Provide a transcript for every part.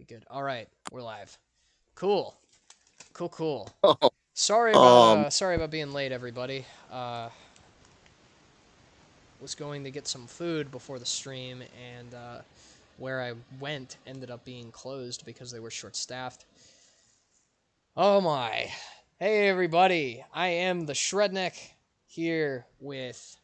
We good. All right, we're live. Cool. Cool. Oh, Sorry about being late, everybody. Was going to get some food before the stream, and where I went ended up being closed because they were short-staffed. Oh my! Hey everybody! I am the Shredneck here with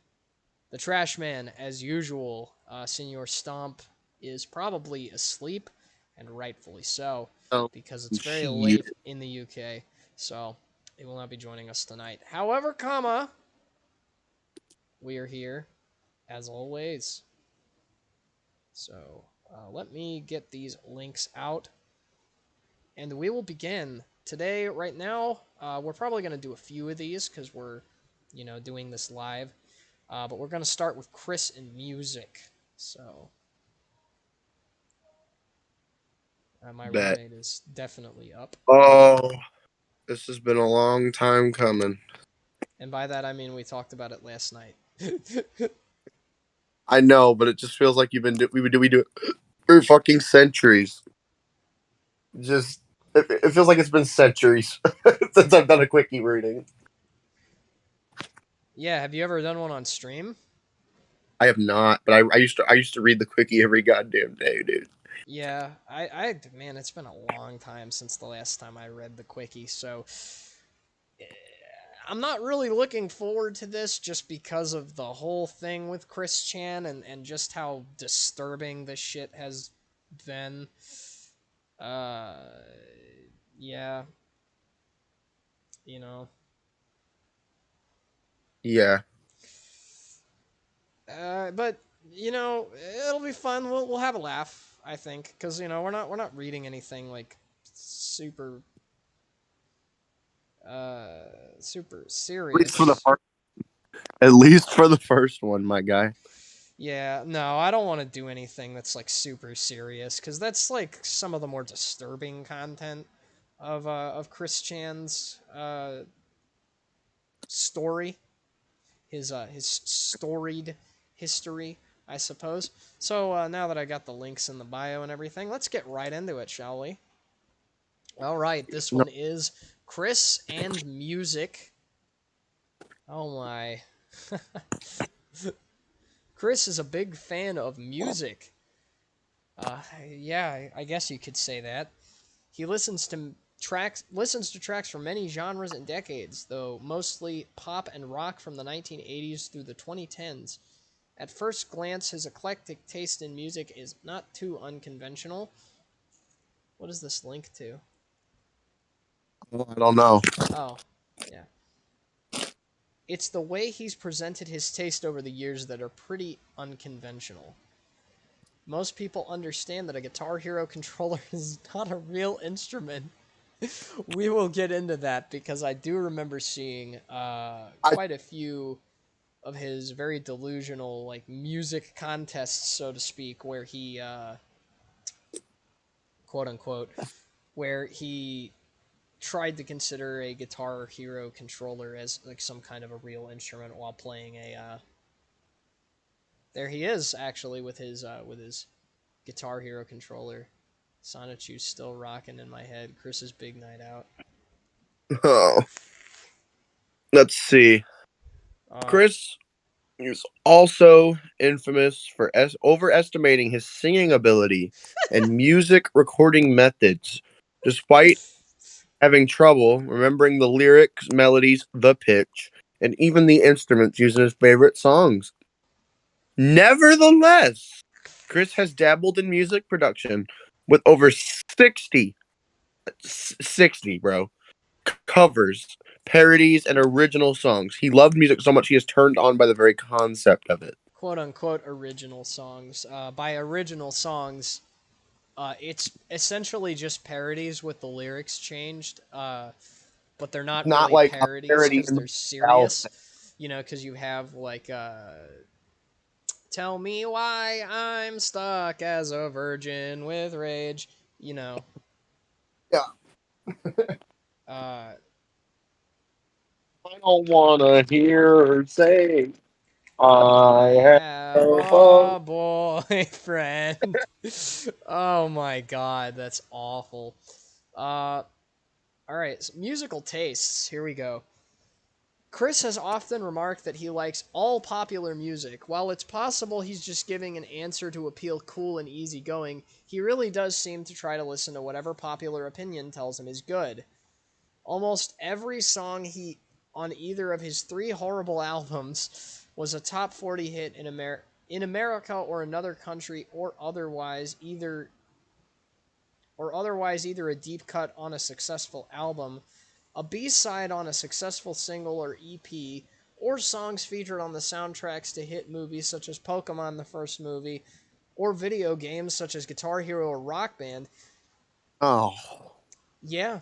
the Trash Man as usual. Senor Stomp is probably asleep, and rightfully so, oh, because it's very shit. late in the UK. So he will not be joining us tonight. However, comma, we are here as always. So let me get these links out, and we will begin today. Right now, we're probably going to do a few of these because we're, doing this live. But we're going to start with Chris and music. So my Bet. roommate is definitely up. Oh, this has been a long time coming. And by that, I mean we talked about it last night. I know, but it just feels like we do it for fucking centuries. Just it feels like it's been centuries since I've done a quickie reading. Yeah, have you ever done one on stream? I have not, but I used to read the quickie every goddamn day, dude. Yeah, man, it's been a long time since the last time I read the Quickie, so eh, I'm not really looking forward to this just because of the whole thing with Chris Chan and just how disturbing this shit has been. Uh, yeah, you know. Yeah, But it'll be fun. We'll have a laugh, I think, because we're not reading anything like super super at least for the serious. first, at least for the first one, my guy. Yeah, no, I don't want to do anything that's like super serious because that's like some of the more disturbing content of Chris Chan's story, his storied history, I suppose. So now that I got the links in the bio and everything, let's get right into it, shall we? All right, this No, one is Chris and music. Oh my. Chris is a big fan of music. Yeah, I guess you could say that. He listens to tracks from many genres and decades, though mostly pop and rock from the 1980s through the 2010s. At first glance, his eclectic taste in music is not too unconventional. What is this link to? I don't know. Oh, yeah. It's the way he's presented his taste over the years that are pretty unconventional. Most people understand that a Guitar Hero controller is not a real instrument. We will get into that because I do remember seeing I quite a few of his very delusional like music contests, so to speak, where he quote unquote, where he tried to consider a Guitar Hero controller as like some kind of a real instrument while playing a. There he is actually with his Guitar Hero controller. Sonichu's still rocking in my head. Chris's big night out. oh, let's see. Uh, Chris is also infamous for overestimating his singing ability and music recording methods, despite having trouble remembering the lyrics, melodies, the pitch, and even the instruments used in his favorite songs. Nevertheless, Chris has dabbled in music production with over 60, bro, covers, parodies, and original songs. He loved music so much he is turned on by the very concept of it. quote unquote original songs. By original songs, it's essentially just parodies with the lyrics changed, but they're not Not really like a parodies parody because in the they're South. serious. Because you have like "Tell me why I'm stuck as a virgin with rage." You know, Yeah, uh, I don't wanna hear her say. I I have have a a boyfriend. Oh my god, that's awful. Uh, all right, so musical tastes. Here we go. Chris has often remarked that he likes all popular music. While it's possible he's just giving an answer to appeal cool and easygoing, he really does seem to try to listen to whatever popular opinion tells him is good. Almost every song he on either of his three horrible albums was a top 40 hit in America or another country or otherwise either a deep cut on a successful album, a B-side on a successful single or EP, or songs featured on the soundtracks to hit movies such as Pokemon the first movie, or video games such as Guitar Hero or Rock Band. Oh, Yeah,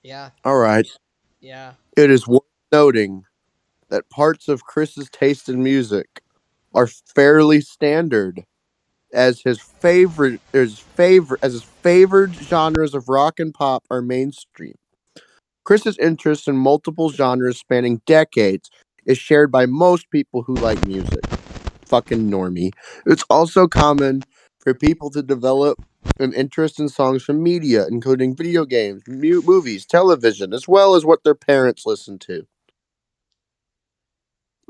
yeah, all right. yeah. It is worth noting that parts of Chris's taste in music are fairly standard, as his favored genres of rock and pop are mainstream. Chris's interest in multiple genres spanning decades is shared by most people who like music. Fucking normie. It's also common for people to develop an interest in songs from media, including video games, movies, television, as well as what their parents listen to.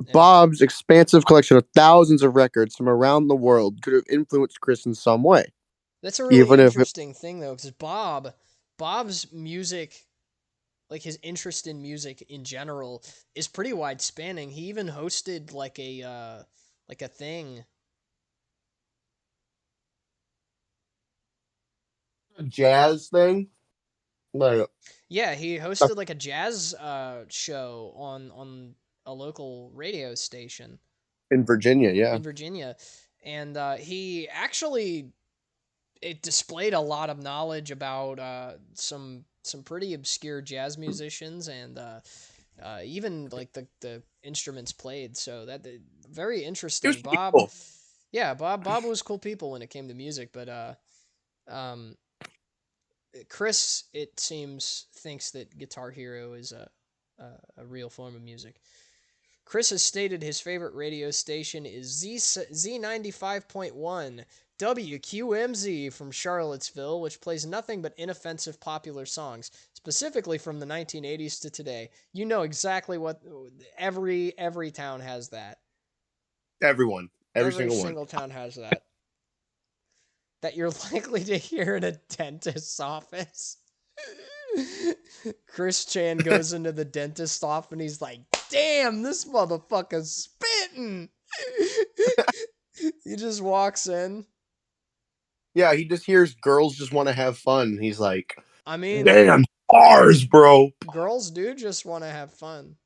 And Bob's expansive collection of thousands of records from around the world could have influenced Chris in some way, that's a really even if it interesting thing though, because Bob's music, like his interest in music in general, is pretty wide spanning. He even hosted like a thing. a jazz thing, like Yeah, he hosted like a jazz show on a local radio station in Virginia, yeah. in Virginia, and he actually it displayed a lot of knowledge about some pretty obscure jazz musicians and even like the instruments played. So very He was interesting. pretty Bob, cool. yeah, Bob was cool people when it came to music, but um, Chris, it seems, thinks that Guitar Hero is a real form of music. Chris has stated his favorite radio station is Z95.1 WQMZ from Charlottesville, which plays nothing but inoffensive popular songs, specifically from the 1980s to today. You know exactly what every town has that. Everyone, every Every single one. single town has that. That you're likely to hear in a dentist's office. Chris Chan goes into the dentist's office and he's like, damn, this motherfucker's spitting. He just walks in. Yeah, he just hears girls just want to have fun. He's like, I mean, damn, bars, bro. girls do just want to have fun.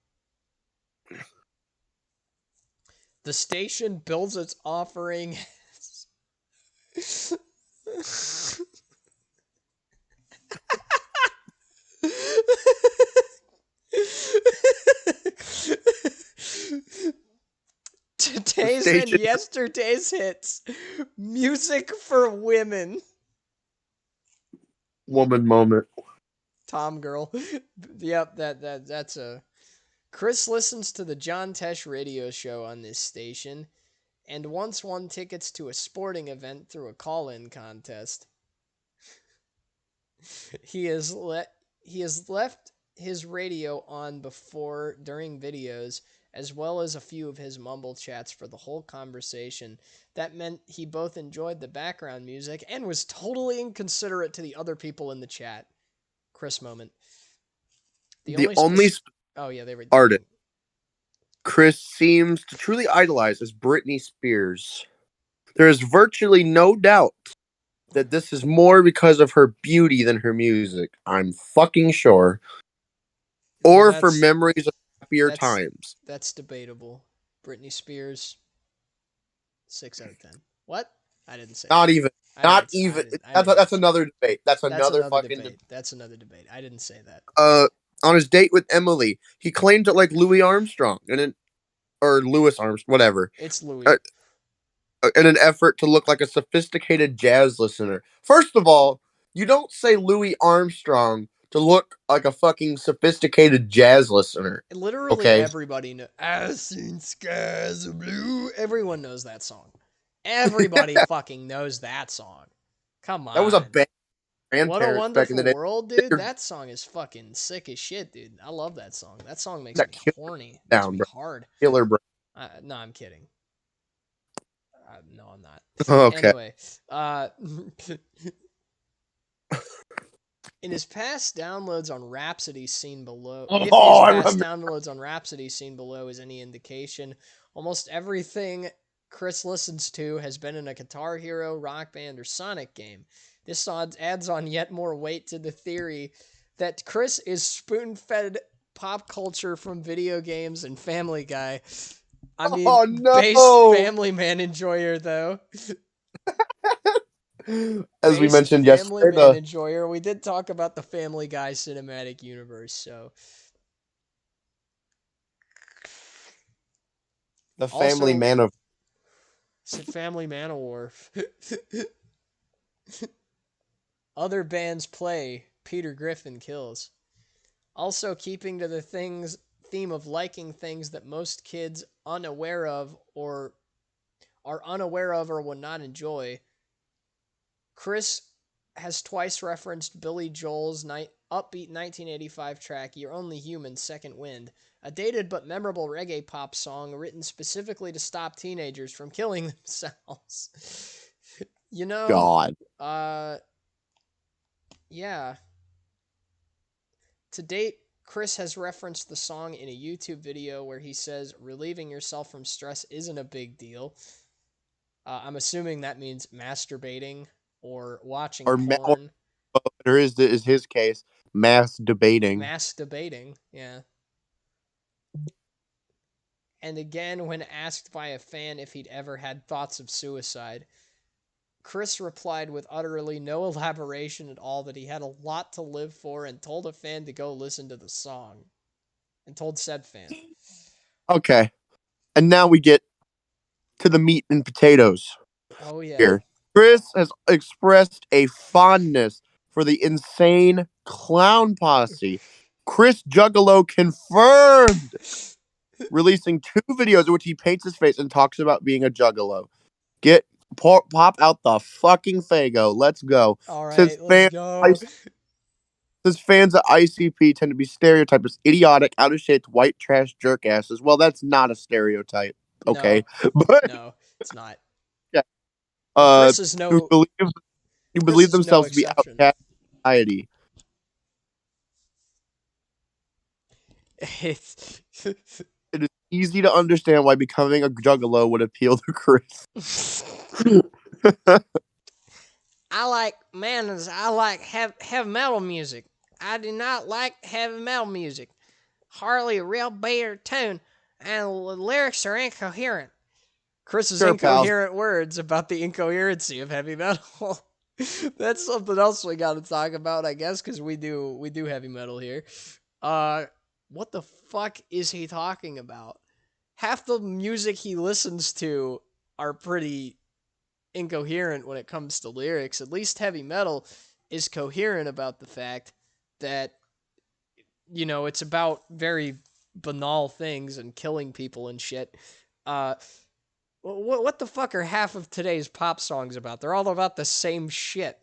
The station builds its offering. The Today's and station yesterday's hits. Music for women. woman moment. Tom girl. Yep, that's a Chris listens to the John Tesh radio show on this station and once won tickets to a sporting event through a call-in contest. He has left his radio on before during videos as well as a few of his mumble chats for the whole conversation. That meant he both enjoyed the background music and was totally inconsiderate to the other people in the chat. Chris moment. The The only only Oh yeah, they were artist Chris seems to truly idolize is Britney Spears. There is virtually no doubt that this is more because of her beauty than her music. I'm fucking sure. Well, Or for memories of happier that's times. that's debatable. Britney Spears, 6 out of 10. What? I didn't say Not that. even. I Not didn't. I even. didn't. I That's, didn't. that's another debate. That's That's another another fucking debate. That's another debate. I didn't say that. on his date with Emily, he claimed to like Louis Armstrong or Louis Armstrong, whatever, It's uh, Louis. in an effort to look like a sophisticated jazz listener. First of all, you don't say Louis Armstrong to look like a fucking sophisticated jazz listener. Literally Okay, everybody knows. I've seen skies of blue. Everyone knows that song. Everybody fucking knows that song. Come that was a on. band What a grandparents back in the wonderful day. world, dude. That song is fucking sick as shit, dude. I love that song. That song makes That me killer horny. Makes down, me bro. hard. Killer, bro. No, I'm kidding. No, I'm not. Okay. Anyway, in his past downloads on Rhapsody seen below, if Oh, his I past remember. downloads on Rhapsody seen below is any indication, almost everything Chris listens to has been in a Guitar Hero, Rock Band, or Sonic game. This adds on yet more weight to the theory that Chris is spoon-fed pop culture from video games and Family Guy. I mean, Oh based no! Family Man enjoyer, though. As we Based mentioned Family yesterday, Man enjoyer. We did talk about the Family Guy cinematic universe, so. the family Also, man of Family Man of War. Other bands play, Peter Griffin kills. Also, keeping to the theme of liking things that most kids unaware of or are unaware of or would not enjoy, Chris has twice referenced Billy Joel's upbeat 1985 track "You're Only Human, Second Wind," a dated but memorable reggae pop song written specifically to stop teenagers from killing themselves. You know, God. uh, yeah. To date, Chris has referenced the song in a YouTube video where he says relieving yourself from stress isn't a big deal. I'm assuming that means masturbating or watching Or, porn. or is his case mass debating? Mass debating, yeah. And again, when asked by a fan if he'd ever had thoughts of suicide, Chris replied with utterly no elaboration at all that he had a lot to live for and told a fan to go listen to the song. And told said fan. Okay, and now we get to the meat and potatoes. Oh, yeah. Here, Chris has expressed a fondness for the insane clown posse. Chris Juggalo confirmed, releasing 2 videos in which he paints his face and talks about being a juggalo. Pop out the fucking Fago. Let's go. All Since right, let's fans, go. since fans at ICP tend to be stereotyped as idiotic, out of shape, white trash jerk asses. Well, that's not a stereotype, okay? No, But no, it's not. yeah, And uh, who Chris believe is no themselves to be exception. outcast in society. It's It is easy to understand why becoming a juggalo would appeal to Chris. I like heavy metal music. I do not like heavy metal music. Hardly a real beat or tune, and the lyrics are incoherent. Chris's Sure, pal. incoherent words about the incoherency of heavy metal. That's something else we got to talk about, I guess, because we do heavy metal here. What the fuck is he talking about? Half the music he listens to are pretty incoherent when it comes to lyrics. At least heavy metal is coherent about the fact that it's about very banal things and killing people and shit. Uh, what the fuck are half of today's pop songs about? They're all about the same shit.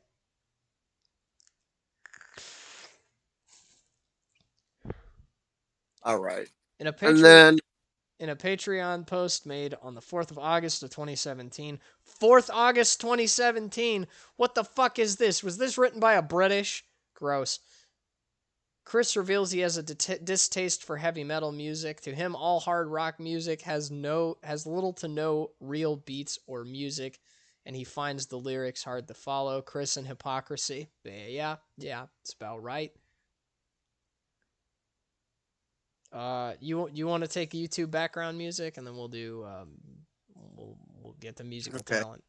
All right. In a And Patreon then in a Patreon post made on the 4th of August of 2017. 4th August 2017. What the fuck is this? Was this written by a British? Gross. Chris reveals he has a distaste for heavy metal music. To him, all hard rock music has little to no real beats or music, and he finds the lyrics hard to follow. Chris and hypocrisy. Yeah, it's about right. You want to take YouTube background music, and then we'll do we'll get to musical okay. talent.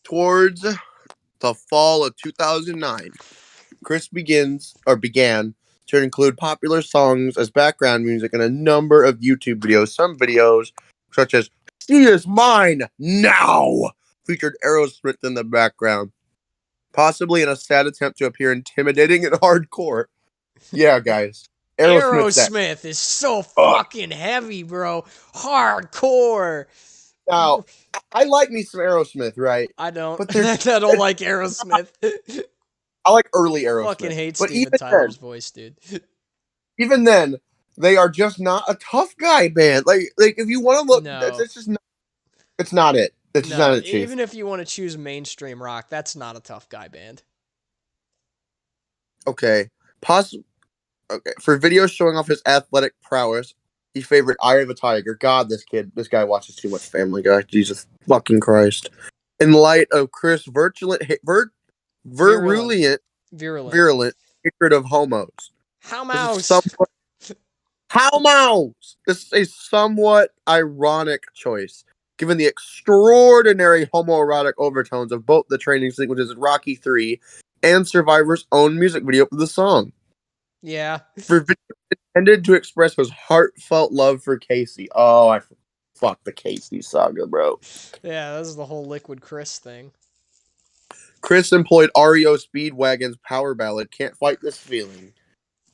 Towards the fall of 2009, Chris began to include popular songs as background music in a number of YouTube videos. Some videos, such as "She Is Mine Now," featured Aerosmith in the background. possibly in a sad attempt to appear intimidating and hardcore. Yeah, guys. Aerosmith's that. Aerosmith is so Ugh. fucking heavy, bro. Hardcore. Now, I like me some Aerosmith, right? I don't. But they're I don't like Aerosmith. I like early Fucking Aerosmith. hate But Steven even then, Tyler's voice, dude. they are just not a tough guy band. Like if you want to look, No. that's just not, it's not it. That's just not No. it, Chief. Even if you want to choose mainstream rock, that's not a tough guy band. Okay. Okay. For videos showing off his athletic prowess, he favored Eye of a Tiger. God, this guy watches too much Family Guy. Jesus fucking Christ. In light of Chris' Virulent. virulent, Virulent. virulent hatred of homos. How This is mouse? somewhat homos. This is a somewhat ironic choice, given the extraordinary homoerotic overtones of both the training sequences in Rocky 3 and Survivor's own music video for the song. Yeah. For video intended to express his heartfelt love for Casey. Oh, I fuck the Casey saga, bro. Yeah, this is the whole Liquid Chris thing. Chris employed REO Speedwagon's power ballad, Can't Fight This Feeling.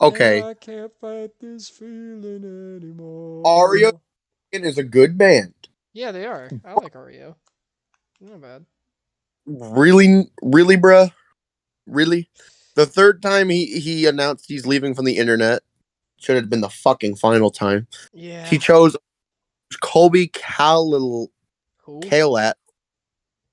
Okay. I can't fight this feeling REO anymore. is a good band. Yeah, they are. I like REO. Not bad. Really, really, bruh? Really? The third time he announced he's leaving from the internet should have been the fucking final time. Yeah. He chose Colby Who? Kalat,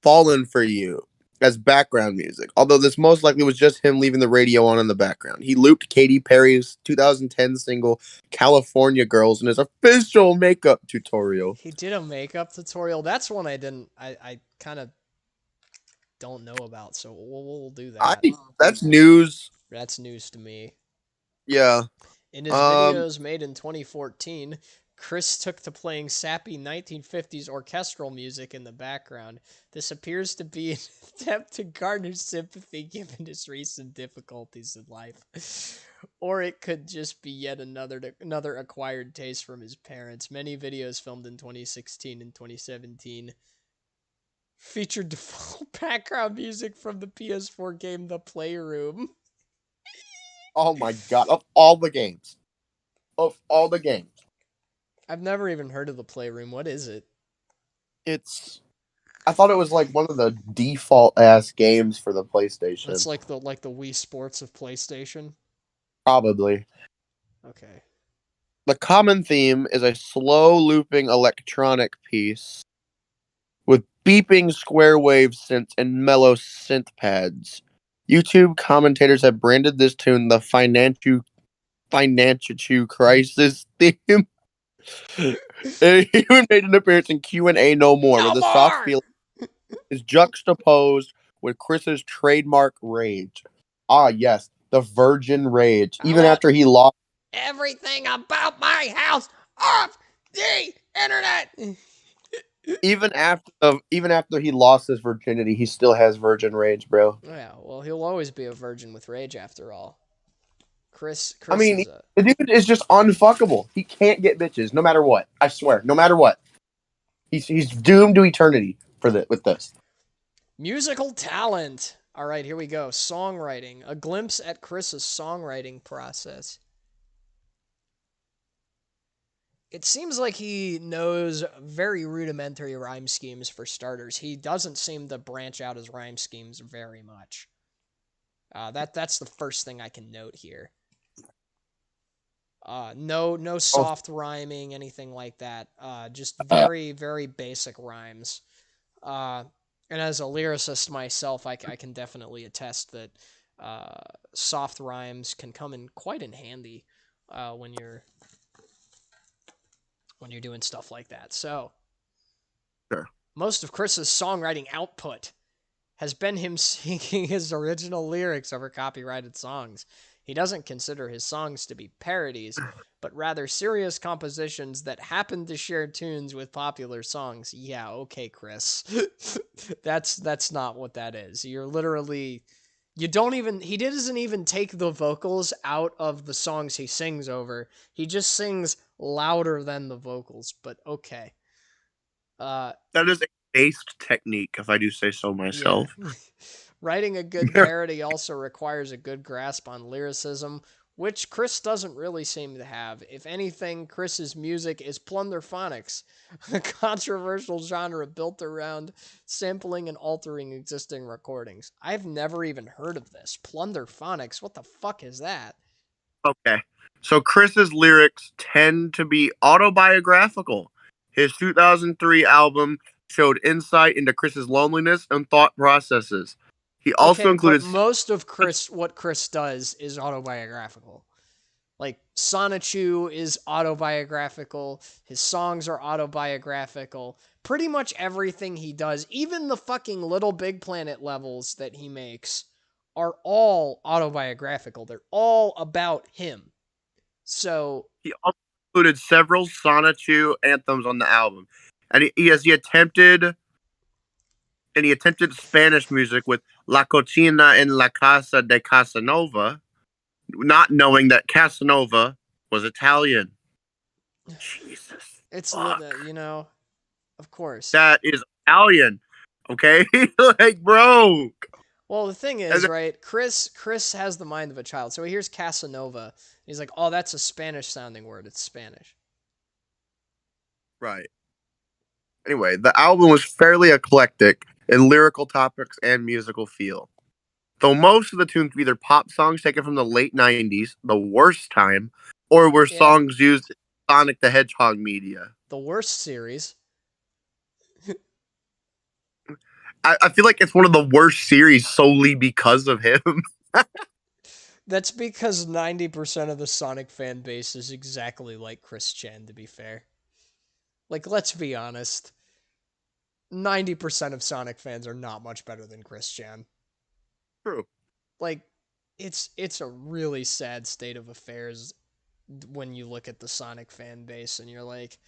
Fallen for You as background music. Although this most likely was just him leaving the radio on in the background. He looped Katy Perry's 2010 single California Girls in his official makeup tutorial. He did a makeup tutorial. That's one I kind of don't know about, so we'll do that. That's news. That's news to me. Yeah. In his videos made in 2014, Chris took to playing sappy 1950s orchestral music in the background. This appears to be an attempt to garner sympathy given his recent difficulties in life. Or it could just be yet another acquired taste from his parents. Many videos filmed in 2016 and 2017 featured default background music from the PS4 game The Playroom. Oh my god. Of all the games. Of all the games. I've never even heard of The Playroom. What is it? I thought it was like one of the default ass games for the PlayStation. It's like the Wii Sports of PlayStation. Probably. Okay. The common theme is a slow looping electronic piece with beeping square wave synths and mellow synth pads. YouTube commentators have branded this tune the Financial Crisis theme. It even made an appearance in Q&A No More, where the soft feel is juxtaposed with Chris's trademark rage. Ah, yes, the virgin rage. Even after he lost everything about my house off the internet. even after he lost his virginity, he still has virgin rage, bro. Yeah, well, he'll always be a virgin with rage after all. Chris I mean, is the dude is just unfuckable. He can't get bitches, no matter what. I swear, no matter what. He's doomed to eternity with this. musical talent. All right, here we go. Songwriting. A glimpse at Chris's songwriting process. It seems like he knows very rudimentary rhyme schemes for starters. He doesn't seem to branch out his rhyme schemes very much. That's the first thing I can note here. No soft rhyming, anything like that. Just very, very basic rhymes. And as a lyricist myself, I can definitely attest that soft rhymes can come in quite in handy when you're doing stuff like that. So, Sure. most of Chris's songwriting output has been him singing his original lyrics over copyrighted songs. He doesn't consider his songs to be parodies, but rather serious compositions that happen to share tunes with popular songs. Yeah, okay, Chris. That's not what that is. You're literally he doesn't even take the vocals out of the songs he sings over. He just sings louder than the vocals, but okay. That is a based technique, if I do say so myself. Yeah. Writing a good parody also requires a good grasp on lyricism, which Chris doesn't really seem to have. If anything, Chris's music is plunderphonics, a controversial genre built around sampling and altering existing recordings. I've never even heard of this. Plunderphonics? What the fuck is that? Okay. So Chris's lyrics tend to be autobiographical. His 2003 album showed insight into Chris's loneliness and thought processes. He also Okay, but included most of what Chris does is autobiographical. Like Sonichu is autobiographical. His songs are autobiographical. Pretty much everything he does, even the fucking Little Big Planet levels that he makes, are all autobiographical. They're all about him. So, he also included several Sonichu anthems on the album. And he attempted Spanish music with La Cocina en la Casa de Casanova, not knowing that Casanova was Italian. Jesus. it's Fuck. of course. That is Italian. Okay? Like, bro. Well, the thing And is, right? Chris has the mind of a child. So he hears Casanova. He's like, "Oh, that's a Spanish sounding word. It's Spanish." right. Anyway, the album was fairly eclectic in lyrical topics and musical feel. Though most of the tunes were either pop songs taken from the late 90s, the worst time, or were Yeah, songs used in Sonic the Hedgehog media. the worst series. I feel like it's one of the worst series solely because of him. That's because 90% of the Sonic fan base is exactly like Chris Chan, to be fair. Like, let's be honest. 90% of Sonic fans are not much better than Chris Chan. True. Like, it's a really sad state of affairs when you look at the Sonic fan base and you're like,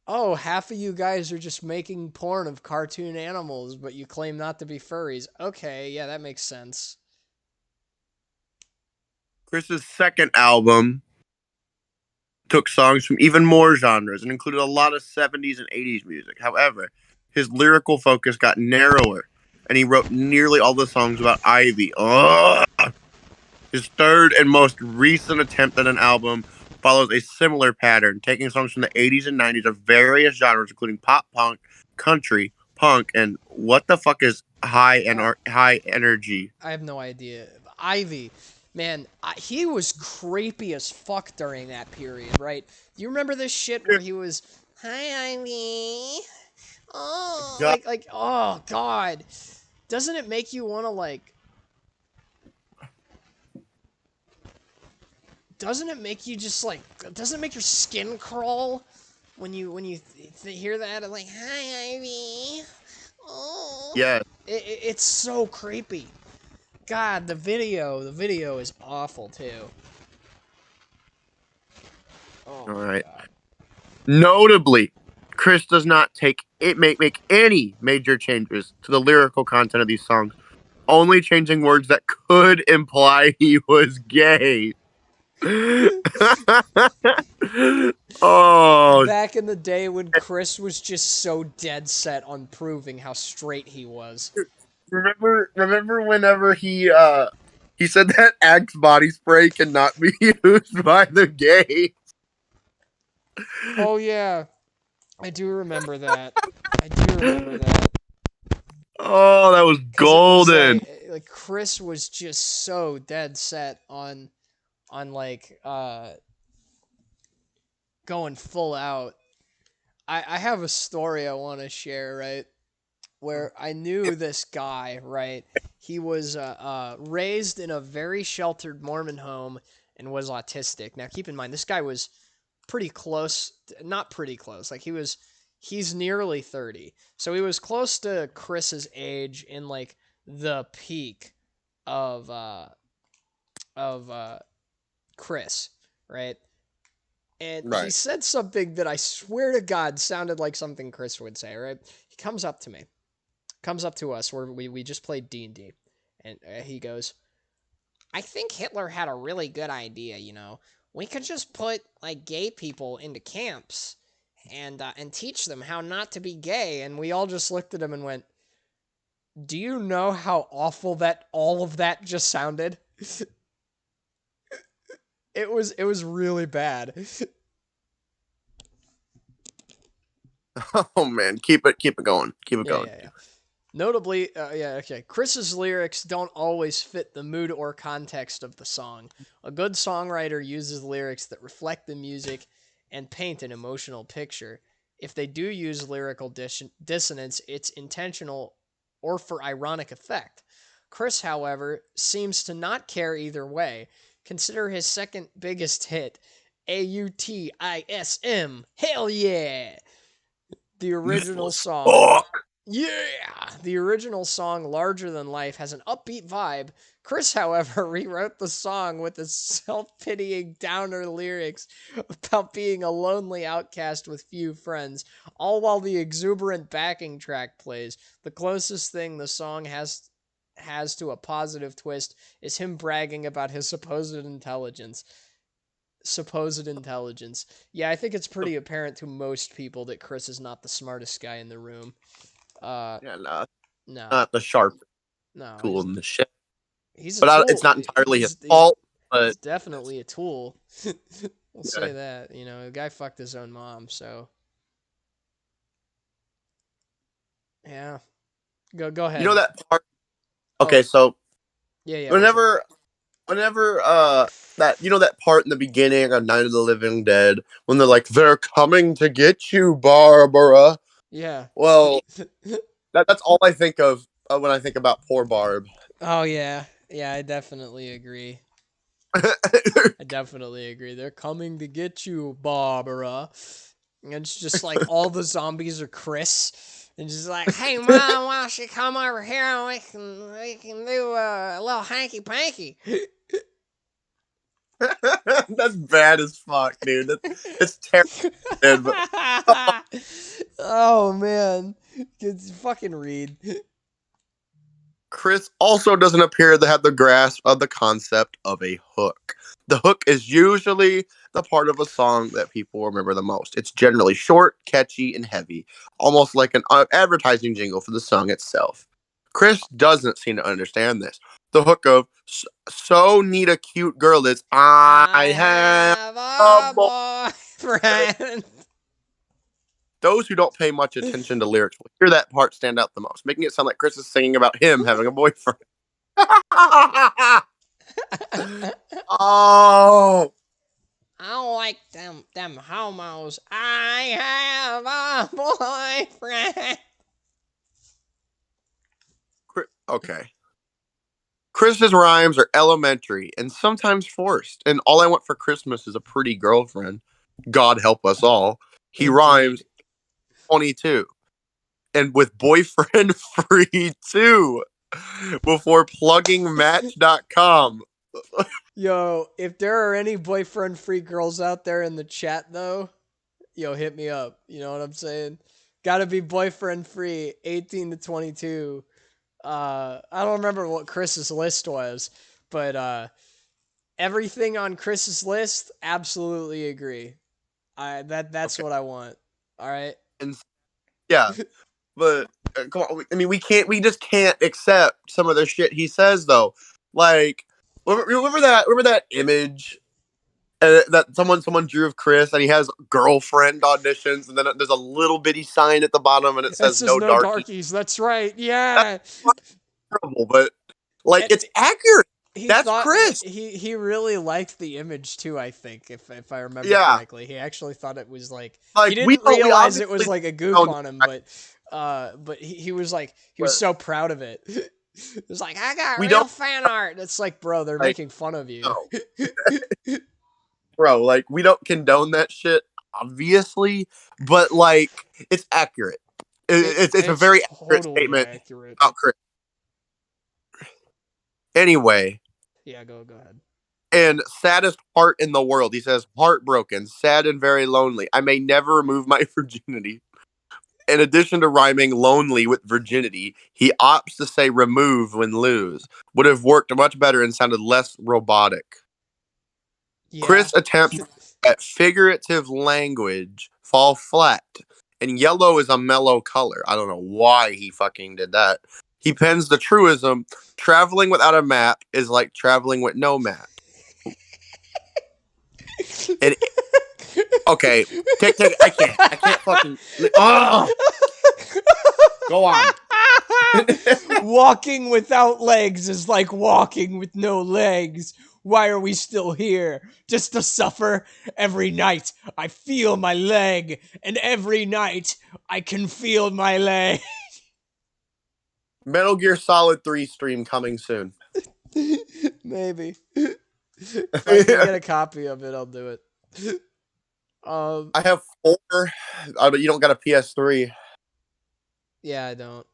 oh, half of you guys are just making porn of cartoon animals, but you claim not to be furries. Okay, yeah, that makes sense. Chris's second album took songs from even more genres and included a lot of 70s and 80s music. However, his lyrical focus got narrower, and he wrote nearly all the songs about Ivy. Ugh. His third and most recent attempt at an album follows a similar pattern, taking songs from the 80s and 90s of various genres, including pop punk, country, punk, and what the fuck is high energy? I have no idea. Ivy, man, he was creepy as fuck during that period, right? Do you remember this shit where he was, "Hi, Ivy." Oh, God, oh god. Doesn't it make you want to doesn't it make you just doesn't it make your skin crawl when you hear that? And like, "Hi, Ivy." Oh, yeah. it's so creepy. God, the video is awful too. Oh All my right. god. Notably, Chris does not make any major changes to the lyrical content of these songs, only changing words that could imply he was gay. Oh, Back in the day when Chris was just so dead set on proving how straight he was. remember whenever he said that Axe body spray cannot be used by the gay. Oh yeah, I do remember that. I do remember that. Oh, that was Because it was golden. like Chris was just so dead set on going full out. I have a story I want to share, right? Where I knew this guy, right? He was raised in a very sheltered Mormon home and was autistic. Now, keep in mind, this guy was pretty close, not pretty close. He's nearly 30. So he was close to Chris's age in like the peak of Chris, right? And he Right. said something that I swear to God sounded like something Chris would say, right? He comes up to me, comes up to us where we just played D&D, and he goes, "I think Hitler had a really good idea, you know. We could just put like gay people into camps and teach them how not to be gay." And we all just looked at him and went, Do you know how awful that all of that just sounded? It was really bad. Oh man, keep it going. Keep it Yeah, going. yeah, yeah. Notably, yeah, okay. Chris's lyrics don't always fit the mood or context of the song. A good songwriter uses lyrics that reflect the music and paint an emotional picture. If they do use lyrical dissonance, it's intentional or for ironic effect. Chris, however, seems to not care either way. Consider his second biggest hit, AUTISM. Hell yeah! The original Useless. song, Oh, yeah, the original song Larger Than Life has an upbeat vibe. Chris, however, rewrote the song with the self-pitying downer lyrics about being a lonely outcast with few friends, all while the exuberant backing track plays. The closest thing the song has to a positive twist is him bragging about his supposed intelligence. Yeah, I think it's pretty apparent to most people that Chris is not the smartest guy in the room. Uh, yeah, no, no, not the sharp no, tool in the shit. he's a But it's tool. not entirely his He's fault. But definitely a tool. We'll yeah. say that. You know, the guy fucked his own mom, so yeah. Go You know ahead. that part. Okay, Oh, so yeah, yeah. What's up? whenever that that part in the beginning of Night of the Living Dead when they're like they're coming to get you, Barbara. Yeah. Well, that's all I think of when I think about poor Barb. Oh yeah, yeah. I definitely agree. I definitely agree. They're coming to get you, Barbara. And it's just like all the zombies are Chris. And just like, hey mom, why don't you come over here and we can do a little hanky panky. That's bad as fuck, dude. It's terrible. But Oh man. It's fucking read. Chris also doesn't appear to have the grasp of the concept of a hook. The hook is usually the part of a song that people remember the most. It's generally short, catchy, and heavy, almost like an advertising jingle for the song itself. Chris doesn't seem to understand this. The hook of "So Need a Cute Girl" is "I have I have a boy." a boyfriend. Those who don't pay much attention to lyrics will hear that part stand out the most, making it sound like Chris is singing about him having a boyfriend. Oh, I don't like them homos. I have a boyfriend. okay. Chris's rhymes are elementary and sometimes forced. And all I want for Christmas is a pretty girlfriend. God help us all. He rhymes Indeed. 22 and with boyfriend free too before plugging match.com. Yo, if there are any boyfriend free girls out there in the chat though, yo, hit me up. You know what I'm saying? Gotta be boyfriend free, 18 to 22. I don't remember what Chris's list was, but everything on Chris's list, absolutely agree. That's Okay. what I want. All right. And yeah, but come on, I mean, we just can't accept some of the shit he says though. Like, remember that image that someone drew of Chris, and he has girlfriend auditions, and then there's a little bitty sign at the bottom, and it It says says no no darky. darkies. That's right. That's Yeah. terrible, but like And it's accurate. he That's thought Chris. he really liked the image too, I think, if I remember Yeah, correctly. He actually thought it was like he like didn't we realize it was obviously like a goof don't. on him, but he was like he was But so proud of it. It was like I got we real don't fan art. It's like, bro, they're like making fun of you. no, bro. Like we don't condone that shit, obviously, but like it's accurate. It's a It's very accurate totally statement accurate. about Chris. Anyway, Yeah, go ahead. and saddest heart in the world. He says, heartbroken, sad, and very lonely. I may never remove my virginity. In addition to rhyming lonely with virginity, he opts to say remove when lose. Would have worked much better and sounded less robotic. Yeah. Chris attempts at figurative language fall flat. And yellow is a mellow color. I don't know why he fucking did that. He pens the truism: traveling without a map is like traveling with no map. It okay. Take. I can't fucking. Oh, go on. Walking without legs is like walking with no legs. Why are we still here? Just to suffer? Every night I feel my leg, and every night I can feel my leg. Metal Gear Solid 3 stream coming soon. Maybe. If I can get a copy of it, I'll do it. Um, I have 4, but you don't got a PS3. yeah, I don't.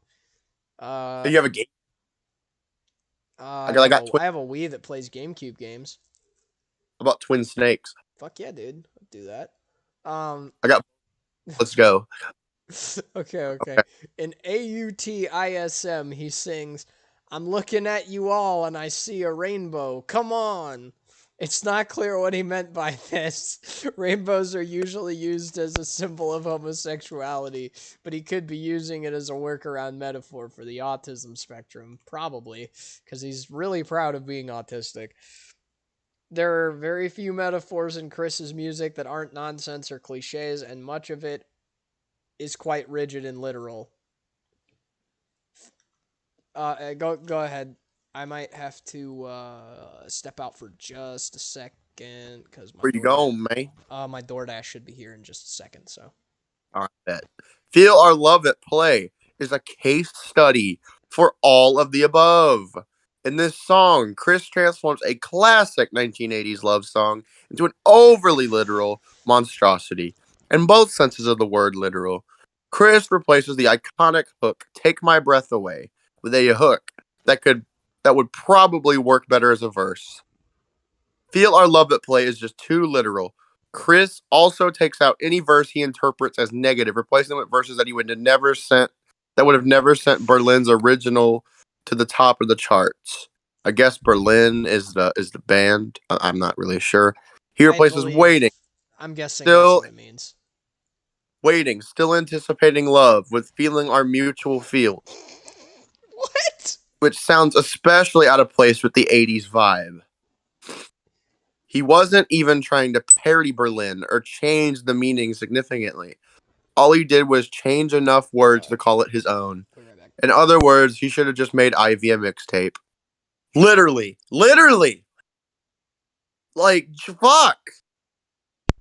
You have a game. I I have got a I have a Wii that plays GameCube games. about Twin Snakes. Fuck yeah, dude. I'll do that. Um, I got. Let's go. okay. In AUTISM, he sings, "I'm looking at you all and I see a rainbow. Come on." It's not clear what he meant by this. Rainbows are usually used as a symbol of homosexuality, but he could be using it as a workaround metaphor for the autism spectrum, probably, because he's really proud of being autistic. There are very few metaphors in Chris's music that aren't nonsense or cliches, and much of it is quite rigid and literal. Go ahead. I might have to step out for just a second because Where you going, man? My DoorDash should be here in just a second. So All right, bet. Feel Our Love at Play is a case study for all of the above. In this song, Chris transforms a classic 1980s love song into an overly literal monstrosity, in both senses of the word literal. Chris replaces the iconic hook "Take My Breath Away" with a hook that would probably work better as a verse. Feel Our Love at Play is just too literal. Chris also takes out any verse he interprets as negative, replacing them with verses that would have never sent Berlin's original to the top of the charts. I guess Berlin is the band. I'm not really sure. He I replaces believe. waiting, I'm guessing that's still what it means. waiting, still anticipating love with feeling our mutual feels, What? which sounds especially out of place with the 80s vibe. He wasn't even trying to parody Berlin or change the meaning significantly. All he did was change enough words to call it his own. Be right back. In other words, he should have just made Ivy a mixtape. Literally. Like, fuck.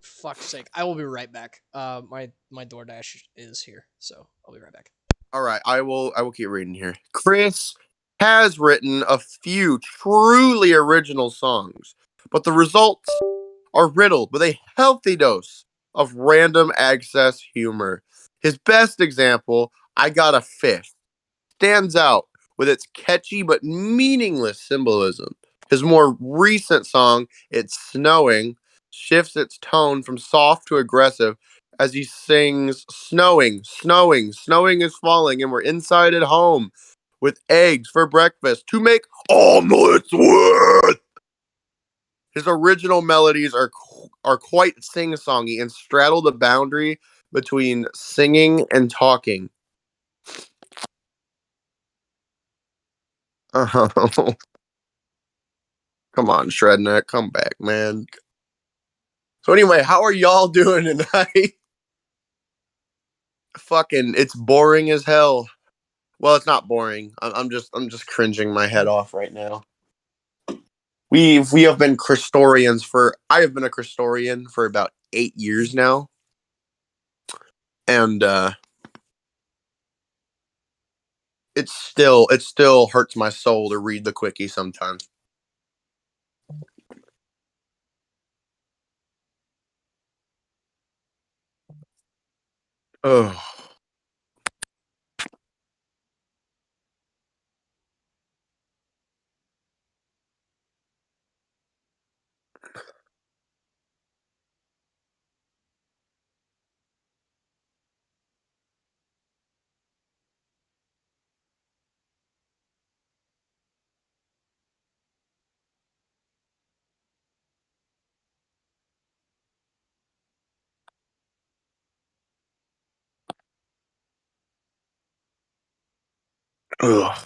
Fuck's sake! I will be right back. My DoorDash is here, so I'll be right back. All right, I will keep reading here. Chris has written a few truly original songs, but the results are riddled with a healthy dose of random access humor. His best example, I Got a Fish, stands out with its catchy but meaningless symbolism. His more recent song, It's Snowing, shifts its tone from soft to aggressive as he sings, snowing is falling, and we're inside at home with eggs for breakfast to make omelets with. His original melodies are quite sing-songy and straddle the boundary between singing and talking. Oh, come on, Shredneck, come back, man. So anyway, how are y'all doing tonight? Fucking, it's boring as hell. Well, it's not boring. I'm just cringing my head off right now. We have been Christorians for. I have been a Christorian for about 8 years now, and it still hurts my soul to read the Cwcki sometimes. Oh. Ugh.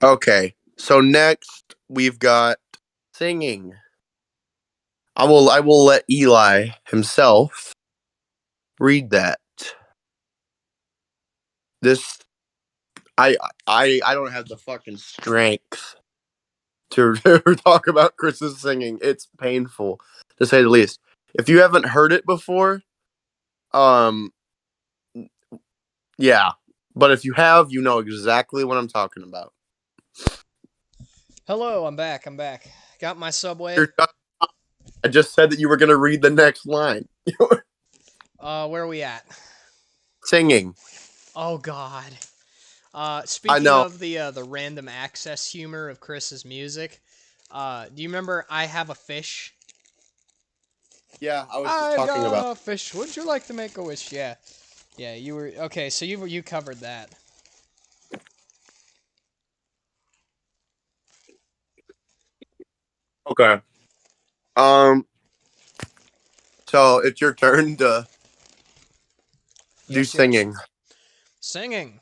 Okay, so next we've got singing. I will let Eli himself read that. This I don't have the fucking strength to talk about Chris's singing. It's painful to say the least. If you haven't heard it before, um yeah. But if you have, you know exactly what I'm talking about. Hello, I'm back. Got my Subway. You're, I just said that you were going to read the next line. Where are we at? Singing. Oh God. I Speaking know. of the random access humor of Chris's music, do you remember "I Have a Fish"? Yeah, I was just I've talking about. got a fish. Would you like to make a wish? Yeah, yeah. You were okay. So you covered that. Okay. Um. So it's your turn to do Yes, yes. singing. Singing.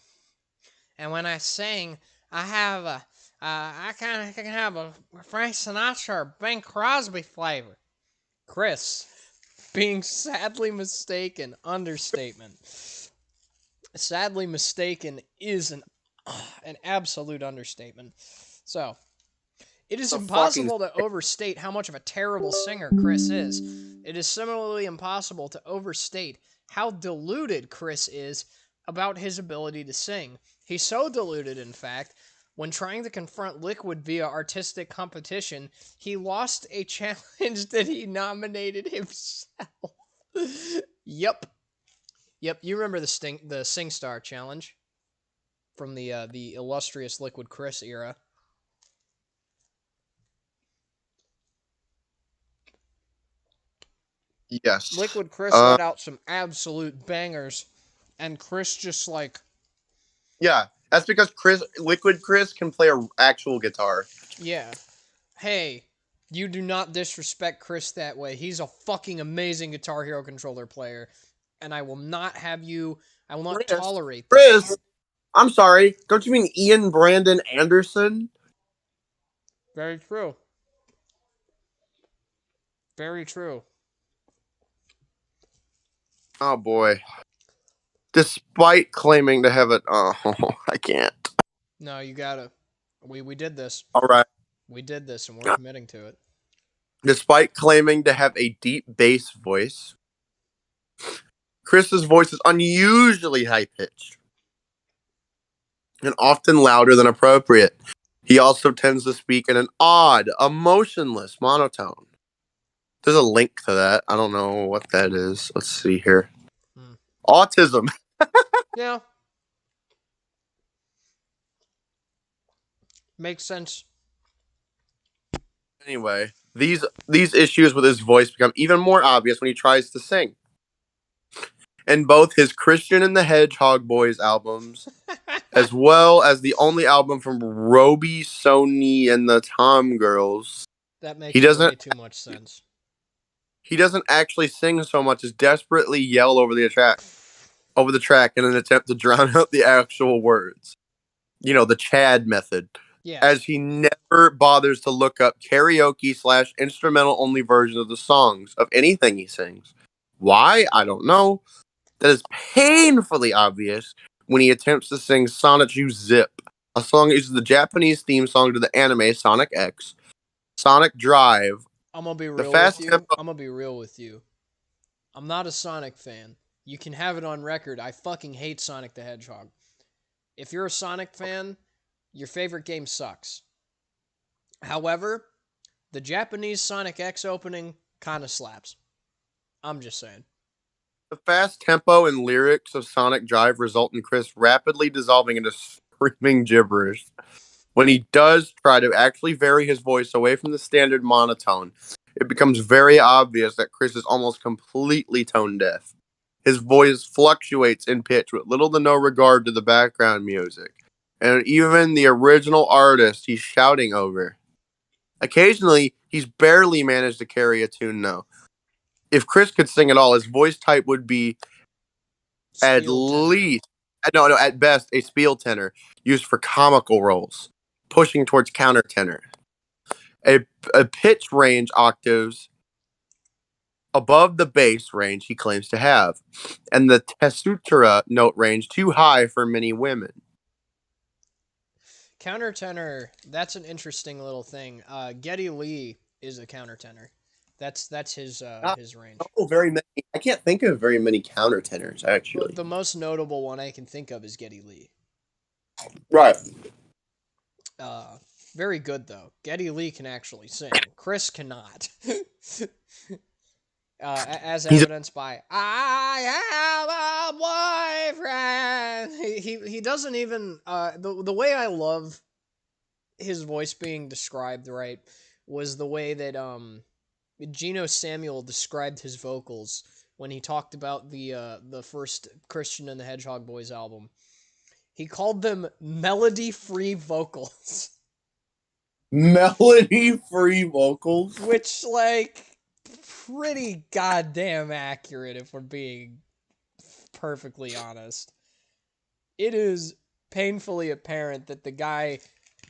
And when I sing, I have a I kind of can have a Frank Sinatra or Bing Crosby flavor. Chris, being sadly mistaken, understatement. Sadly mistaken is an absolute understatement. So, it is The fucking impossible to overstate how much of a terrible singer Chris is. It is similarly impossible to overstate how deluded Chris is about his ability to sing. He's so deluded, in fact, when trying to confront Liquid via artistic competition, he lost a challenge that he nominated himself. Yep. Yep, you remember the SingStar challenge from the illustrious Liquid Chris era. yes. Liquid Chris Uh. let out some absolute bangers, and Chris just like, Yeah. That's because Liquid Chris, can play a actual guitar. yeah, hey, you do not disrespect Chris that way. He's a fucking amazing Guitar Hero controller player, and I will not Chris. tolerate this. Chris. I'm sorry. Don't you mean Ian Brandon Anderson? Very true. Very true. Oh boy. Despite claiming to have it, oh, I can't. No, you gotta. We did this. All right. We did this, and we're committing to it. Despite claiming to have a deep bass voice, Chris's voice is unusually high pitched and often louder than appropriate. He also tends to speak in an odd, emotionless monotone. There's a link to that. I don't know what that is. Let's see here. Hmm. Autism. Yeah, makes sense. Anyway, these issues with his voice become even more obvious when he tries to sing. In both his Christian and the Hedgehog Boys albums, as well as the only album from Roby, Sony, and the Tom Girls, That he makes doesn't way too much sense. he doesn't actually sing so much as desperately yell over the track in an attempt to drown out the actual words. You know, the Chad method. Yeah, As he never bothers to look up karaoke/instrumental only versions of the songs of anything he sings. Why? I don't know. That is painfully obvious when he attempts to sing Sonichu Zip, a song that uses the Japanese theme song to the anime Sonic X, Sonic Drive, I'm gonna be the real with fast you. tempo. I'm gonna be real with you. I'm not a Sonic fan. You can have it on record. I fucking hate Sonic the Hedgehog. If you're a Sonic fan, your favorite game sucks. However, the Japanese Sonic X opening kind of slaps. I'm just saying. The fast tempo and lyrics of Sonic Drive result in Chris rapidly dissolving into screaming gibberish. When he does try to actually vary his voice away from the standard monotone, it becomes very obvious that Chris is almost completely tone deaf. His voice fluctuates in pitch with little to no regard to the background music, and even the original artist he's shouting over. Occasionally, he's barely managed to carry a tune though. If Chris could sing at all, his voice type would be at Steel tenor. least No, no, at best, a spiel tenor used for comical roles, pushing towards countertenor. A, a pitch range octaves above the bass range he claims to have, and the tessitura note range too high for many women. Countertenor, that's an interesting little thing. Geddy Lee is a countertenor. That's Not his range. very many. I can't think of very many countertenors Well, actually. the most notable one I can think of is Geddy Lee. Right. Uh, Very good though. Geddy Lee can actually sing. Chris cannot. As He's evidenced by "I have a boyfriend." He doesn't even the way I love his voice being described right was the way that Geno Samuel described his vocals when he talked about the first Christian and the Hedgehog Boys album. He called them melody-free vocals, melody free vocals. which like pretty goddamn accurate if we're being perfectly honest. It is painfully apparent that the guy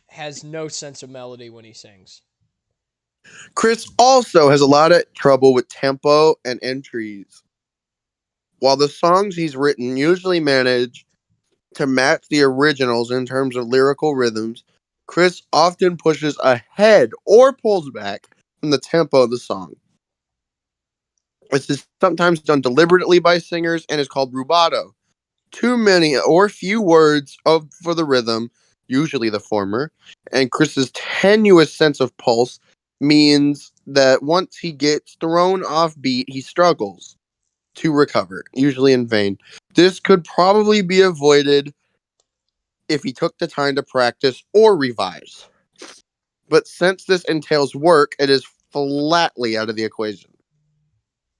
has no sense of melody when he sings. Chris also has a lot of trouble with tempo and entries. While the songs he's written usually manage to match the originals in terms of lyrical rhythms, Chris often pushes ahead or pulls back from the tempo of the song. This is sometimes done deliberately by singers and is called rubato. Too many or few words for the rhythm, usually the former, and Chris's tenuous sense of pulse means that once he gets thrown off beat, he struggles to recover, usually in vain. This could probably be avoided if he took the time to practice or revise. But since this entails work, it is flatly out of the equation.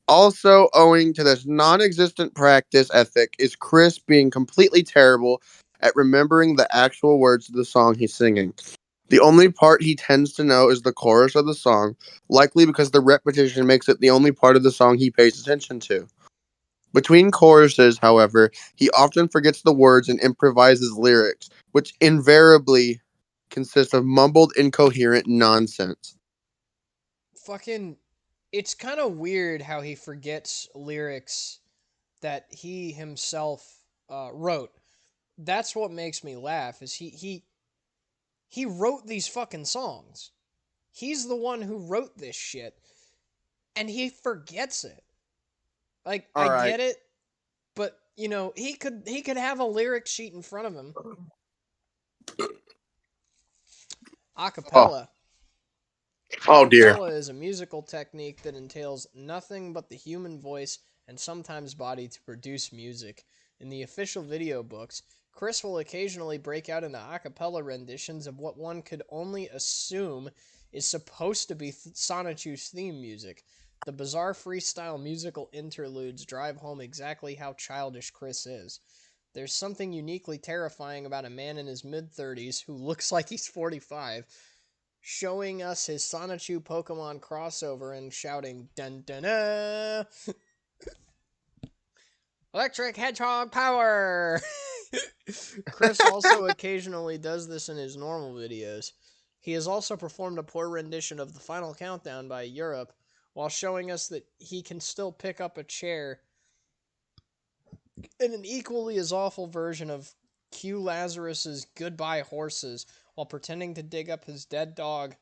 Also, owing to this non existent practice ethic, is Chris being completely terrible at remembering the actual words of the song he's singing. The only part he tends to know is the chorus of the song, likely because the repetition makes it the only part of the song he pays attention to. Between choruses, however, he often forgets the words and improvises lyrics, which invariably consist of mumbled, incoherent nonsense. Fucking, it's kind of weird how he forgets lyrics that he himself wrote. That's what makes me laugh. Is he wrote these fucking songs. He's the one who wrote this shit, and he forgets it. Like All I right. get it, but he could have a lyric sheet in front of him. Oh, Acapella. oh dear. Acapella is a musical technique that entails nothing but the human voice and sometimes body to produce music. In the official video books, Chris will occasionally break out into acapella renditions of what one could only assume is supposed to be Sonichu's theme music. The bizarre freestyle musical interludes drive home exactly how childish Chris is. There's something uniquely terrifying about a man in his mid 30s who looks like he's 45 showing us his Sonichu Pokemon crossover and shouting dun dun dun Electric Hedgehog power. Chris also occasionally does this in his normal videos. He has also performed a poor rendition of the Final Countdown by Europe while showing us that he can still pick up a chair in an equally as awful version of Q Lazarus's Goodbye Horses while pretending to dig up his dead dog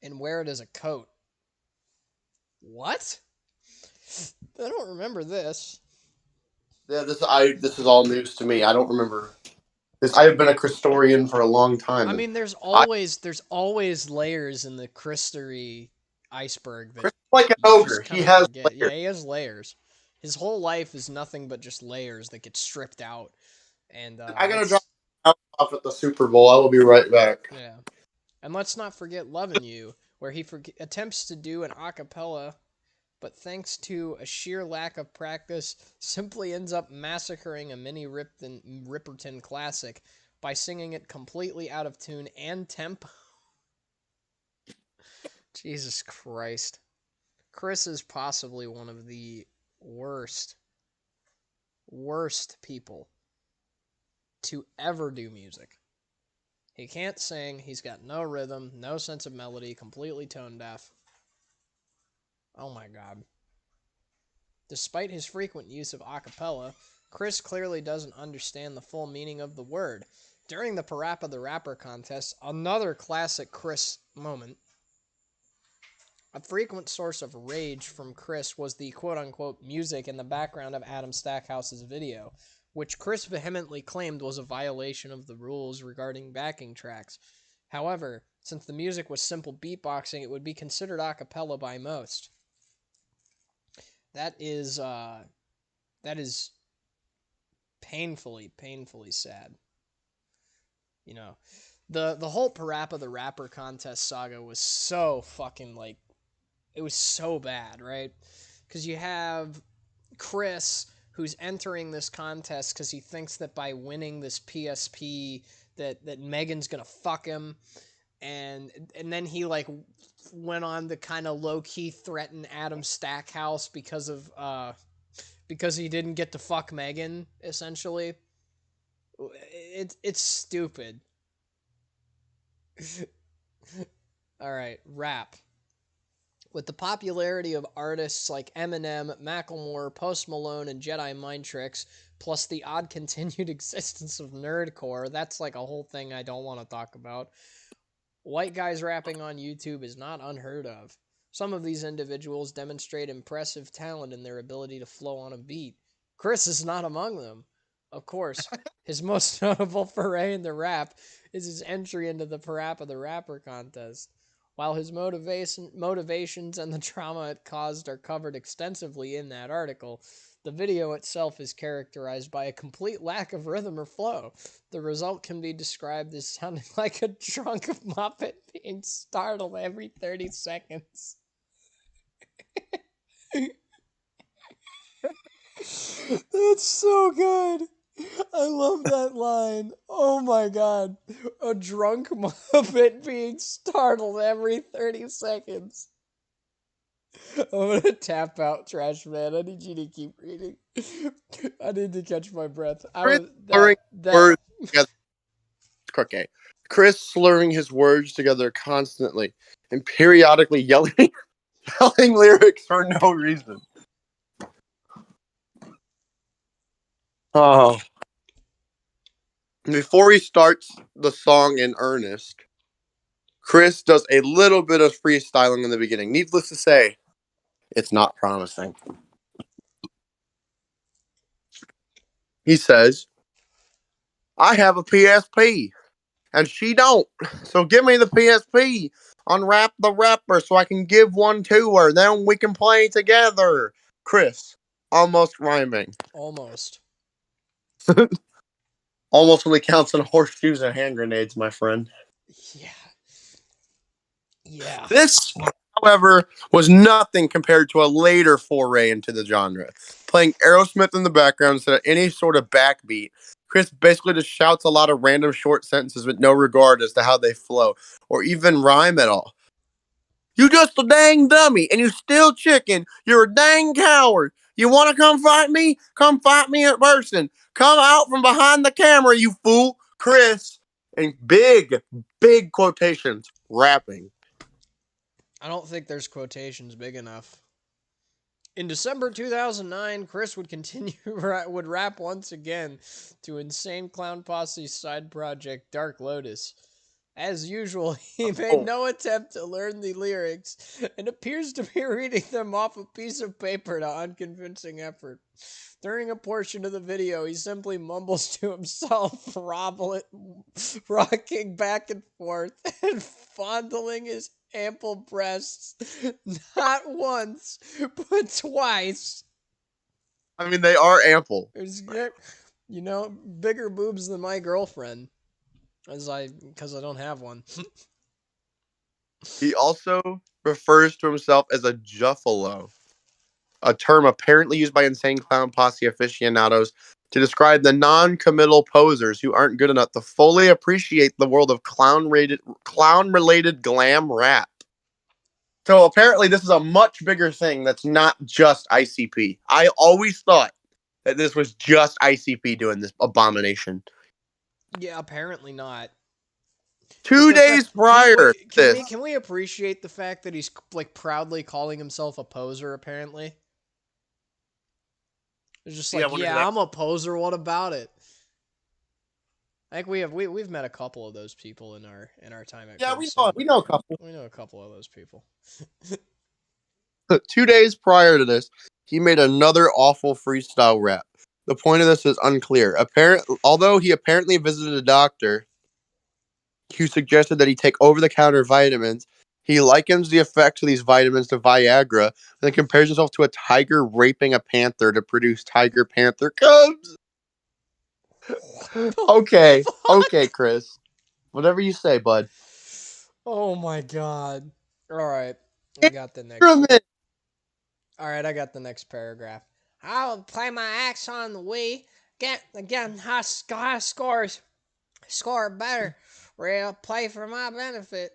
and wear it as a coat. What? I don't remember this. Yeah, this is all news to me. I don't remember this. I have been a Christorian for a long time, I and mean, there's I always there's always layers in the Christery iceberg that Chris is like an you ogre. just He kind of has forget. Yeah, layers. he has layers. His whole life is nothing but just layers that get stripped out, and I gotta drop it's off at the Super Bowl. I will be right back. yeah. And let's not forget "Lovin' You," where he attempts to do an a cappella, but thanks to a sheer lack of practice, simply ends up massacring a mini Ripperton classic by singing it completely out of tune and tempo. Jesus Christ. Chris is possibly one of the worst, worst people. to ever do music. He can't sing. He's got no rhythm, no sense of melody, completely tone deaf. Oh my god. Despite his frequent use of a cappella, Chris clearly doesn't understand the full meaning of the word. During the Parappa the Rapper contest, another classic Chris moment, a frequent source of rage from Chris was the quote-unquote music in the background of Adam Stackhouse's video, which Chris vehemently claimed was a violation of the rules regarding backing tracks. However, since the music was simple beatboxing, it would be considered a cappella by most. That is painfully sad. You know, the whole Parappa the Rapper contest saga was so fucking like, it was so bad, right? Because you have Chris, who's entering this contest because he thinks that by winning this PSP that Megan's gonna fuck him, and then he like went on to kind of low key threaten Adam Stackhouse because he didn't get to fuck Megan, essentially. It's stupid. All right, rap. With the popularity of artists like Eminem, Macklemore, Post Malone, and Jedi Mind Tricks, plus the odd continued existence of nerdcore, that's like a whole thing I don't want to talk about. White guys rapping on YouTube is not unheard of. Some of these individuals demonstrate impressive talent in their ability to flow on a beat. Chris is not among them. Of course, his most notable foray into rap is his entry into the Parappa the Rapper contest. While his motivations and the trauma it caused are covered extensively in that article, the video itself is characterized by a complete lack of rhythm or flow. The result can be described as sounding like a drunk Muppet being startled every 30 seconds. That's so good. I love that line. Oh my god. A drunk Muppet being startled every 30 seconds. I'm gonna tap out, Trash Man. I need you to keep reading. I need to catch my breath. Chris slurring words together. Okay. Chris slurring his words together constantly and periodically yelling lyrics for no reason. Oh. Before he starts the song in earnest, Chris does a little bit of freestyling in the beginning. Needless to say, it's not promising. He says, I have a PSP, and she don't. So give me the PSP on Rap the Rapper so I can give one to her. Then we can play together. Chris, almost rhyming. Almost. Almost only counts on horseshoes and hand grenades, my friend. Yeah. Yeah. This, however, was nothing compared to a later foray into the genre. Playing Aerosmith in the background instead of any sort of backbeat, Chris basically just shouts a lot of random short sentences with no regard as to how they flow or even rhyme at all. You just a dang dummy and you still chicken. You're a dang coward. You want to come fight me? Come fight me in person. Come out from behind the camera, you fool. Chris, in big quotations, rapping. I don't think there's quotations big enough. In December 2009, Chris would rap once again to Insane Clown Posse's side project Dark Lotus. As usual, he made no attempt to learn the lyrics and appears to be reading them off a piece of paper to unconvincing effort. During a portion of the video, he simply mumbles to himself, rocking back and forth and fondling his ample breasts, not once, but twice. I mean, they are ample. You know, bigger boobs than my girlfriend. Because I don't have one. He also refers to himself as a Juffalo, a term apparently used by Insane Clown Posse aficionados to describe the non-committal posers who aren't good enough to fully appreciate the world of clown-related glam rap. So apparently this is a much bigger thing that's not just ICP. I always thought that this was just ICP doing this abomination. Yeah, apparently not. But 2 days he prior to wait. this. Can we appreciate the fact that he's like proudly calling himself a poser? Apparently, it's just Yeah, like, when is yeah, it? I'm a poser. What about it? I think we've met a couple of those people in our time at Yeah, Curbstomp. we know a couple. We know a couple of those people. 2 days prior to this, he made another awful freestyle rap. The point of this is unclear. Although he apparently visited a doctor who suggested that he take over-the-counter vitamins, he likens the effects of these vitamins to Viagra and then compares himself to a tiger raping a panther to produce tiger panther cubs. What the Okay, okay, fuck? Chris. Whatever you say, bud. Oh my god. All right, I got the next. Instrument. All right, I got the next paragraph. I'll play my axe on the Wii. Get again, high scores. Score better. Real play for my benefit.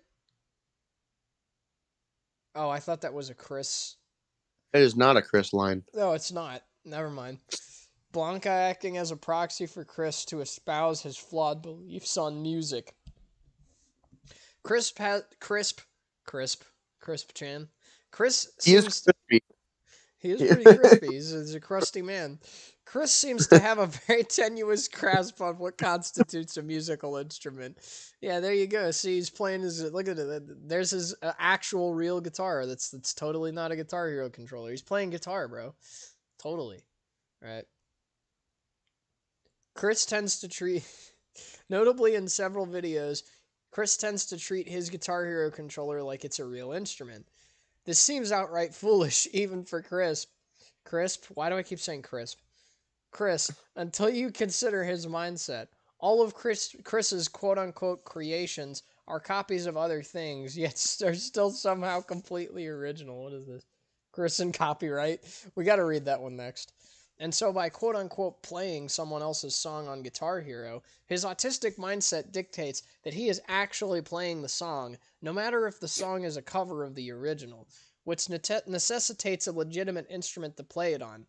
Oh, I thought that was a Chris. It is not a Chris line. No, it's not. Never mind. Blanca acting as a proxy for Chris to espouse his flawed beliefs on music. Crisp, crisp, crisp Chan. Chris He is seems crispy. he is pretty crispy. He's a crusty man. Chris seems to have a very tenuous grasp on what constitutes a musical instrument. Yeah, there you go. See, he's playing his. Look at it. There's his actual real guitar. That's totally not a Guitar Hero controller. He's playing guitar, bro. Totally. Right. Chris tends to treat, notably in several videos, Chris tends to treat his Guitar Hero controller like it's a real instrument. This seems outright foolish, even for Crisp. Crisp? Why do I keep saying Crisp? Chris, until you consider his mindset. All of Chris's quote unquote creations are copies of other things, yet they're still somehow completely original. What is this? Chris and copyright? We gotta read that one next. And so, by quote unquote playing someone else's song on Guitar Hero, his autistic mindset dictates that he is actually playing the song, no matter if the song is a cover of the original, which necessitates a legitimate instrument to play it on.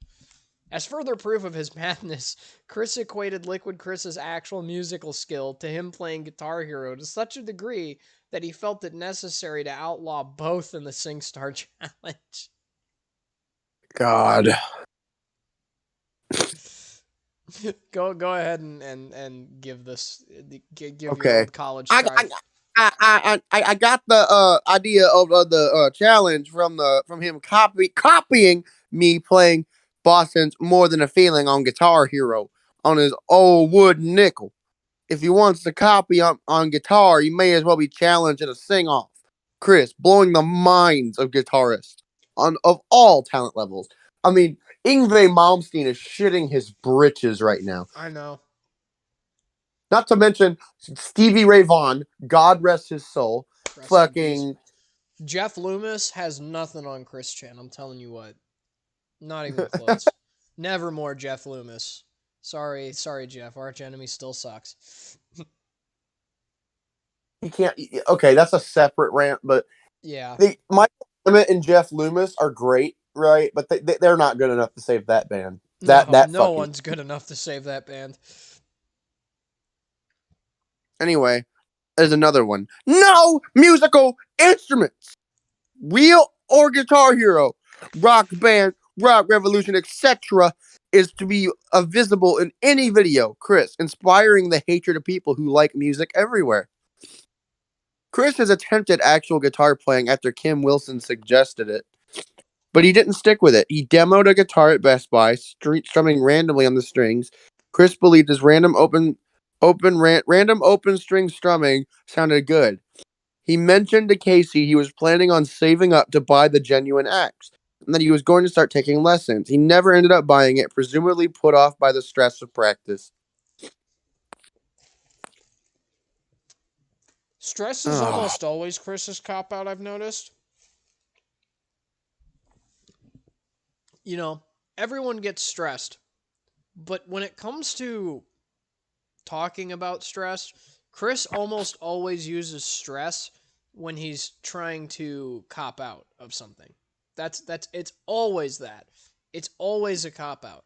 As further proof of his madness, Chris equated Liquid Chris's actual musical skill to him playing Guitar Hero to such a degree that he felt it necessary to outlaw both in the SingStar challenge. God. Go ahead and give this give your Okay. old college I star. I I got the idea of the challenge from him copying me playing Boston's More Than a Feeling on Guitar Hero on his old wood nickel. If he wants to copy on guitar, he may as well be challenged in a sing off. Chris, blowing the minds of guitarists of all talent levels. I mean, Yngwie Malmsteen is shitting his britches right now. I know. Not to mention Stevie Ray Vaughan, God rest his soul. Rest in peace. Fucking Jeff Loomis has nothing on Chris Chan. I'm telling you what. Not even close. Never more Jeff Loomis. Sorry, Jeff. Arch Enemy still sucks. he can't. Okay, that's a separate rant, but Yeah. Michael Clement and Jeff Loomis are great, right? But they're not good enough to save that band. That No, that no fucking one's good enough to save that band. anyway. There's another one. No musical instruments, real or Guitar Hero, rock band, rock revolution, etc., is to be visible in any video. Chris, inspiring the hatred of people who like music everywhere. Chris has attempted actual guitar playing after Kim Wilson suggested it, but he didn't stick with it. He demoed a guitar at Best Buy, strumming randomly on the strings. Chris believed his random open string strumming sounded good. He mentioned to Casey he was planning on saving up to buy the genuine axe, and that he was going to start taking lessons. He never ended up buying it, presumably put off by the stress of practice. Stress is Oh, almost always Chris's cop out, I've noticed. You know, everyone gets stressed, but when it comes to talking about stress, Chris almost always uses stress when he's trying to cop out of something. That's it's always that. It's always a cop out.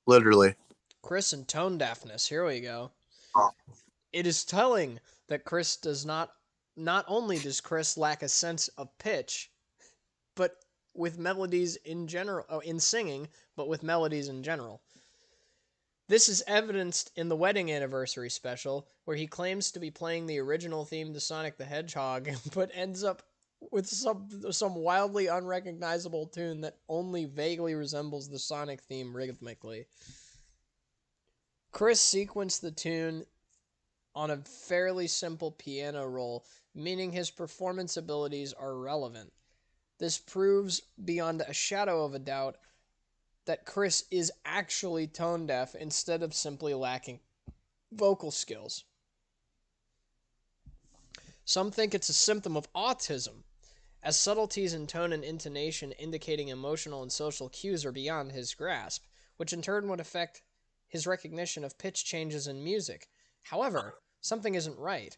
literally. Chris and tone deafness. Here we go. It is telling that Chris does not only does Chris lack a sense of pitch, but with melodies in general, in singing, but with melodies in general. This is evidenced in the wedding anniversary special, where he claims to be playing the original theme to Sonic the Hedgehog, but ends up with some wildly unrecognizable tune that only vaguely resembles the Sonic theme rhythmically. Chris sequenced the tune on a fairly simple piano roll, meaning his performance abilities are relevant. This proves beyond a shadow of a doubt that Chris is actually tone deaf instead of simply lacking vocal skills. Some think it's a symptom of autism, as subtleties in tone and intonation indicating emotional and social cues are beyond his grasp, which in turn would affect his recognition of pitch changes in music. However, something isn't right.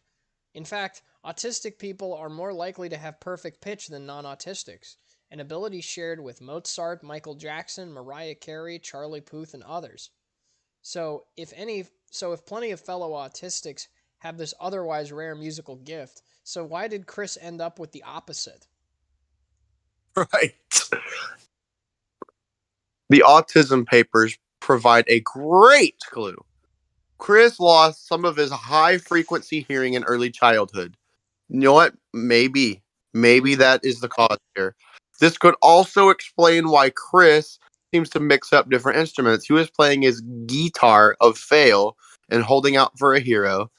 In fact, autistic people are more likely to have perfect pitch than non-autistics, an ability shared with Mozart, Michael Jackson, Mariah Carey, Charlie Puth, and others. So if plenty of fellow autistics have this otherwise rare musical gift, so why did Chris end up with the opposite? Right. The autism papers provide a great clue. Chris lost some of his high frequency hearing in early childhood. You know what? Maybe that is the cause here. This could also explain why Chris seems to mix up different instruments. He was playing his guitar of Fail and Holding Out for a Hero,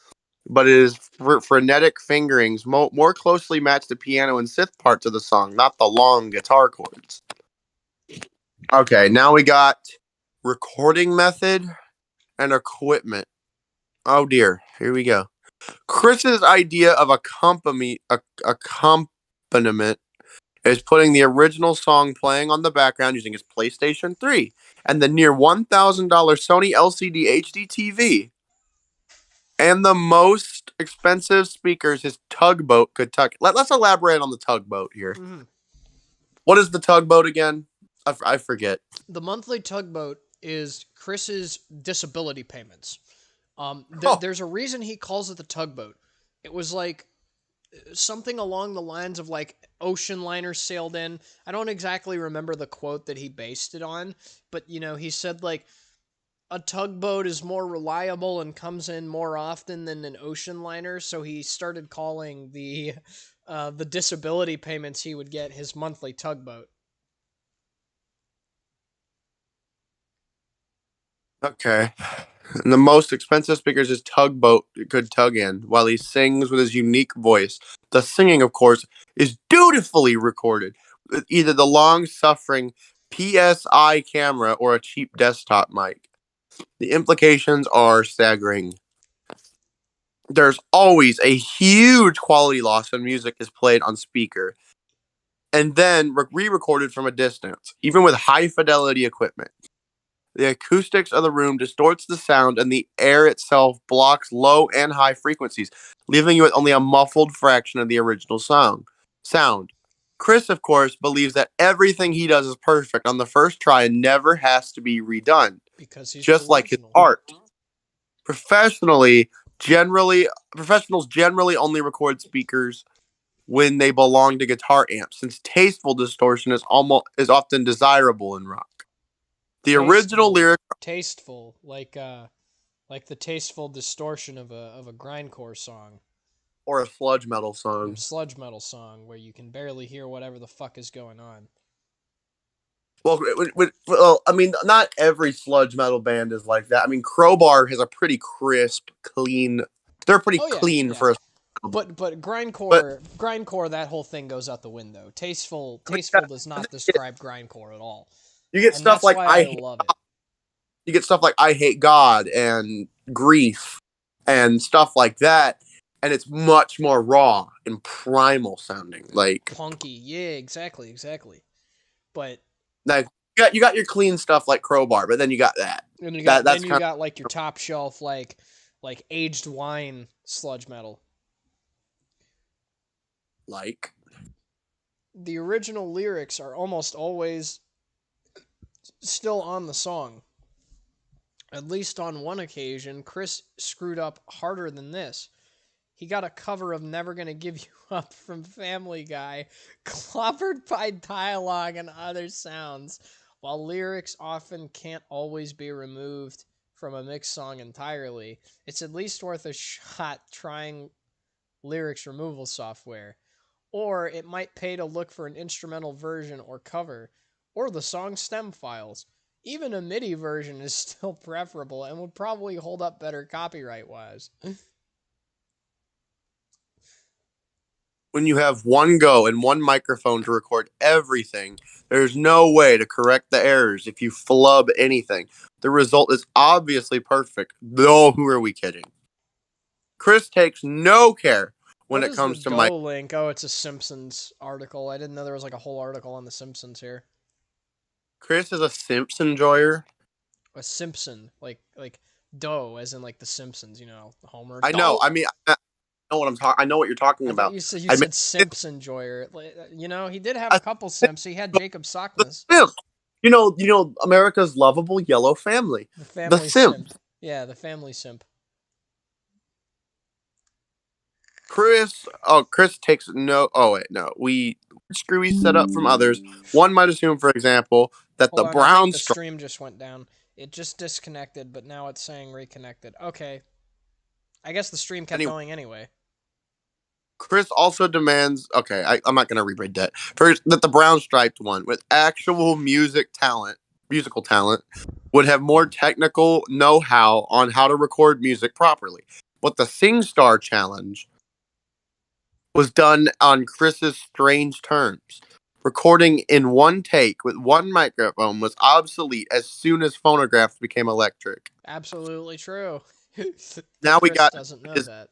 but his frenetic fingerings more closely match the piano and synth parts of the song, not the long guitar chords. Okay, now we got recording method and equipment. Oh dear, here we go. Chris's idea of accompaniment is putting the original song playing on the background using his PlayStation 3 and the near $1,000 Sony LCD HD TV. And the most expensive speakers his tugboat could tug. Let's elaborate on the tugboat here. Mm-hmm. What is the tugboat again? I forget. The monthly tugboat is Chris's disability payments. There's a reason he calls it the tugboat. It was like something along the lines of like ocean liners sailed in. I don't exactly remember the quote that he based it on, but he said like a tugboat is more reliable and comes in more often than an ocean liner, so he started calling the disability payments he would get his monthly tugboat. Okay. And the most expensive speakers his tugboat could tug in while he sings with his unique voice. The singing, of course, is dutifully recorded with either the long suffering PSI camera or a cheap desktop mic. The implications are staggering. There's always a huge quality loss when music is played on speaker and then re-recorded from a distance, even with high fidelity equipment. The acoustics of the room distorts the sound, and the air itself blocks low and high frequencies, leaving you with only a muffled fraction of the original sound. Chris, of course, believes that everything he does is perfect on the first try and never has to be redone, Because he's just like his delusional. art. Professionals generally only record speakers when they belong to guitar amps, since tasteful distortion is often desirable in rock. The original lyric Tasteful, like the tasteful distortion of a grindcore song or a sludge metal or a song. sludge metal song where you can barely hear whatever the fuck is going on. Well, I mean, not every sludge metal band is like that. I mean, Crowbar has a pretty crisp, clean. They're pretty Oh yeah, clean yeah. for a. But But grindcore, that whole thing goes out the window. I mean, Tasteful does not describe grindcore at all, you get and stuff that's like why I love it. you get stuff like I Hate God and Grief and stuff like that, and it's much more raw and primal sounding. Punky, yeah, exactly. But Like you got your clean stuff like Crowbar, but then you got that. then you got That's then you kind got like your top shelf like aged wine sludge metal. of like The original lyrics are almost always still on the song. At least on one occasion, Chris screwed up harder than this. He got a cover of Never Gonna Give You Up from Family Guy, clobbered by dialogue and other sounds. While lyrics often can't always be removed from a mixed song entirely, it's at least worth a shot trying lyrics removal software. Or it might pay to look for an instrumental version or cover, or the song stem files. Even a MIDI version is still preferable and would probably hold up better copyright wise. When you have one go and one microphone to record everything, there's no way to correct the errors if you flub anything. The result is obviously perfect, though who are we kidding? Chris takes no care when What it is the comes to mic. Go link? Oh, it's a Simpsons article. I didn't know there was like a whole article on the Simpsons here. Chris is a Simpson enjoyer. A Simpson, like dough, as in like the Simpsons. Homer I know. dough. I mean, I know what I'm talking. I know what you're talking I thought about. you I mean, said Simps enjoyer. He did have a I, couple Simps. He had Jacob the Sockness, Simp. America's lovable yellow family, the the family Simp. simp. Yeah, the family simp. Chris takes no. Oh wait, no. We screwy set up from others. One might assume, for example, that Hold the on, I think brown the stripe. stream just went down. It just disconnected, but now it's saying reconnected. Okay, I guess the stream kept Anyway, going anyway. Chris also demands. Okay, I'm not going to reread that. First, that the brown striped one with actual musical talent, would have more technical know-how on how to record music properly. But the SingStar challenge was done on Chris's strange terms. Recording in one take with one microphone was obsolete as soon as phonographs became electric. Absolutely true. But Now we Chris got doesn't know his that.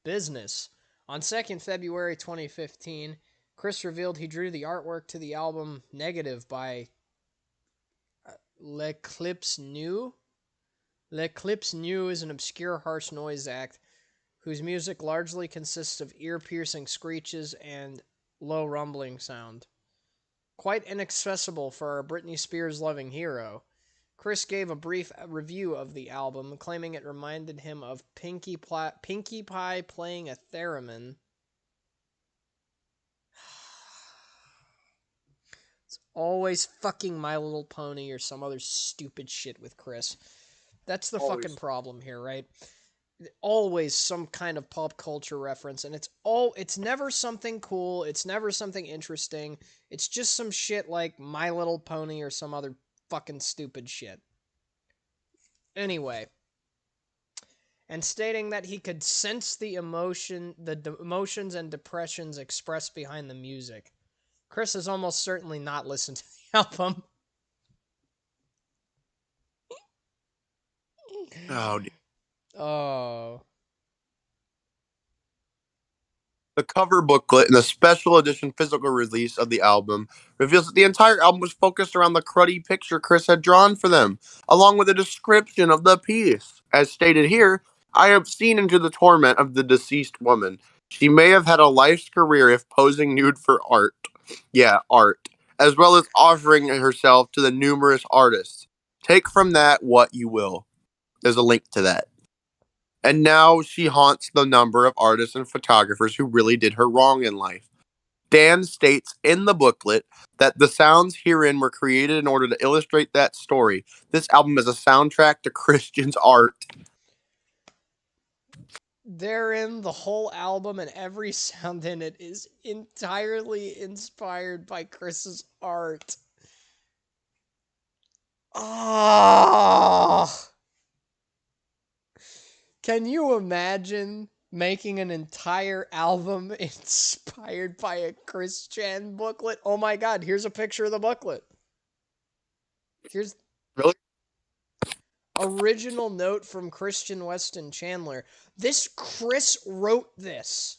Business. On 2nd February 2015, Chris revealed he drew the artwork to the album Negative by L'Eclipse New. L'Eclipse New is an obscure harsh noise act whose music largely consists of ear-piercing screeches and low rumbling sound. Quite inaccessible for our Britney Spears loving hero. Chris gave a brief review of the album, claiming it reminded him of Pinkie Pie playing a theremin. It's always fucking My Little Pony or some other stupid shit with Chris. That's the fucking always problem here, right? Always some kind of pop culture reference, and it's never something cool, it's never something interesting. It's just some shit like My Little Pony or some other fucking stupid shit. Anyway, and stating that he could sense the emotions and depressions expressed behind the music. Chris has almost certainly not listened to the album. oh dear. Oh. The cover booklet and the special edition physical release of the album reveals that the entire album was focused around the cruddy picture Chris had drawn for them, along with a description of the piece. As stated here, I have seen into the torment of the deceased woman. She may have had a life's career if posing nude for art. Yeah, art. As well as offering herself to the numerous artists. Take from that what you will. There's a link to that. And now she haunts the number of artists and photographers who really did her wrong in life. Dan states in the booklet that the sounds herein were created in order to illustrate that story. This album is a soundtrack to Christian's art. Therein, the whole album and every sound in it is entirely inspired by Chris's art. Ah! Can you imagine making an entire album inspired by a Chris Chan booklet? Oh my god, here's a picture of the booklet. Here's Really? original note from Christian Weston Chandler. Chris wrote this.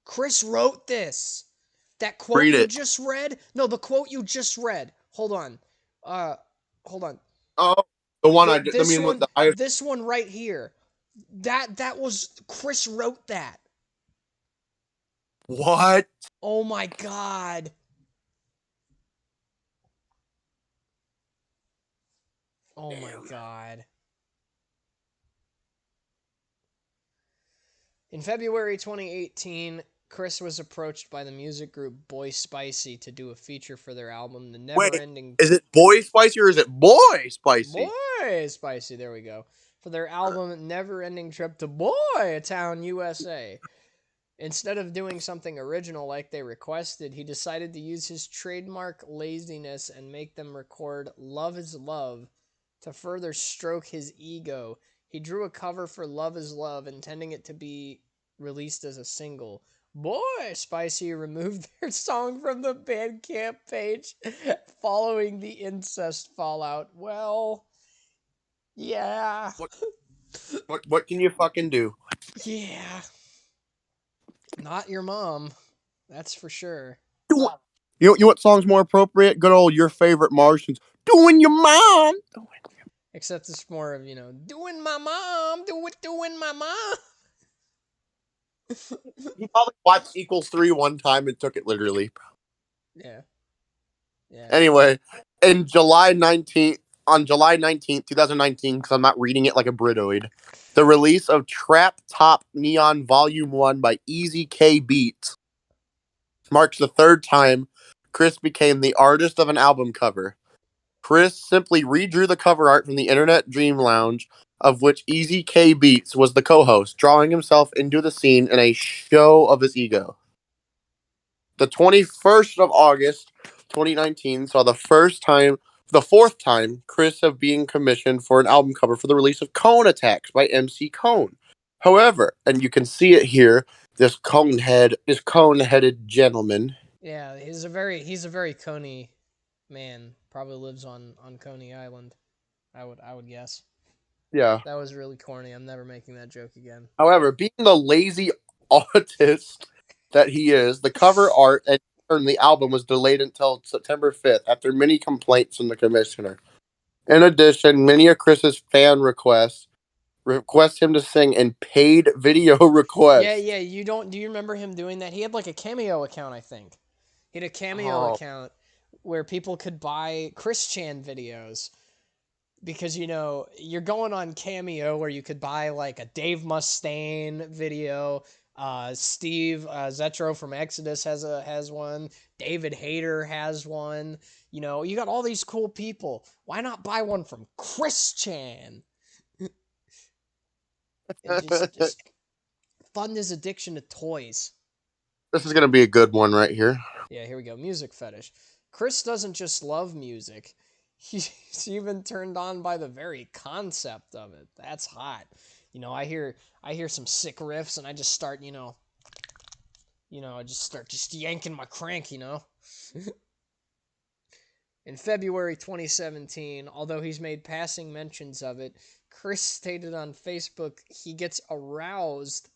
Chris wrote this. That quote Read you it. just read? No, the quote you just read. Hold on. Uh hold on. Oh, the one I did. I This mean, one the I. this one right here. That was Chris wrote that. What? Oh my god. Oh my Damn. god. In February 2018, Chris was approached by the music group Boy Spicy to do a feature for their album The Never Wait, Ending is it Boy Spicy or is it Boy Spicy? Boy Spicy, there we go. For their album Never Ending Trip to Boy Town, USA. Instead of doing something original like they requested, he decided to use his trademark laziness and make them record Love is Love to further stroke his ego. He drew a cover for Love is Love, intending it to be released as a single. Boy Spicy removed their song from the Bandcamp page following the incest fallout. Well, yeah. What can you fucking do? Yeah. Not your mom. That's for sure. You know what song's more appropriate? Good old Your Favorite Martians. Doing your mom. Except it's more of, doing my mom, doing my mom. He probably watched Equals 3 one time and took it literally. Yeah. Yeah. Anyway, in July 19th, 2019, because I'm not reading it like a Britoid, the release of Trap Top Neon Volume 1 by Easy K Beats marks the third time Chris became the artist of an album cover. Chris simply redrew the cover art from the Internet Dream Lounge, of which Easy K Beats was the co-host, drawing himself into the scene in a show of his ego. The 21st of August, 2019, saw the fourth time Chris have being commissioned for an album cover for the release of Cone Attacks by MC Cone. However, and you can see it here, this cone-headed gentleman. Yeah, he's a very Coney man. Probably lives on Coney Island. I would guess. Yeah. That was really corny. I'm never making that joke again. However, being the lazy autist that he is, the cover art and the album was delayed until September 5th after many complaints from the commissioner. In addition, many of Chris's fan request him to sing in paid video Yeah, requests. yeah, do you remember him doing that? He had like a Cameo account, I think. He had a Cameo Oh, account where people could buy Chris Chan videos. Because you're going on Cameo where you could buy like a Dave Mustaine video. Steve Zetro from Exodus has one. David Hayter has one. You got all these cool people. Why not buy one from Chris Chan and just fund his addiction to toys? this is going to be a good one right here. Yeah, here we go. Music fetish. Chris doesn't just love music. He's even turned on by the very concept of it. That's hot. I hear some sick riffs and I just start, I just start just yanking my crank. In February 2017, although he's made passing mentions of it, Chris stated on Facebook he gets aroused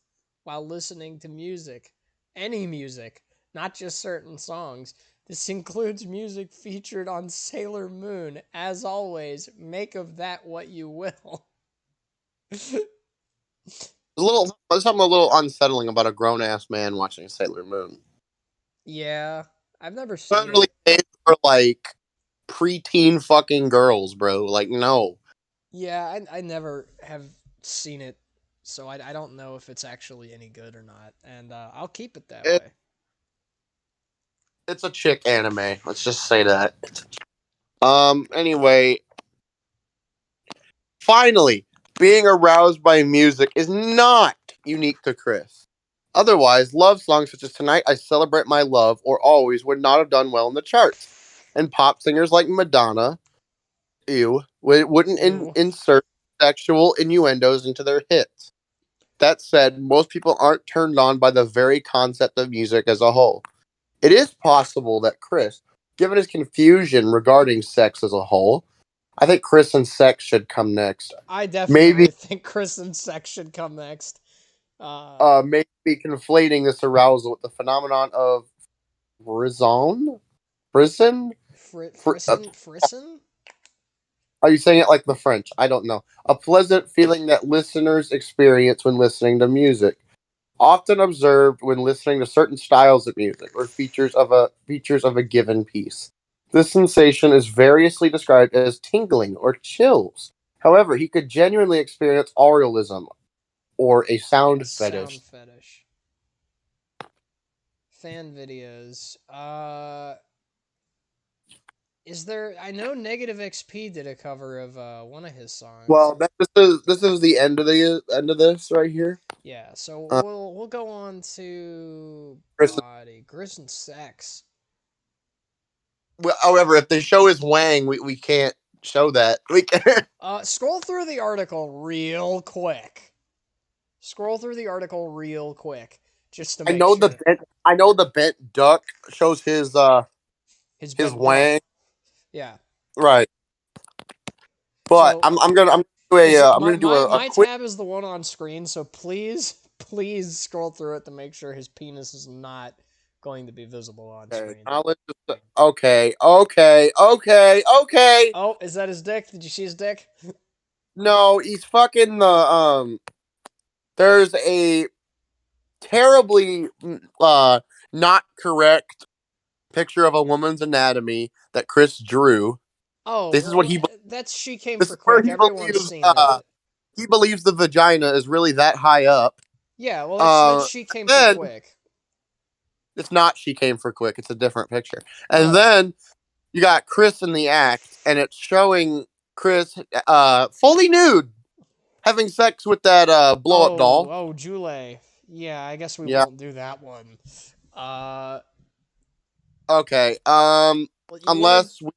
while listening to music. Any music, not just certain songs. This includes music featured on Sailor Moon. As always, make of that what you will. There's something a little unsettling about a grown ass man watching Sailor Moon. Yeah, I've never seen Literally it. made for like preteen fucking girls, bro. Like, no. Yeah, I never have seen it, so I don't know if it's actually any good or not. And I'll keep it that way. It's a chick anime. Let's just say that. Anyway, finally, being aroused by music is not unique to Chris. Otherwise, love songs such as Tonight I Celebrate My Love or Always would not have done well in the charts. And pop singers like Madonna, wouldn't Ew. insert sexual innuendos into their hits. That said, most people aren't turned on by the very concept of music as a whole. It is possible that Chris, given his confusion regarding sex as a whole, I think Chris and sex should come next. I definitely Maybe think Chris and Sex should come next. maybe conflating this arousal with the phenomenon of frisson? Frisson? Frisson? Are you saying it like the French? I don't know. A pleasant feeling that listeners experience when listening to music, often observed when listening to certain styles of music or features of a given piece. This sensation is variously described as tingling or chills. However, he could genuinely experience aurealism or a A sound sound fetish. fetish. Fan videos. Is there? I know Negative XP did a cover of one of his songs. Well, this is the end of this right here. Yeah, so Uh, we'll go on to Chris- body, grist and sex. however, if the show is Wang, we can't show that. We can't. Scroll through the article real quick. Scroll through the article real quick, just to make sure. I know the bent duck shows His his bent butt. Wang, Yeah. right. But So I'm gonna do a my quick. tab is the one on screen, so please scroll through it to make sure his penis is not going to be visible on Okay, screen. now let's just, okay. Oh, is that his dick? Did you see his dick? No, he's fucking the There's a terribly not correct picture of a woman's anatomy that Chris drew. Oh, This is what well, he. that's She Came This for is where Quick. he Everyone's believes. seen that. He believes the vagina is really that high up. Yeah, well, that's She Came for Then Quick. it's not. She came for quick. It's a different picture. And Oh, then you got Chris in the act, and it's showing Chris fully nude having sex with that blow up doll. Jule. Yeah, I guess we Yeah. won't do that one. Uh, Okay. well, you want to, Unless we,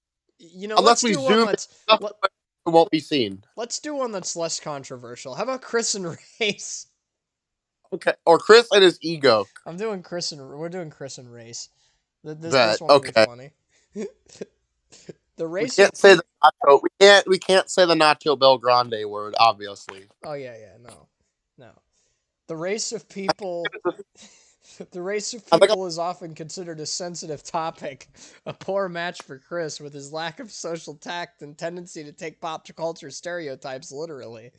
let's unless we do one zoom in that's enough, let, it won't be seen. let's do one that's less controversial. How about Chris and Race? Okay. Or Chris and his ego. We're doing Chris and Race. This Bet. one will be Okay. funny. The We race of can't say people. the nacho. We can't say the Nacho Bel Grande word, obviously. Oh yeah, no. The race of people. The race of I think people is often considered a sensitive topic, a poor match for Chris with his lack of social tact and tendency to take pop culture stereotypes literally.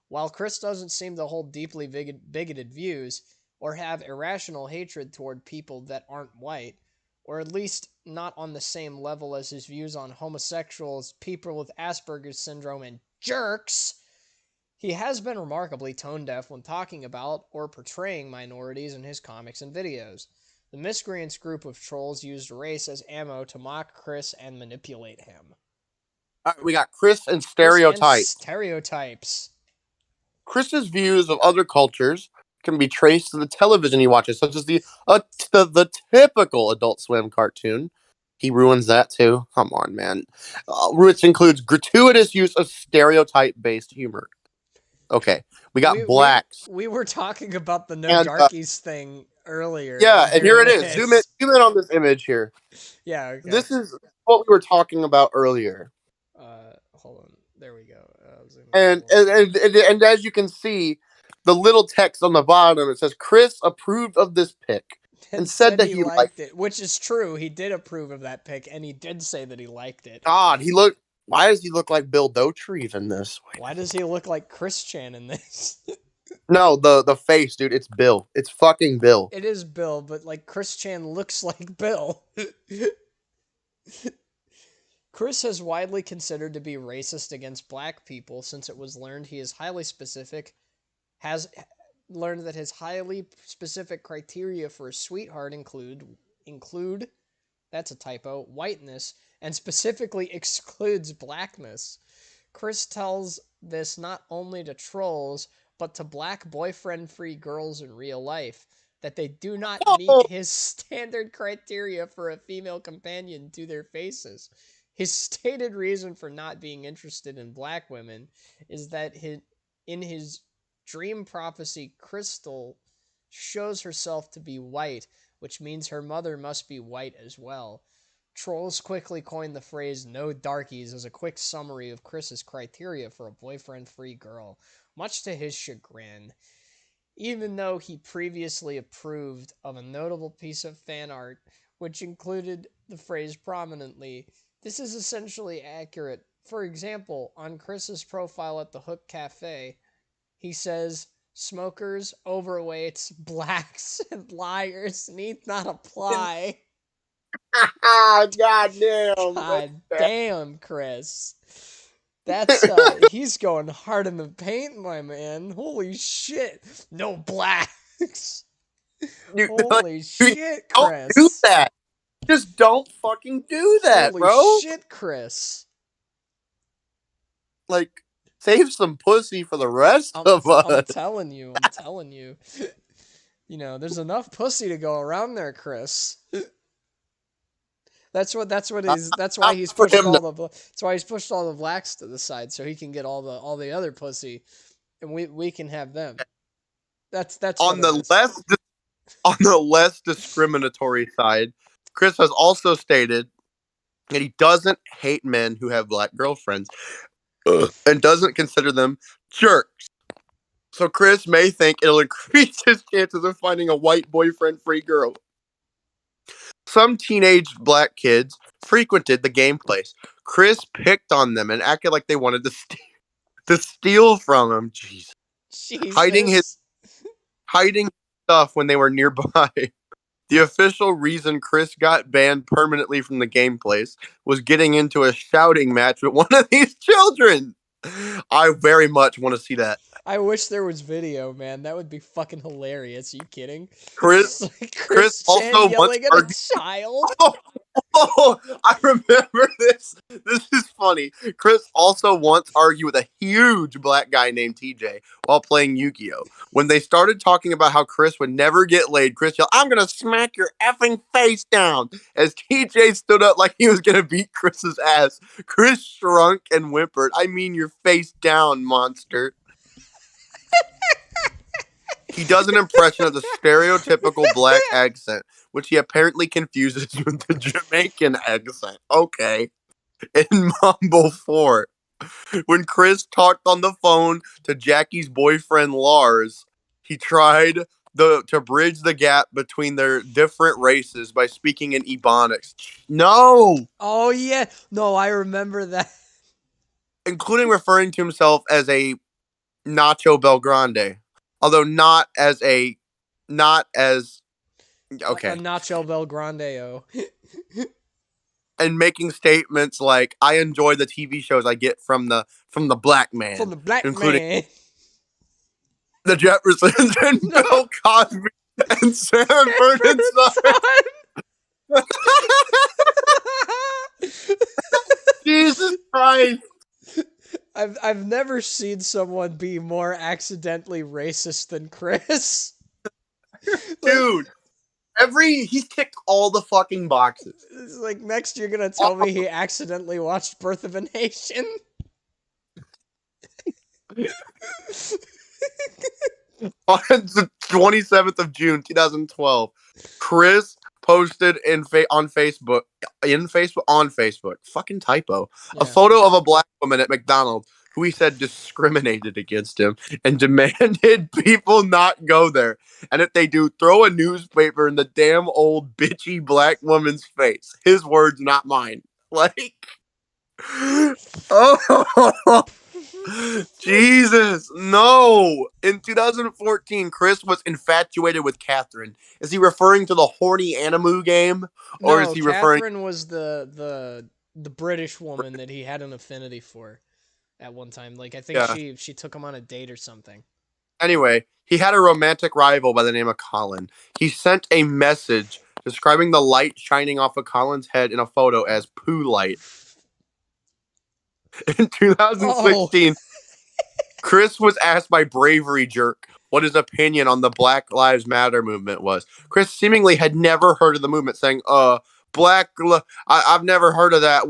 While Chris doesn't seem to hold deeply bigoted views or have irrational hatred toward people that aren't white, or at least not on the same level as his views on homosexuals, people with Asperger's syndrome, and jerks, he has been remarkably tone deaf when talking about or portraying minorities in his comics and videos. The Miscreants group of trolls used race as ammo to mock Chris and manipulate him. we got Chris and Chris and stereotype. stereotypes. Chris's views of other cultures can be traced to the television he watches, such as the typical Adult Swim cartoon. He ruins that too. Come on, man. Which includes gratuitous use of stereotype-based humor. Okay, we got We we blacks, we were talking about the no and darkies thing earlier, yeah, and and here here it it is. is. Zoom in on this image here. Yeah, okay. This is what we were talking about earlier. Hold on. There we go. Zoom in a And little bit. and as you can see, the little text on the bottom, it says Chris approved of this pick and And said said that he he liked. liked it, which is true. He did approve of that pick, and he did say that he liked it. God, he looked. Why does he look like Bill Dauterive in this? Why does he look like Chris Chan in this? No, the face, dude. It's Bill. It's fucking Bill. It is Bill, but like Chris Chan looks like Bill. Chris has widely considered to be racist against black people since it was learned he is highly specific has learned that his highly specific criteria for a sweetheart include that's a typo, whiteness, and specifically excludes blackness. Chris tells this not only to trolls, but to black boyfriend free girls in real life, that they do not meet Oh, his standard criteria for a female companion to their faces. His stated reason for not being interested in black women is that in his dream prophecy, Crystal shows herself to be white, which means her mother must be white as well. Trolls quickly coined the phrase no darkies as a quick summary of Chris's criteria for a boyfriend free girl, much to his chagrin. Even though he previously approved of a notable piece of fan art which included the phrase prominently, this is essentially accurate. For example, on Chris's profile at the Hook Cafe, he says, smokers, overweights, blacks, and liars need not apply. God damn. God damn, Chris. That's he's going hard in the paint, my man. Holy shit. No blacks. You, like, Holy you shit, don't do Chris. that. Just don't fucking do that, Holy bro. shit, Chris. Like, save some pussy for the rest of I'm us. telling you, I'm telling you. You know, there's enough pussy to go around there, Chris. Not, That's why not he's for pushed him. all the blacks to the side so he can get all the other pussy and we can have them. That's what On it the is. less on the less discriminatory side, Chris has also stated that he doesn't hate men who have black girlfriends and doesn't consider them jerks. So Chris may think it'll increase his chances of finding a white boyfriend-free girl. Some teenage black kids frequented the game place. Chris picked on them and acted like they wanted to steal from him. Jeez. Hiding his Jesus. hiding stuff when they were nearby. The official reason Chris got banned permanently from the game place was getting into a shouting match with one of these children. I very much want to see that. I wish there was video, man. That would be fucking hilarious. Are you kidding? Chris It's like Chris Chris Chan also once yelling at a argued. child. Oh, I remember this. This is funny. Chris also once argued with a huge black guy named TJ while playing Yu-Gi-Oh! When they started talking about how Chris would never get laid, Chris yelled, "I'm gonna smack your effing face down!" As TJ stood up like he was gonna beat Chris's ass. Chris shrunk and whimpered, "I mean your face down, monster." He does an impression of the stereotypical black accent, which he apparently confuses with the Jamaican accent. Okay. In Mumble 4, when Chris talked on the phone to Jackie's boyfriend Lars, he tried to bridge the gap between their different races by speaking in Ebonics. No! Oh yeah. No, I remember that. Including referring to himself as a Nacho Belgrande. Although not as, A okay. Nacho Belgrandeo. And making statements like, "I enjoy the TV shows I get from the black From man," the black including man. the Jeffersons and No. Bill Cosby and Sanford and Son. Son. Jesus Christ, I've never seen someone be more accidentally racist than Chris. Like, dude! He's ticked all the fucking boxes. it's like next you're gonna tell me he accidentally watched Birth of a Nation. On the 27th of June, 2012, Chris posted on Facebook, fucking typo, a Yeah. photo of a black woman at McDonald's who he said discriminated against him and demanded people not go there. And if they do, throw a newspaper in the damn old bitchy black woman's face. His words, not mine. Like, oh, Jesus, no. In 2014, Chris was infatuated with Catherine. Is he referring to the horny Animu game? Or is No, he referring... Catherine was the British woman that he had an affinity for at one time. Like I think Yeah. she took him on a date or something. Anyway, he had a romantic rival by the name of Colin. He sent a message describing the light shining off of Colin's head in a photo as poo light. In Oh, 2016, Chris was asked by Bravery Jerk what his opinion on the Black Lives Matter movement was. Chris seemingly had never heard of the movement, saying, I've never heard of that.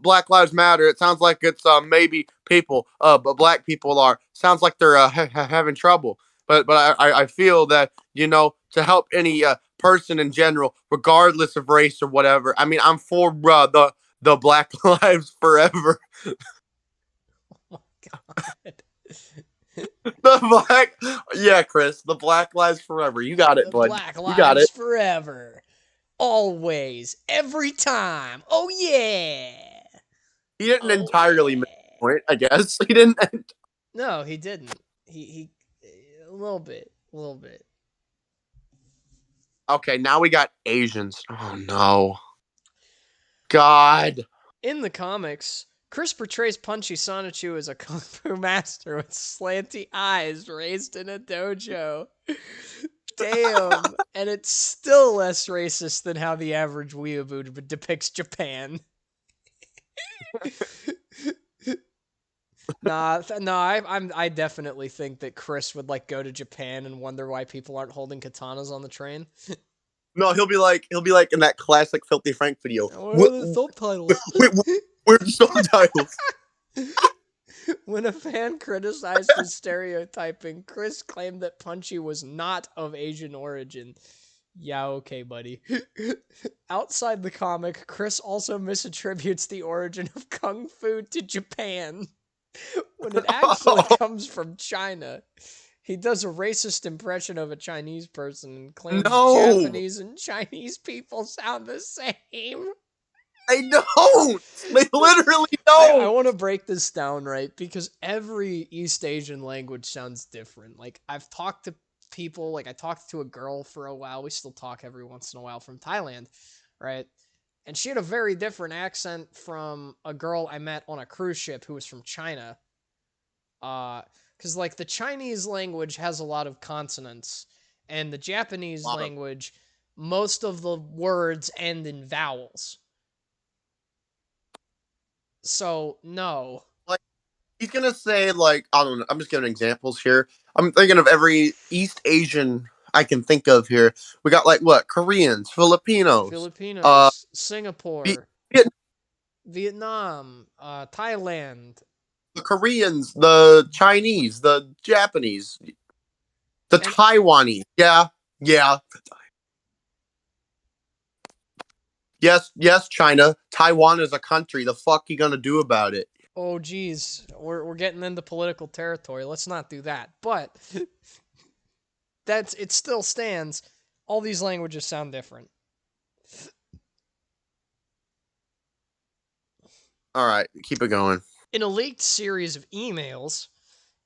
Black Lives Matter. It sounds like it's maybe people, but black people are. Sounds like they're having trouble. But I feel that, to help any person in general, regardless of race or whatever. I mean, I'm for the Black Lives Forever. God. The black, yeah, Chris, the Black Lives Forever. You got it, The bud. Black You got Lives it. Forever. Always. Every time. Oh yeah. He didn't Oh entirely miss yeah. the point, I guess. He didn't. No, he didn't. He a little bit. A little bit. Okay, now we got Asians. Oh no. God. In the comics, Chris portrays Punchy Sonichu as a kung fu master with slanty eyes raised in a dojo. Damn. And it's still less racist than how the average weeaboo depicts Japan. I definitely think that Chris would like go to Japan and wonder why people aren't holding katanas on the train. No, he'll be like in that classic Filthy Frank video. What are the subtitles? Where's the subtitles? When a fan criticized his stereotyping, Chris claimed that Punchy was not of Asian origin. Yeah, okay, buddy. Outside the comic, Chris also misattributes the origin of Kung Fu to Japan when it actually comes from China. He does a racist impression of a Chinese person and claims No, Japanese and Chinese people sound the same. they don't. They literally I don't. want to break this down, right? Because every East Asian language sounds different. Like, I've talked to people, like, I talked to a girl for a while. We still talk every once in a while from Thailand, right? And she had a very different accent from a girl I met on a cruise ship who was from China. Because, like, the Chinese language has a lot of consonants, and the Japanese language, most of the words end in vowels. So, no. Like, he's gonna say, like, I don't know. I'm just giving examples here. I'm thinking of every East Asian I can think of here. We got like what? Koreans, Filipinos, Viet- Singapore, Vietnam, Thailand, the Koreans, the Chinese, the Japanese, the and Taiwanese. Yeah, yeah. Yes, China. Taiwan is a country. The fuck you gonna do about it? oh geez, we're getting into political territory. Let's not do that. But it still stands. All these languages sound different. All right, keep it going. In a leaked series of emails,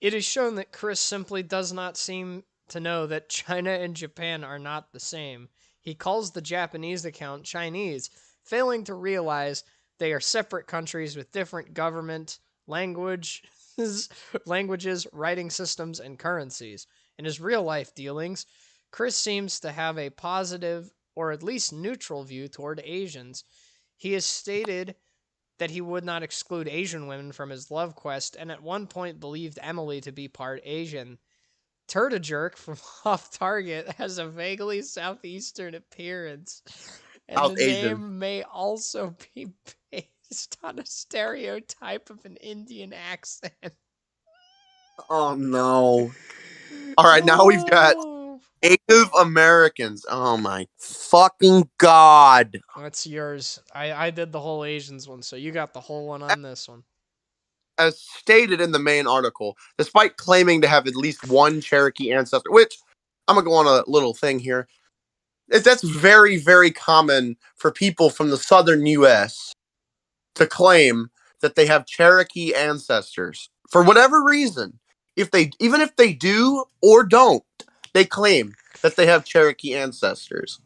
it is shown that Chris simply does not seem to know that China and Japan are not the same. He calls the Japanese account Chinese, failing to realize they are separate countries with different government, languages, writing systems, and currencies. In his real life dealings, Chris seems to have a positive or at least neutral view toward Asians. He has stated that he would not exclude Asian women from his love quest, and at one point believed Emily to be part Asian. Turdajerk from Off Target has a vaguely southeastern appearance, and South the Asian. name may also be based on a stereotype of an Indian accent. Oh no. All right, now we've got Oh, Native Americans. Oh my fucking god. that's yours. I did the whole Asians one, so you got the whole one on this one. As stated in the main article, despite claiming to have at least one Cherokee ancestor, which I'm gonna go on a little thing here. That's very, very common for people from the southern US to claim that they have Cherokee ancestors. For whatever reason, even if they do or don't, they claim that they have Cherokee ancestors.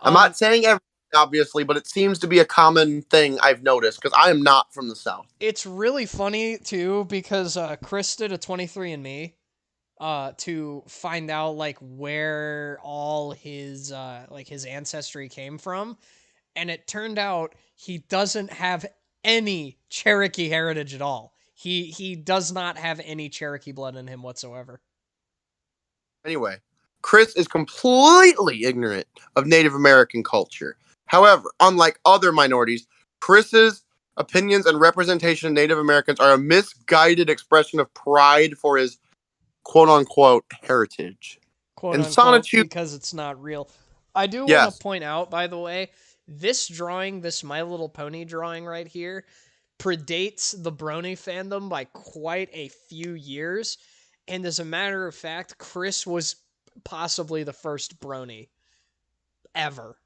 I'm not saying everything, obviously, but it seems to be a common thing I've noticed because I am not from the South. It's really funny too because Chris did a 23andMe to find out like where all his like his ancestry came from, and it turned out he doesn't have any Cherokee heritage at all. He does not have any Cherokee blood in him whatsoever. Anyway, Chris is completely ignorant of Native American culture. However, unlike other minorities, Chris's opinions and representation of Native Americans are a misguided expression of pride for his quote unquote heritage. Quote And unquote, Sonichu, because it's not real. I do want to yes, point out, by the way, this drawing, this My Little Pony drawing right here, predates the Brony fandom by quite a few years. And as a matter of fact, Chris was possibly the first Brony ever.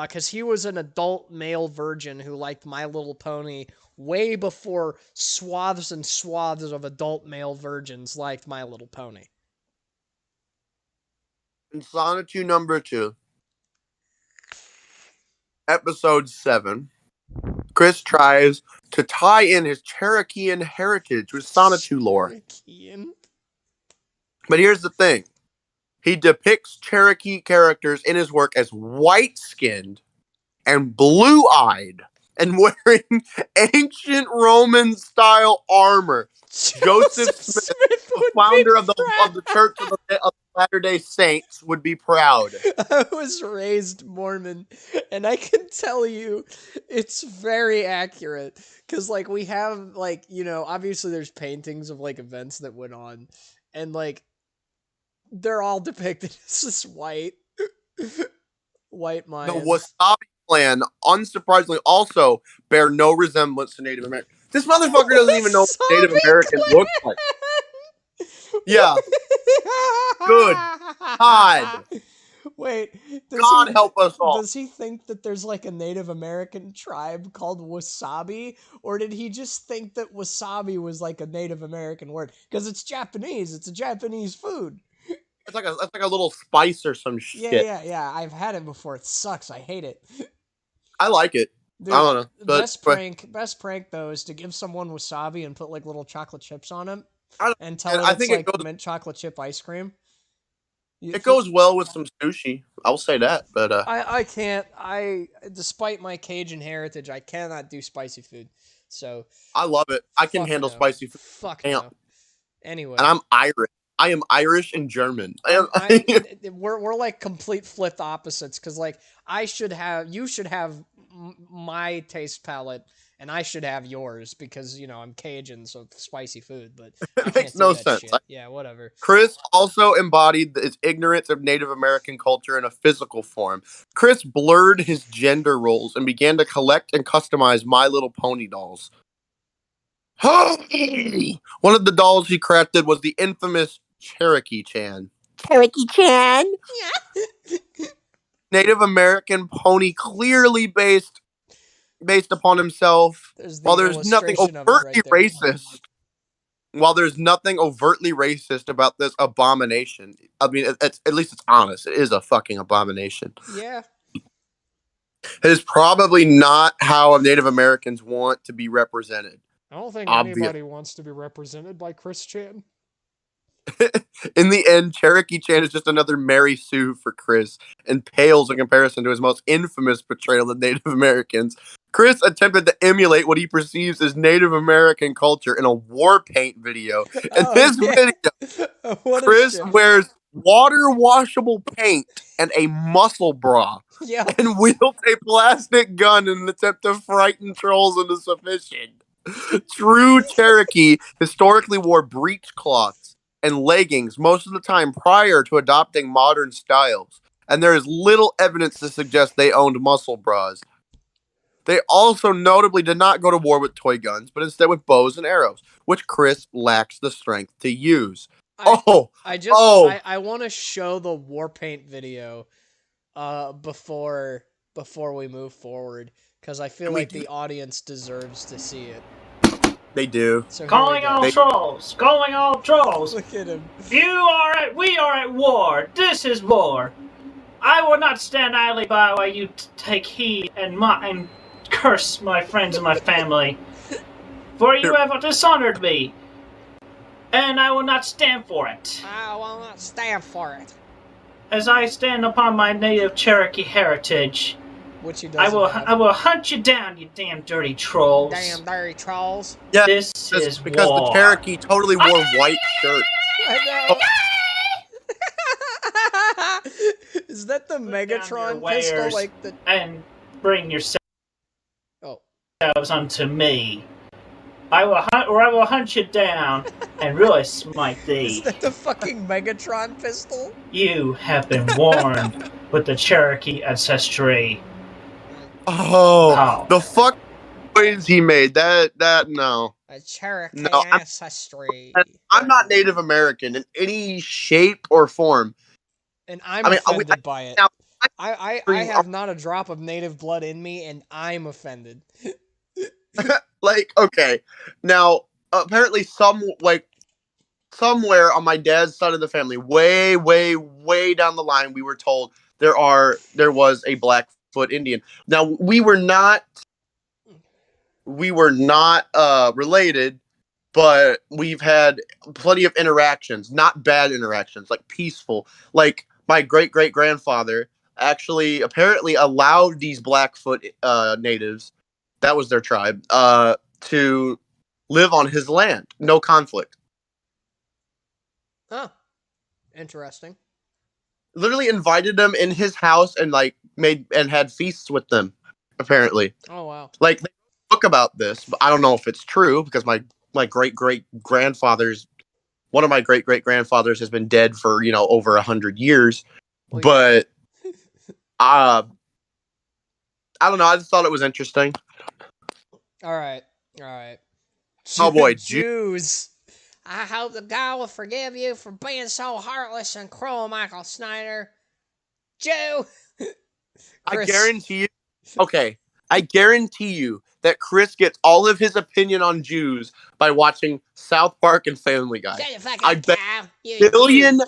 Because he was an adult male virgin who liked My Little Pony way before swaths and swaths of adult male virgins liked My Little Pony. and Sonichu number two. episode 7, Chris tries to tie in his Cherokean heritage with Sonichu lore. Cherokean. But here's the thing. He depicts Cherokee characters in his work as white-skinned and blue-eyed and wearing ancient Roman-style armor. Joseph Smith, the founder of the Church of the Latter-day Saints, would be proud. I was raised Mormon, and I can tell you it's very accurate. Because, like, we have, like, you know, obviously there's paintings of, like, events that went on, and, like, they're all depicted as this white Mayans. The Wasabi clan, unsurprisingly, also bear no resemblance to Native Americans. This motherfucker doesn't even know what Native Americans look like. Yeah. Good. God. Wait. God help us all. Does he think that there's like a Native American tribe called Wasabi? Or did he just think that wasabi was like a Native American word? Because it's Japanese. It's a Japanese food. It's like a little spice or some shit. Yeah. I've had it before. It sucks. I hate it. I like it. Dude, I don't know. Best prank though is to give someone wasabi and put like little chocolate chips on them and tell them it's like mint chocolate chip ice cream. It goes well with some sushi. I'll say that, but I can't. Despite my Cajun heritage, I cannot do spicy food. So I love it. I can handle spicy food. Fuck no. Anyway, and I'm Irish. I am Irish and German. We're like complete flipped opposites because like you should have my taste palette and I should have yours because you know I'm Cajun, so spicy food. But it makes no sense. Yeah, whatever. Chris also embodied his ignorance of Native American culture in a physical form. Chris blurred his gender roles and began to collect and customize My Little Pony dolls. One of the dolls he crafted was the infamous Cherokee-chan. Cherokee-chan? Yeah. Native American pony clearly based upon himself. While there's nothing overtly racist. While there's nothing overtly racist about this abomination. I mean, at least it's honest. It is a fucking abomination. Yeah. It is probably not how Native Americans want to be represented. I don't think anybody wants to be represented by Chris Chan. In the end, Cherokee Chan is just another Mary Sue for Chris and pales in comparison to his most infamous portrayal of Native Americans. Chris attempted to emulate what he perceives as Native American culture in a war paint video. In this video, Chris wears water washable paint and a muscle bra and wields a plastic gun in an attempt to frighten trolls into submission. True Cherokee historically wore breechcloths and leggings most of the time prior to adopting modern styles, and there is little evidence to suggest they owned muscle bras. They also notably did not go to war with toy guns, but instead with bows and arrows, which Chris lacks the strength to use. I want to show the war paint video before we move forward, because I feel like the audience deserves to see it. They do. So calling all trolls! Calling all trolls! Look at him. We are at war! This is war! I will not stand idly by while you take heed and curse my friends and my family. For you have dishonored me. And I will not stand for it. I will not stand for it. As I stand upon my native Cherokee heritage, which he I will hunt you down, you damn dirty trolls. Damn dirty trolls. Yeah, this is because war. The Cherokee totally wore white shirts. I know. Is that the Megatron pistol? Like and bring yourselves unto me. I will hunt you down and really smite thee. Is that the fucking Megatron pistol? You have been warned with the Cherokee ancestry. Oh, the fuck noise he made. That no. A Cherokee ancestry. I'm not Native American in any shape or form. And I'm offended by it. Now, I have not a drop of native blood in me, and I'm offended. Like, okay. Now, apparently somewhere on my dad's side of the family, way, way, way down the line, we were told there was a black Blackfoot Indian. Now we were not related, but we've had plenty of interactions, not bad interactions, like peaceful. Like my great great grandfather actually apparently allowed these Blackfoot natives, that was their tribe, to live on his land, no conflict. Oh, interesting. Literally invited them in his house and like made and had feasts with them. Apparently, Oh wow. like they book about this, but I don't know if it's true because my great great grandfather's one of my great great grandfathers has been dead for over 100 years. Well, But I don't know. I just thought it was interesting. all right, all right. Oh boy, Jews. I hope the God will forgive you for being so heartless and cruel, Michael Snyder. Jew. I guarantee you. Okay, I guarantee you that Chris gets all of his opinion on Jews by watching South Park and Family Guy. I bet $1 billion.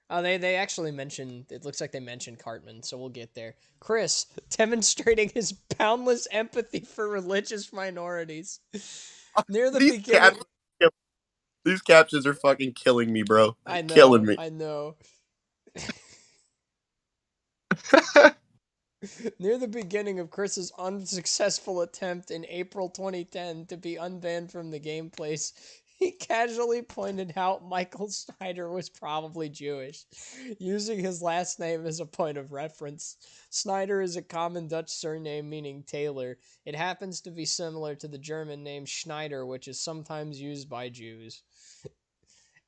Oh, they actually mentioned, it looks like they mentioned Cartman, so we'll get there. Chris, demonstrating his boundless empathy for religious minorities. Near the beginning... These captions are fucking killing me, bro. I know, killing me. I know. Near the beginning of Chris's unsuccessful attempt in April 2010 to be unbanned from the game place, he casually pointed out Michael Snyder was probably Jewish, using his last name as a point of reference. Snyder is a common Dutch surname meaning Taylor. It happens to be similar to the German name Schneider, which is sometimes used by Jews.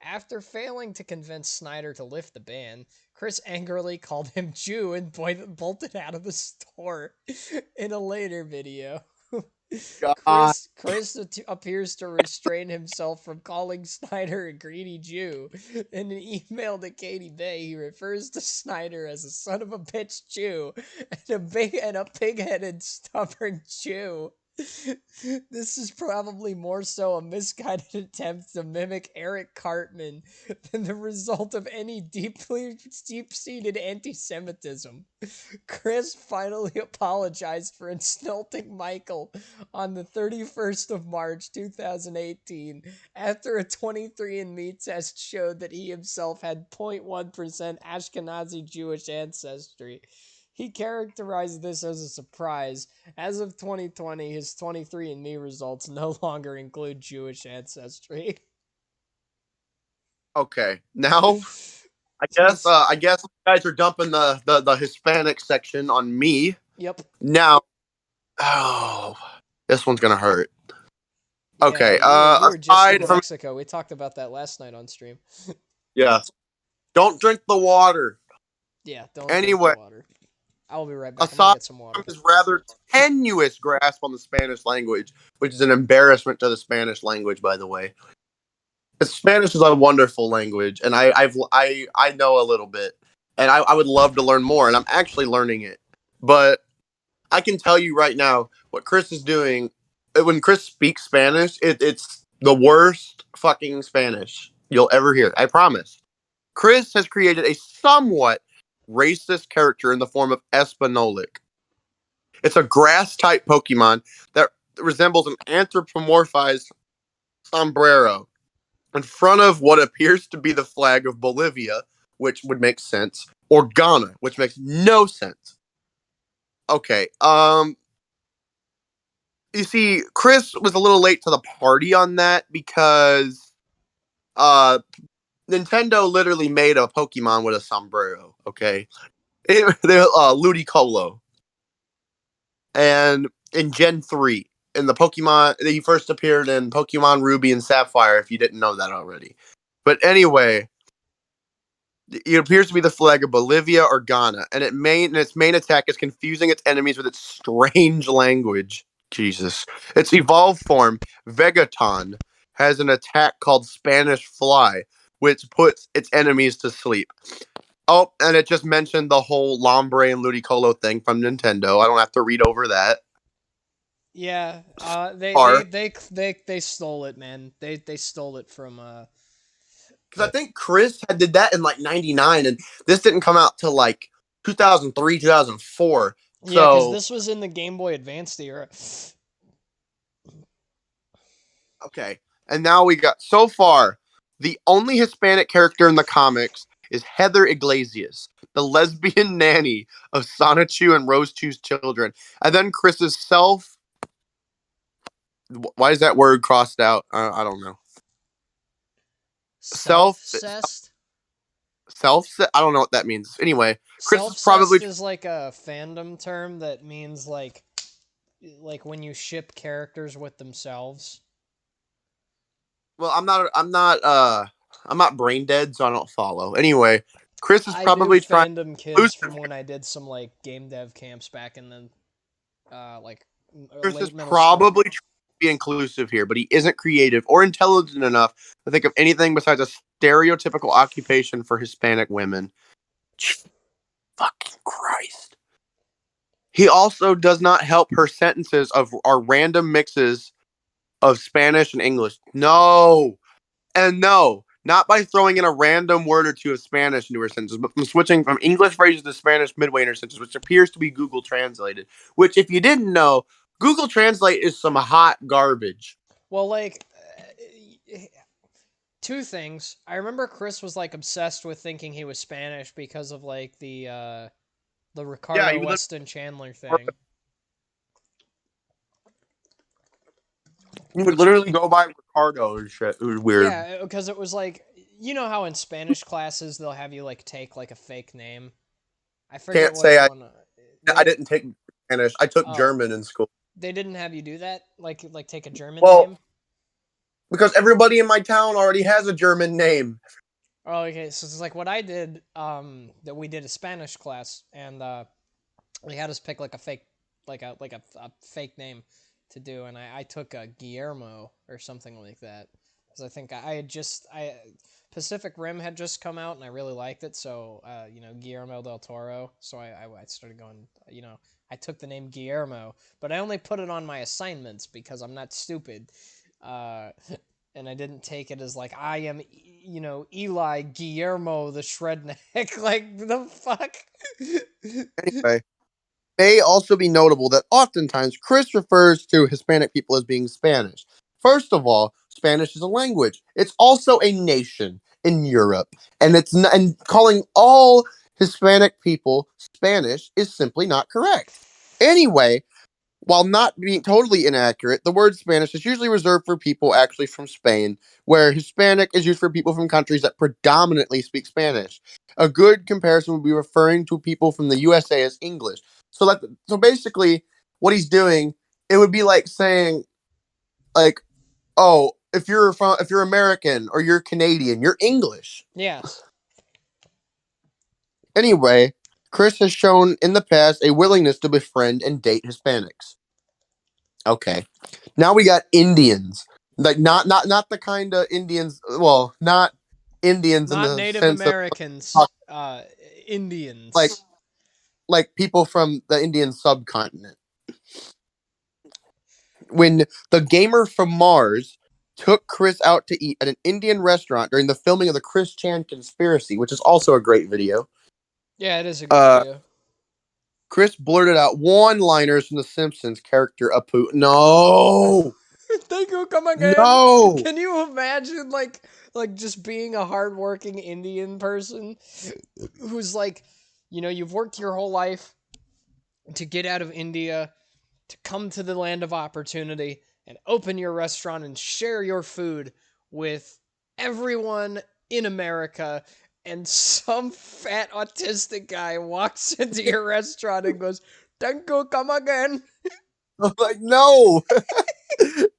After failing to convince Snyder to lift the ban, Chris angrily called him Jew and bolted out of the store. In a later video, Chris appears to restrain himself from calling Snyder a greedy Jew. In an email to Katie Bay, he refers to Snyder as a son of a bitch Jew and a pig-headed stubborn Jew. This is probably more so a misguided attempt to mimic Eric Cartman than the result of any deep-seated anti-Semitism. Chris finally apologized for insulting Michael on the 31st of March 2018 after a 23andMe test showed that he himself had 0.1% Ashkenazi Jewish ancestry. He characterized this as a surprise. As of 2020, his 23andMe results no longer include Jewish ancestry. Okay, now I guess you guys are dumping the Hispanic section on me. Yep. Now, this one's gonna hurt. Okay. Yeah, we were just in from Mexico. We talked about that last night on stream. yeah, don't drink the water. Yeah, don't Anyway, drink the water. I'll be right back. I'm aside gonna get some water. from his rather tenuous grasp on the Spanish language, which is an embarrassment to the Spanish language, by the way. Spanish is a wonderful language, and I know a little bit, and I would love to learn more, and I'm actually learning it. But I can tell you right now what Chris is doing. When Chris speaks Spanish, it's the worst fucking Spanish you'll ever hear. I promise. Chris has created a somewhat racist character in the form of Espinolic. It's a grass-type Pokemon that resembles an anthropomorphized sombrero in front of what appears to be the flag of Bolivia, which would make sense, or Ghana, which makes no sense. Okay, you see, Chris was a little late to the party on that because Nintendo literally made a Pokemon with a sombrero, okay? They're Ludicolo. And in Gen 3, in the Pokemon, he first appeared in Pokemon Ruby and Sapphire, if you didn't know that already. But anyway, it appears to be the flag of Bolivia or Ghana, and its main attack is confusing its enemies with its strange language. Jesus. Its evolved form, Vegaton, has an attack called Spanish Fly, which puts its enemies to sleep. Oh, and it just mentioned the whole Lombre and Ludicolo thing from Nintendo. I don't have to read over that. Yeah, they stole it, man. They stole it from because I think Chris did that in like '99, and this didn't come out till like 2003, 2004. Yeah, because So, this was in the Game Boy Advanced era. okay. And now we got, so far, the only Hispanic character in the comics is Heather Iglesias, the lesbian nanny of Sonichu and Rose Chu's children. And then Chris's self. Why is that word crossed out? I don't know. Self. Self-cessed? Self. I don't know what that means. Anyway, Chris is probably. Self-cessed is like a fandom term that means like when you ship characters with themselves. Well, I'm not brain dead, so I don't follow. Anyway, Chris is probably trying. Fandom kids from when I did some like game dev camps back in the like Chris is late middle probably school. trying to be inclusive here, but he isn't creative or intelligent enough to think of anything besides a stereotypical occupation for Hispanic women. Fucking Christ. He also does not help her sentences of our random mixes of Spanish and English. No. And no. Not by throwing in a random word or two of Spanish into her sentences, but from switching from English phrases to Spanish midway in her sentences, which appears to be Google Translated. Which, if you didn't know, Google Translate is some hot garbage. Well, like two things. I remember Chris was like obsessed with thinking he was Spanish because of like the Ricardo Weston Chandler thing. You would literally go by Ricardo and shit. It was weird. Yeah, because it was like, you know how in Spanish classes they'll have you like take like a fake name. I forget Can't say one. I didn't take Spanish. I took German in school. They didn't have you do that, like take a German name. Because everybody in my town already has a German name. Oh, okay. So it's like what I did. That we did a Spanish class, and they had us pick like a fake, like a fake name to do, and I took Guillermo or something like that, because I think Pacific Rim had just come out and I really liked it, so Guillermo del Toro, so I started going, I took the name Guillermo, but I only put it on my assignments because I'm not stupid, and I didn't take it as like I am Eli Guillermo the Shredneck. Like the fuck. Anyway, may also be notable that oftentimes Chris refers to Hispanic people as being Spanish. First of all, Spanish is a language. It's also a nation in Europe, and and calling all Hispanic people Spanish is simply not correct. Anyway, while not being totally inaccurate, the word Spanish is usually reserved for people actually from Spain, where Hispanic is used for people from countries that predominantly speak Spanish. A good comparison would be referring to people from the USA as English. So basically, what he's doing, it would be like saying, like, oh, if you're American or you're Canadian, you're English. Yes. Anyway, Chris has shown in the past a willingness to befriend and date Hispanics. Okay. Now we got Indians. Like not the kind of Indians, well, not Indians not in the Native sense Americans, of Indians. Like people from the Indian subcontinent. When the gamer from Mars took Chris out to eat at an Indian restaurant during the filming of the Chris Chan Conspiracy, which is also a great video. Yeah, it is a great video. Chris blurted out one-liners from The Simpsons character Apu. No! Thank you, come again. No! Can you imagine, like just being a hardworking Indian person who's like, you've worked your whole life to get out of India, to come to the land of opportunity, and open your restaurant and share your food with everyone in America, and some fat autistic guy walks into your restaurant and goes, "Thank you, come again." I'm like, no.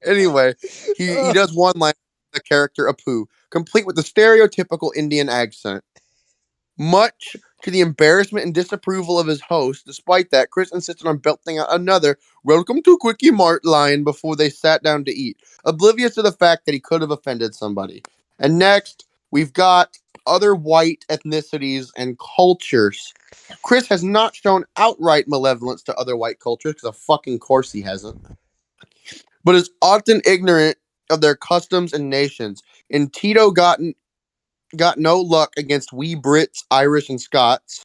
Anyway, he does one line, the character Apu, complete with the stereotypical Indian accent. Much to the embarrassment and disapproval of his host, despite that, Chris insisted on belting out another "Welcome to Cwcki Mart" line before they sat down to eat, oblivious to the fact that he could have offended somebody. And next, we've got other white ethnicities and cultures. Chris has not shown outright malevolence to other white cultures, because of fucking course he hasn't, but is often ignorant of their customs and nations. And Tito got no luck against we Brits, Irish, and Scots.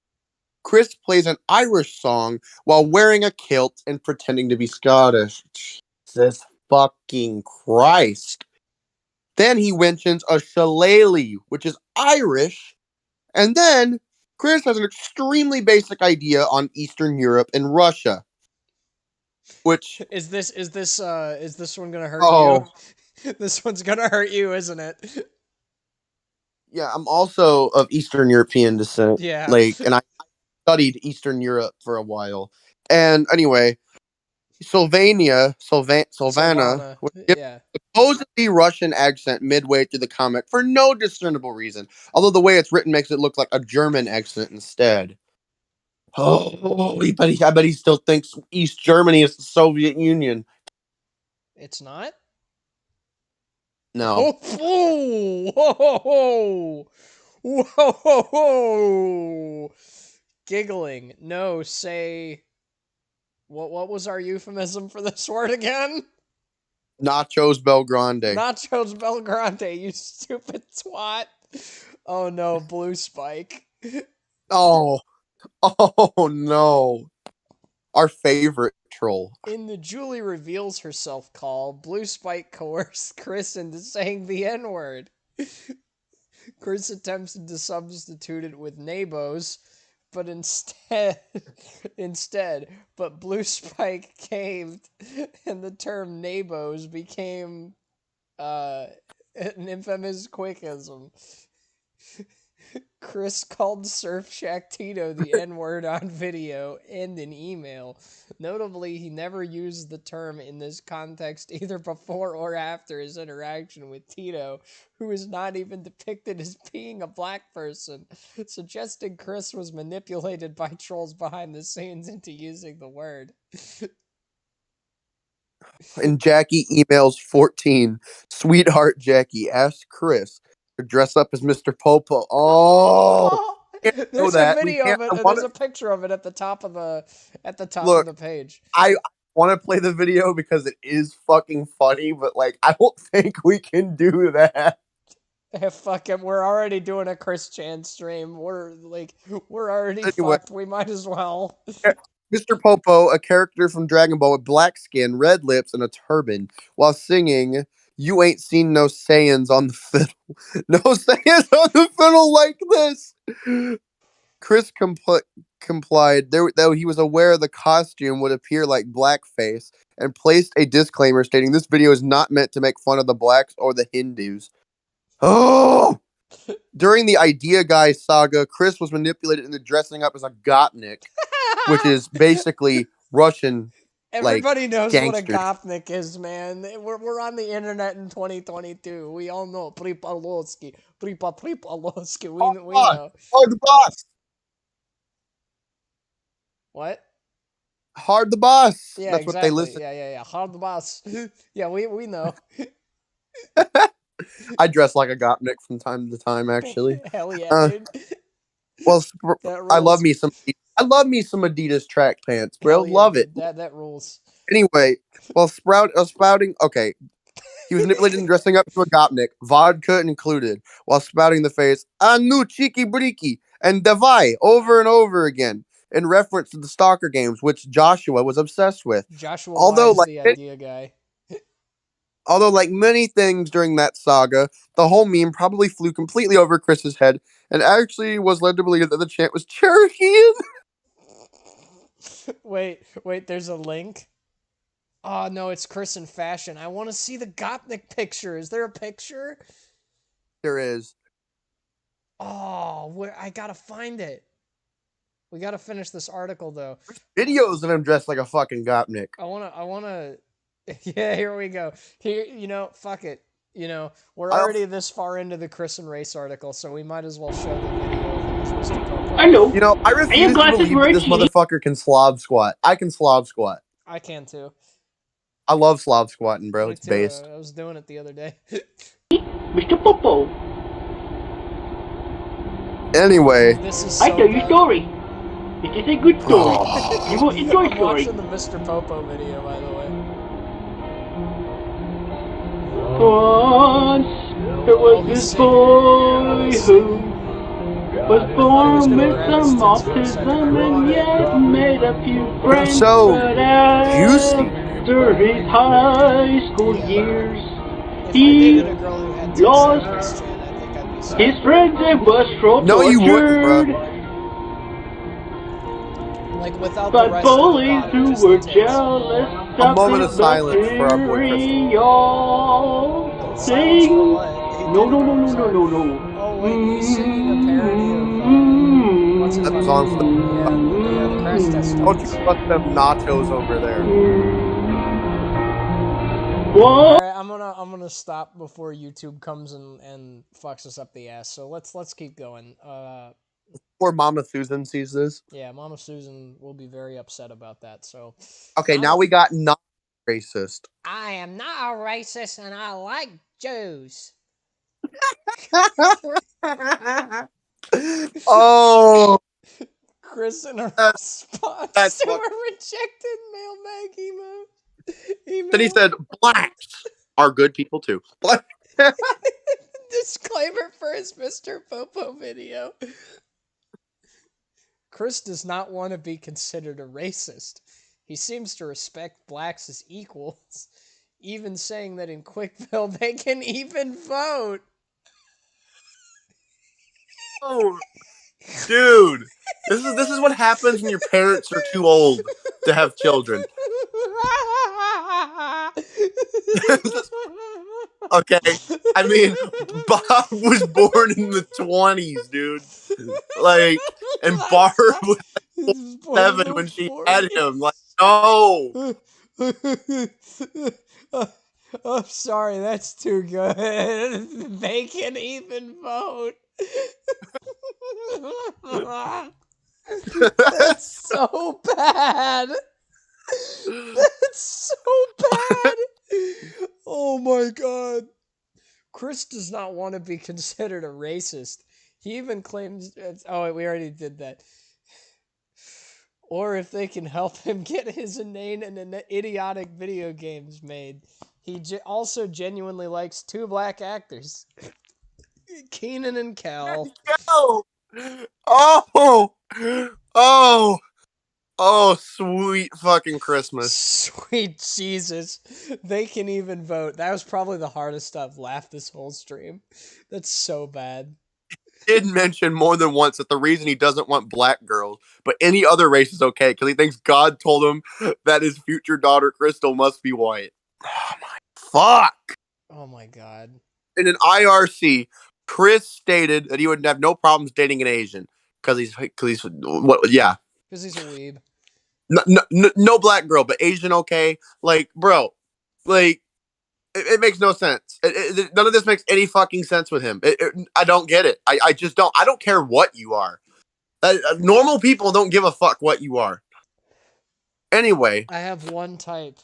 Chris plays an Irish song while wearing a kilt and pretending to be Scottish. Jesus fucking Christ. Then he mentions a shillelagh, which is Irish. And then Chris has an extremely basic idea on Eastern Europe and Russia. Which is this one gonna hurt you? This one's gonna hurt you, isn't it? Yeah, I'm also of Eastern European descent. Yeah. And I studied Eastern Europe for a while. And anyway, Sylvana was Yeah. supposedly Russian accent midway through the comic for no discernible reason. Although the way it's written makes it look like a German accent instead. I bet he still thinks East Germany is the Soviet Union. It's not? No. Whoa! Whoa! Giggling. No, say... What was our euphemism for this word again? Nachos Belgrande. Nachos Belgrande, you stupid twat. Oh no, Blue Spike. Oh no. Our favorite troll. In the Julie reveals herself call, Blue Spike coerced Chris into saying the N-word. Chris attempted to substitute it with nabos, but but Blue Spike caved, and the term nabos became an infamous Cwckism. Chris called Surf Shack Tito the N-word on video and in email. Notably, he never used the term in this context either before or after his interaction with Tito, who is not even depicted as being a black person, suggesting Chris was manipulated by trolls behind the scenes into using the word. And Jackie emails 14. Sweetheart Jackie asks Chris to dress up as Mr. Popo. Oh, There's a video of it, and there's a picture of it at the top of the of the page. I want to play the video because it is fucking funny, but like I don't think we can do that. Fuck it, we're already doing a Chris Chan stream. We're already fucked. We might as well. Mr. Popo, a character from Dragon Ball with black skin, red lips, and a turban, while singing "You Ain't Seen No Saiyans on the Fiddle." No Saiyans on the fiddle like this. Chris complied, though he was aware the costume would appear like blackface, and placed a disclaimer stating this video is not meant to make fun of the blacks or the Hindus. Oh! During the Idea Guy saga, Chris was manipulated into dressing up as a Gopnik, which is basically Russian. Everybody knows gangsters. What a Gopnik is, man. We're on the internet in 2022. We all know Pripaloski. We know. Hard the boss. What? Hard the boss. Yeah, That's exactly. What they listen. Yeah. Hard the boss. Yeah, we know. I dress like a Gopnik from time to time, actually. Hell yeah, dude. Well, I love me some Adidas track pants, bro. Yeah, love dude. it. That rules. Anyway, while spouting, okay, he was manipulated and dressing up to a Gopnik, vodka included, while spouting the phrase "Anu Chiki Briki" and "Davai" over and over again in reference to the Stalker games, which Joshua was obsessed with. Joshua was the Idea Guy. Although, like many things during that saga, the whole meme probably flew completely over Chris's head and actually was led to believe that the chant was Cherokean. Wait, there's a link? Oh, no, it's Chris in fashion. I want to see the Gopnik picture. Is there a picture? There is. Oh, I gotta find it. We gotta finish this article, though. Videos of him dressed like a fucking Gopnik. I wanna... Yeah, here we go. Here, fuck it. We're already this far into the Chris and Race article, so we might as well show the video of Mr. Popo. Hello. I refuse to believe that this motherfucker can Slav squat. I can Slav squat. I can too. I love Slav squatting, bro. It's based. I was doing it the other day. Mr. Popo. Anyway. This is so I tell you a story. It is a good story. You will enjoy I'm story. watching the Mr. Popo video, by the way. Once there was this boy who Was I thought he was born gonna with grab his some tits for a second. autism and yet made a few It's friends. so But juicy. after his high school Yeah. years, If I he dated a girl who had tits lost like Christian, I think I'd be sad. his friends and was No, you wouldn't, bro. tortured Like without the by rest of the bullies body, who just the were tits. jealous A of moment his of silence for our boy Crystal. material. Silence for Sing. what? He No, did no, it no, on no, his no, own. no, no. Oh wait, he's singing a parody of what's it That fucking song for the. name? Yeah, the crash test Don't you dummies. bust them nachos over there. What? Alright, I'm gonna stop before YouTube comes and fucks us up the ass. So let's keep going. Poor Mama Susan sees this. Yeah, Mama Susan will be very upset about that. So Okay, now we got not racist. I am not a racist and I like Jews. Oh, Chris in a response that's to fuck- a rejected mailbag email. Then he said, "Blacks are good people too." Black- Disclaimer for his Mr. Popo video. Chris does not want to be considered a racist. He seems to respect blacks as equals, even saying that in Quickville they can even vote. Oh, dude, this is what happens when your parents are too old to have children. Okay, I mean, Bob was born in the 20s, dude. Like, and Barb was 7 when she had him. Like, no. I'm sorry, that's too good. They can even vote. That's so bad. That's so bad. Oh my god. Chris does not want to be considered a racist. He even claims. Oh, we already did that. Or if they can help him get his inane and idiotic video games made. He also genuinely likes two black actors, Keenan and Kel. Oh, oh, oh, oh, sweet fucking Christmas. Sweet Jesus. They can even vote. That was probably the hardest I've laughed this whole stream. That's so bad. Did mention more than once that the reason he doesn't want black girls, but any other race is okay, because he thinks God told him that his future daughter Crystal must be white. Oh my fuck. Oh my god. In an IRC, Chris stated that he would have no problems dating an Asian because he's what? Yeah, Because he's a weeb. no black girl, but Asian okay. Like, bro, like it makes no sense. None of this makes any fucking sense with him. I don't get it. I just don't. I don't care what you are. Normal people don't give a fuck what you are. Anyway, I have one type.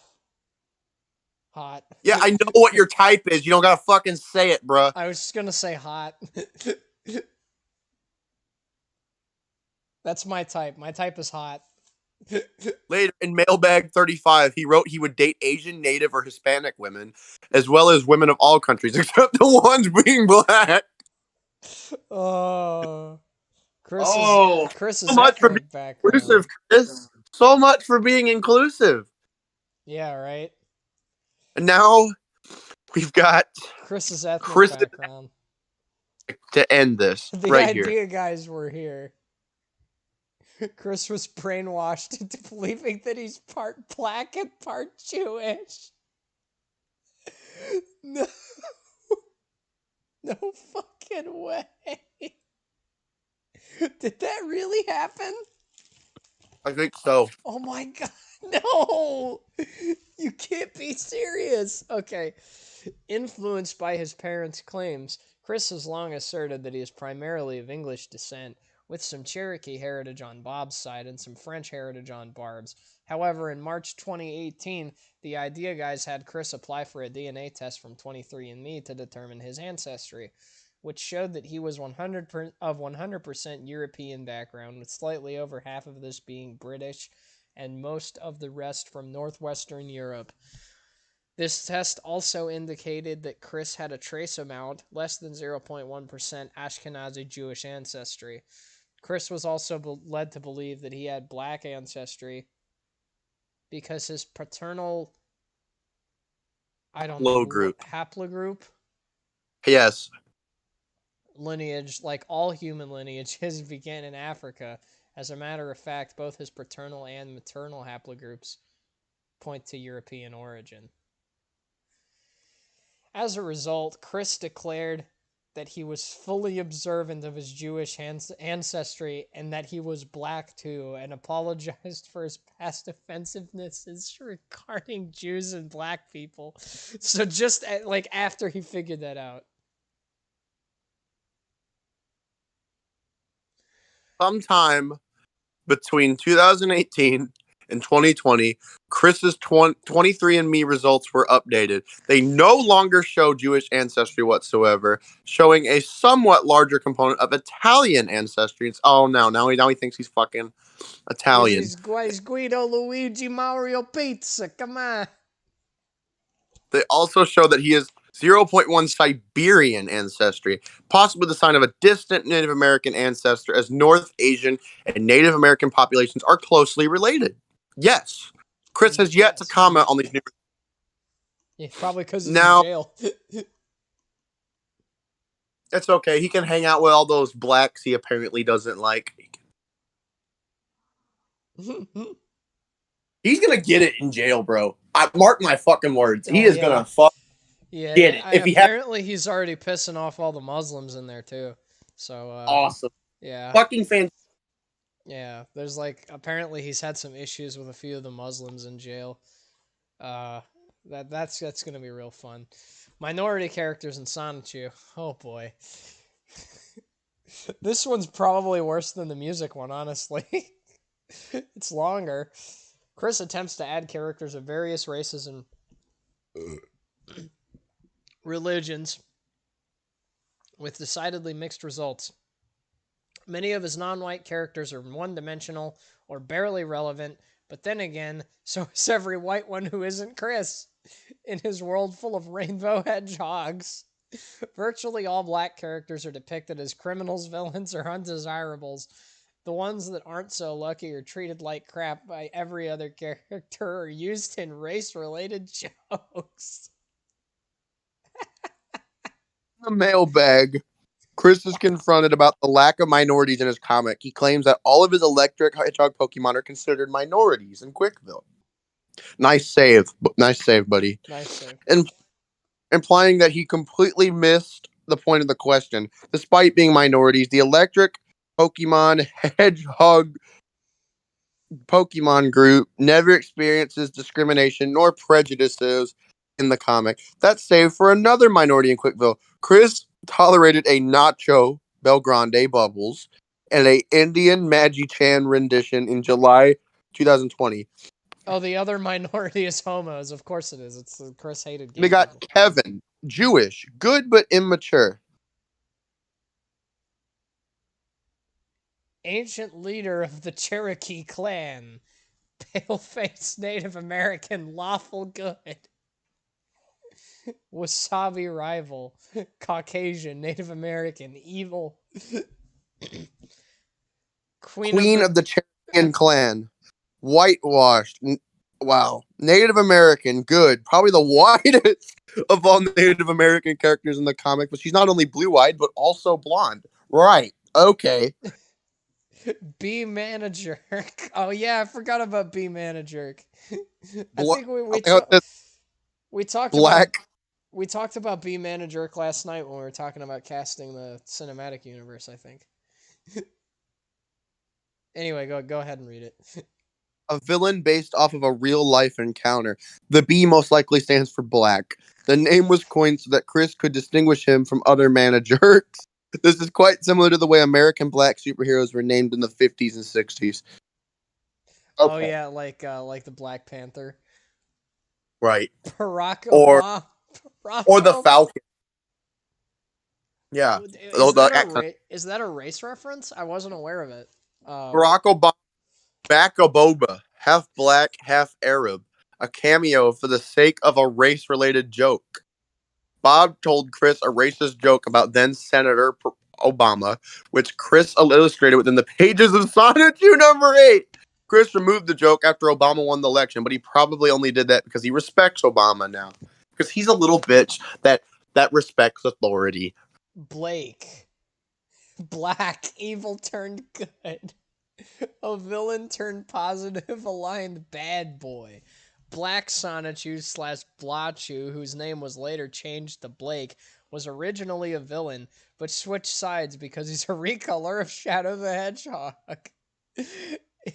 Hot. yeah, I know what your type is. You don't gotta fucking say it, bruh. I was just gonna say hot. That's my type. My type is hot. Later in Mailbag 35, he wrote he would date Asian, Native, or Hispanic women, as well as women of all countries, except the ones being black. Oh, Chris So much for being background. inclusive, Chris. So much for being inclusive. Yeah, right. And now we've got Chris's ethnic background. to end this The right idea here. guys were here. Chris was brainwashed into believing that he's part black and part Jewish. No. No fucking way. Did that really happen? I think so. Oh my god, no! You can't be serious. Okay. Influenced by his parents' claims, Chris has long asserted that he is primarily of English descent, with some Cherokee heritage on Bob's side and some French heritage on Barb's. However, in March 2018, the Idea Guys had Chris apply for a DNA test from 23andMe to determine his ancestry, which showed that he was 100% European background, with slightly over half of this being British and most of the rest from northwestern Europe. This test also indicated that Chris had a trace amount, less than 0.1% Ashkenazi Jewish ancestry. Chris was also led to believe that he had black ancestry because his paternal, I don't Low know, group. haplogroup Yes. lineage, like all human lineages, began in Africa. As a matter of fact, both his paternal and maternal haplogroups point to European origin. As a result, Chris declared that he was fully observant of his Jewish ancestry and that he was black too, and apologized for his past offensivenesses regarding Jews and black people. So just like after he figured that out. Sometime between 2018 and 2020, Chris's 23andMe results were updated. They no longer show Jewish ancestry whatsoever, showing a somewhat larger component of Italian ancestry. It's, oh, no, now he thinks he's fucking Italian. He's Guido, Luigi, Mario, Pizza, come on. They also show that he is 0.1 Siberian ancestry, possibly the sign of a distant Native American ancestor, as North Asian and Native American populations are closely related. Yes. Chris has yet to comment on these new. Yeah, probably because he's Now, in jail. it's okay. He can hang out with all those blacks he apparently doesn't like. He's going to get it in jail, bro. I mark my fucking words. He is going to fuck. Yeah, get it. If he apparently he's already pissing off all the Muslims in there too. So awesome. Yeah. Fucking fan. Yeah, there's like apparently he's had some issues with a few of the Muslims in jail. That's gonna be real fun. Minority characters in Sonichu. Oh boy. This one's probably worse than the music one, honestly. It's longer. Chris attempts to add characters of various races and religions with decidedly mixed results. Many of his non-white characters are one-dimensional or barely relevant, but then again, so is every white one who isn't Chris. In his world full of rainbow hedgehogs, virtually all black characters are depicted as criminals, villains, or undesirables. The ones that aren't so lucky are treated like crap by every other character or used in race-related jokes. The mailbag. Chris is confronted about the lack of minorities in his comic. He claims that all of his electric hedgehog Pokemon are considered minorities in Quickville. Nice save, buddy. Nice save. And implying that he completely missed the point of the question. Despite being minorities, the electric Pokemon hedgehog Pokemon group never experiences discrimination nor prejudices in the comic. That's saved for another minority in Quickville. Chris tolerated a Nacho Belgrande Bubbles and a Indian Magi-Chan rendition in July 2020. Oh, the other minority is homos. Of course it is. It's the Chris hated game. They got Kevin, Jewish, good but immature. Ancient leader of the Cherokee clan. Pale-faced Native American, lawful good. Wasabi rival. Caucasian, Native American, evil. Queen of the Cherokee clan. Whitewashed. Wow. Native American, good. Probably the whitest of all Native American characters in the comic, but she's not only blue-eyed, but also blonde. Right. Okay. B manager. Oh yeah, I forgot about B manager. I think we talked black. We talked about B manager last night when we were talking about casting the cinematic universe, I think. Anyway, go ahead and read it. A villain based off of a real-life encounter. The B most likely stands for black. The name was coined so that Chris could distinguish him from other managers. This is quite similar to the way American black superheroes were named in the 50s and 60s. Okay. Oh yeah, like the Black Panther. Right. Barack Obama. Or the Falcon. Yeah. Is that a race reference? I wasn't aware of it. Barack Obama, Boba, half black, half Arab. a cameo for the sake of a race-related joke. Bob told Chris a racist joke about then Senator Obama, which Chris illustrated within the pages of Sonnet 2 number 8. Chris removed the joke after Obama won the election, but he probably only did that because he respects Obama now. Because he's a little bitch that respects authority. Blake. Black, evil turned good. A villain turned positive, aligned bad boy. Black Sonichu / Blachu, whose name was later changed to Blake, was originally a villain, but switched sides because he's a recolor of Shadow the Hedgehog.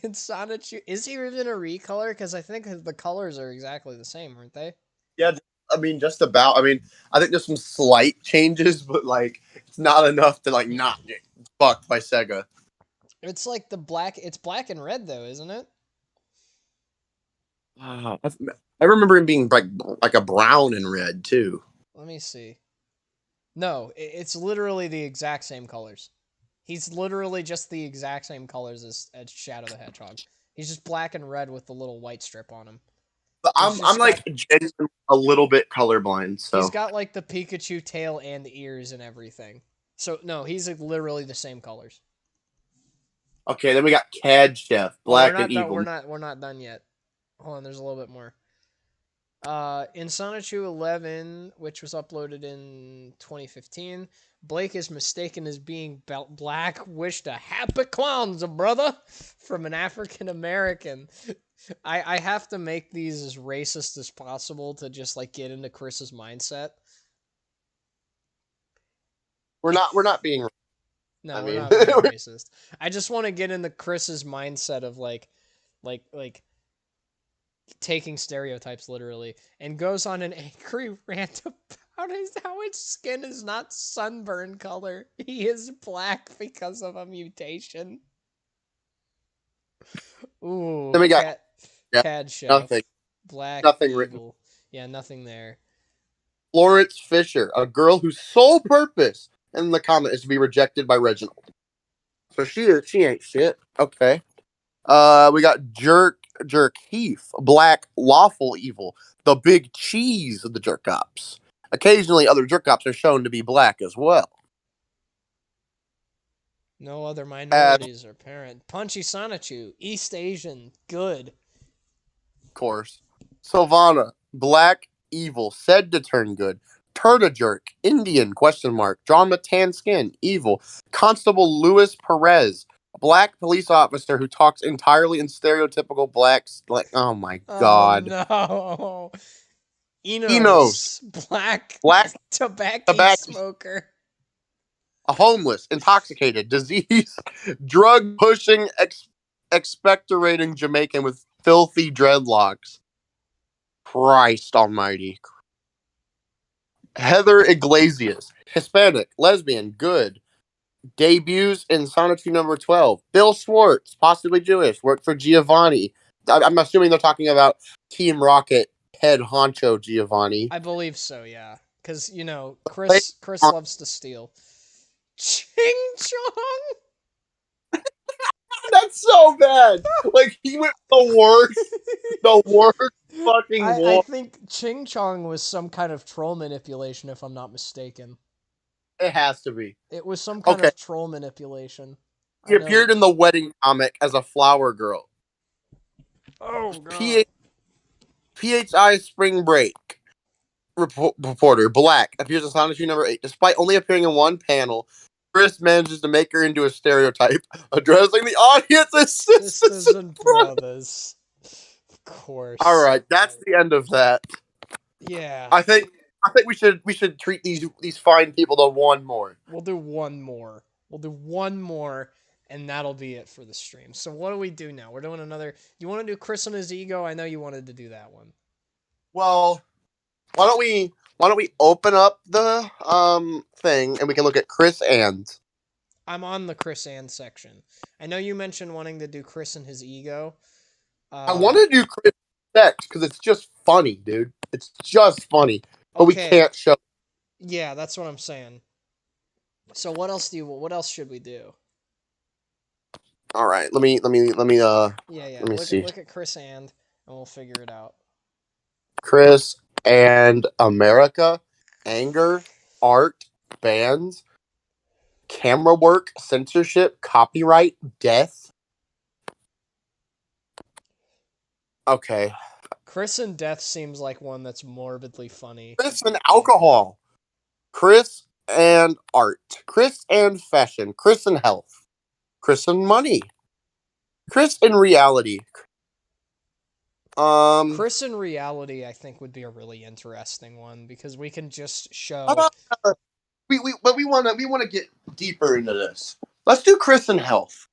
In Sonichu, is he even a recolor? Because I think the colors are exactly the same, aren't they? Yeah, I mean, just about. I mean, I think there's some slight changes, but like, it's not enough to like not get fucked by Sega. It's like it's black and red though, isn't it? I remember him being like a brown and red too. Let me see. No, it's literally the exact same colors. He's literally just the exact same colors as Shadow the Hedgehog. He's just black and red with the little white strip on him. But I'm like genuinely a little bit colorblind, so he's got like the Pikachu tail and the ears and everything. So no, he's like literally the same colors. Okay, then we got Cad Chef, black and evil. We're not done yet. Hold on, there's a little bit more. In Sonichu 11, which was uploaded in 2015, Blake is mistaken as being black. Wished a happy Kwanzaa, brother, from an African American. I have to make these as racist as possible to just like get into Chris's mindset. We're not being. No, we're not being racist. I just want to get into Chris's mindset of like taking stereotypes literally, and goes on an angry rant about how his skin is not sunburn color. He is black because of a mutation. Ooh, then we got Cad Chef. Nothing. Black. Nothing evil. written. Yeah, nothing there. Florence Fisher, a girl whose sole purpose in the comment is to be rejected by Reginald. So she ain't shit. Okay. We got Jerk Heath, black lawful evil, the big cheese of the jerk ops. Occasionally, other jerk ops are shown to be black as well. No other minorities are apparent. Punchy Sonichu, East Asian, good. Of course. Sylvana, black evil, said to turn good. Turda Jerk, Indian, ? John Matan Skin, evil. Constable Luis Perez, black police officer who talks entirely in stereotypical blacks. Like, oh my god. Oh no. Enos, black tobacco smoker. A homeless, intoxicated, disease, drug pushing, expectorating Jamaican with filthy dreadlocks. Christ almighty. Heather Iglesias, Hispanic, lesbian, good. Debuts in Sonichu number 12. Bill Schwartz, possibly Jewish, worked for Giovanni. I'm assuming they're talking about Team Rocket head honcho Giovanni. I believe so, yeah. Because, you know, Chris loves to steal. Ching Chong! That's so bad. Like, he went the worst fucking I think Ching Chong was some kind of troll manipulation, if I'm not mistaken. It has to be. It was some kind of troll manipulation. He appeared in the wedding comic as a flower girl. Oh, God. PHI Spring Break reporter, black, appears in Sonichu number 8. Despite only appearing in one panel, Chris manages to make her into a stereotype, addressing the audience as sisters and brothers. Of course. All right, that's the end of that. Yeah. I think we should treat these fine people to one more. We'll do one more, and that'll be it for the stream. So what do we do now? We're doing another. You want to do Chris and his ego? I know you wanted to do that one. Well, why don't we open up the thing and we can look at Chris and. I'm on the Chris and section. I know you mentioned wanting to do Chris and his ego. I want to do Chris sex because it's just funny, dude. It's just funny, but we can't show. Yeah, that's what I'm saying. So what else should we do? All right, let me Yeah. Let me see. Look at Chris and we'll figure it out. Chris and America, anger, art, bands, camera work, censorship, copyright, death. Okay. Chris and Death seems like one that's morbidly funny. Chris and alcohol. Chris and art. Chris and fashion. Chris and health. Chris and money. Chris and reality. Chris in reality, I think, would be a really interesting one because we can just show. we want to get deeper into this. Let's do Chris and health.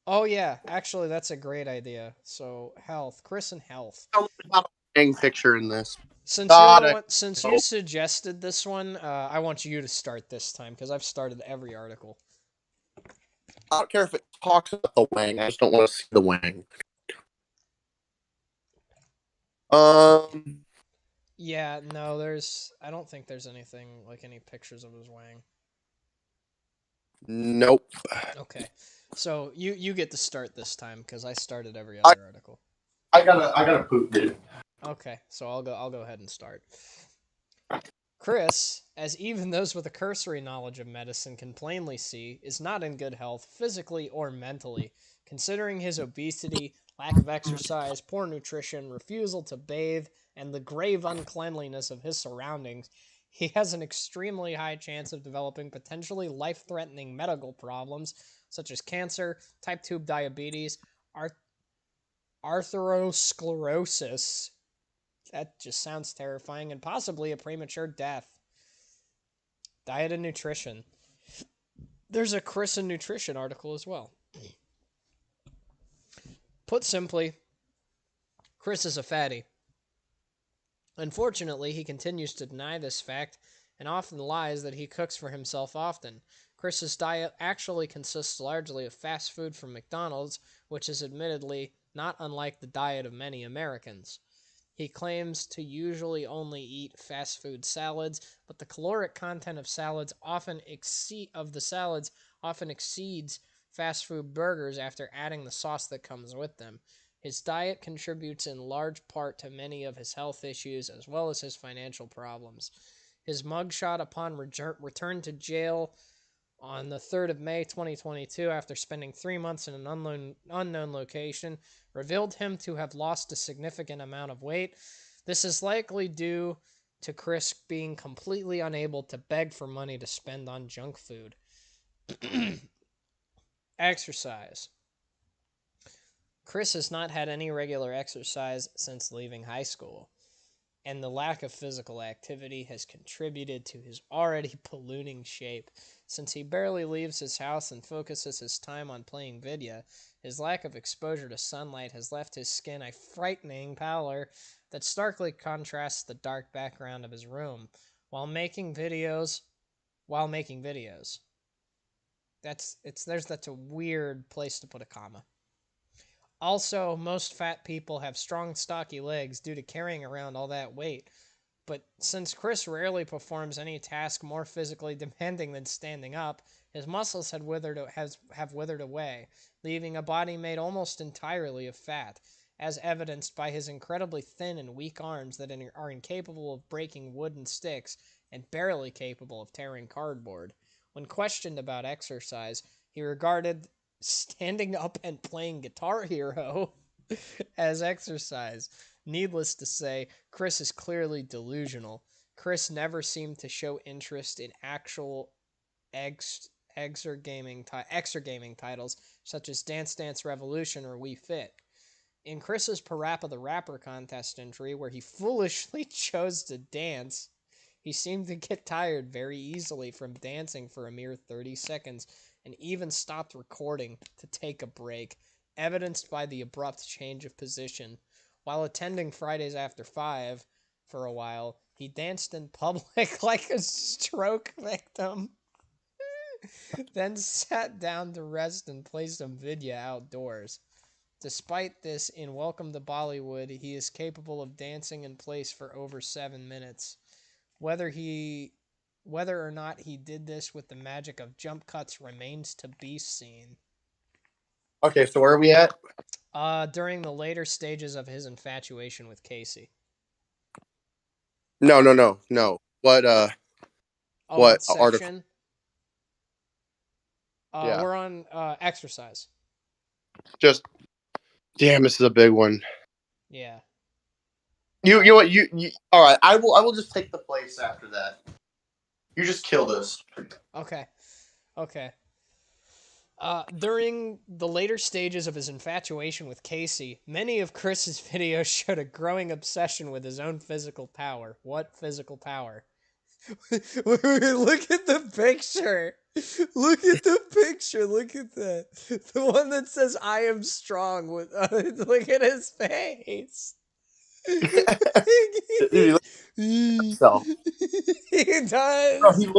Oh yeah, actually, that's a great idea. So health, Chris and health. Not a picture in this. Since you suggested this one, I want you to start this time because I've started every article. I don't care if it talks about the wang. I just don't want to see the wang. Yeah, no, I don't think there's anything like any pictures of his wang. Nope. Okay, so you get to start this time because I started every other article. I gotta poop, dude. Okay, so I'll go ahead and start. Chris, as even those with a cursory knowledge of medicine can plainly see, is not in good health physically or mentally, considering his obesity, lack of exercise, poor nutrition, refusal to bathe, and the grave uncleanliness of his surroundings. He has an extremely high chance of developing potentially life-threatening medical problems such as cancer, type 2 diabetes, atherosclerosis. That just sounds terrifying, and possibly a premature death. Diet and nutrition. There's a Chris and nutrition article as well. Put simply, Chris is a fatty. Unfortunately, he continues to deny this fact and often lies that he cooks for himself often. Chris's diet actually consists largely of fast food from McDonald's, which is admittedly not unlike the diet of many Americans. He claims to usually only eat fast food salads, but the caloric content of salads often exceeds fast food burgers after adding the sauce that comes with them. His diet contributes in large part to many of his health issues as well as his financial problems. His mugshot upon return to jail on the 3rd of May 2022 after spending 3 months in an unknown location revealed him to have lost a significant amount of weight. This is likely due to Chris being completely unable to beg for money to spend on junk food. Exercise. Chris has not had any regular exercise since leaving high school, and the lack of physical activity has contributed to his already ballooning shape. Since he barely leaves his house and focuses his time on playing video, his lack of exposure to sunlight has left his skin a frightening pallor that starkly contrasts the dark background of his room while making videos. That's a weird place to put a comma. Also, most fat people have strong, stocky legs due to carrying around all that weight. But since Chris rarely performs any task more physically demanding than standing up, his muscles have withered away, leaving a body made almost entirely of fat, as evidenced by his incredibly thin and weak arms that are incapable of breaking wooden sticks and barely capable of tearing cardboard. When questioned about exercise, he regarded standing up and playing Guitar Hero as exercise. Needless to say, Chris is clearly delusional. Chris never seemed to show interest in actual exergaming titles such as Dance Dance Revolution or Wii Fit. In Chris's Parappa the Rapper contest entry, where he foolishly chose to dance, he seemed to get tired very easily from dancing for a mere 30 seconds and even stopped recording to take a break, evidenced by the abrupt change of position. While attending Fridays After 5 for a while, he danced in public like a stroke victim, then sat down to rest and play some video outdoors. Despite this, in Welcome to Bollywood, he is capable of dancing in place for over 7 minutes. Whether or not he did this with the magic of jump cuts remains to be seen. Okay, so where are we at? During the later stages of his infatuation with Casey. No. What Oh, what what article? section? Yeah. We're on exercise. Just damn, this is a big one. Yeah. You know what you all right, I will just take the place after that. You just kill this. Okay. Okay. During the later stages of his infatuation with Casey, many of Chris's videos showed a growing obsession with his own physical power. What physical power? Look at the picture. Look at the picture. Look at that. The one that says "I am strong." With look at his face. Dude, he looks at He himself. Bro, does.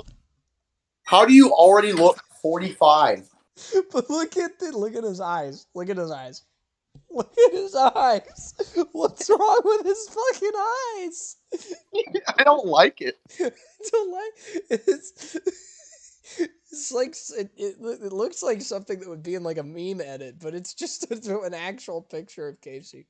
how do you already look 45? But look at his eyes. Look at his eyes. Look at his eyes. What's wrong with his fucking eyes? I don't like it. Don't like it's. It's like it looks like something that would be in like a meme edit, but it's just an actual picture of Casey.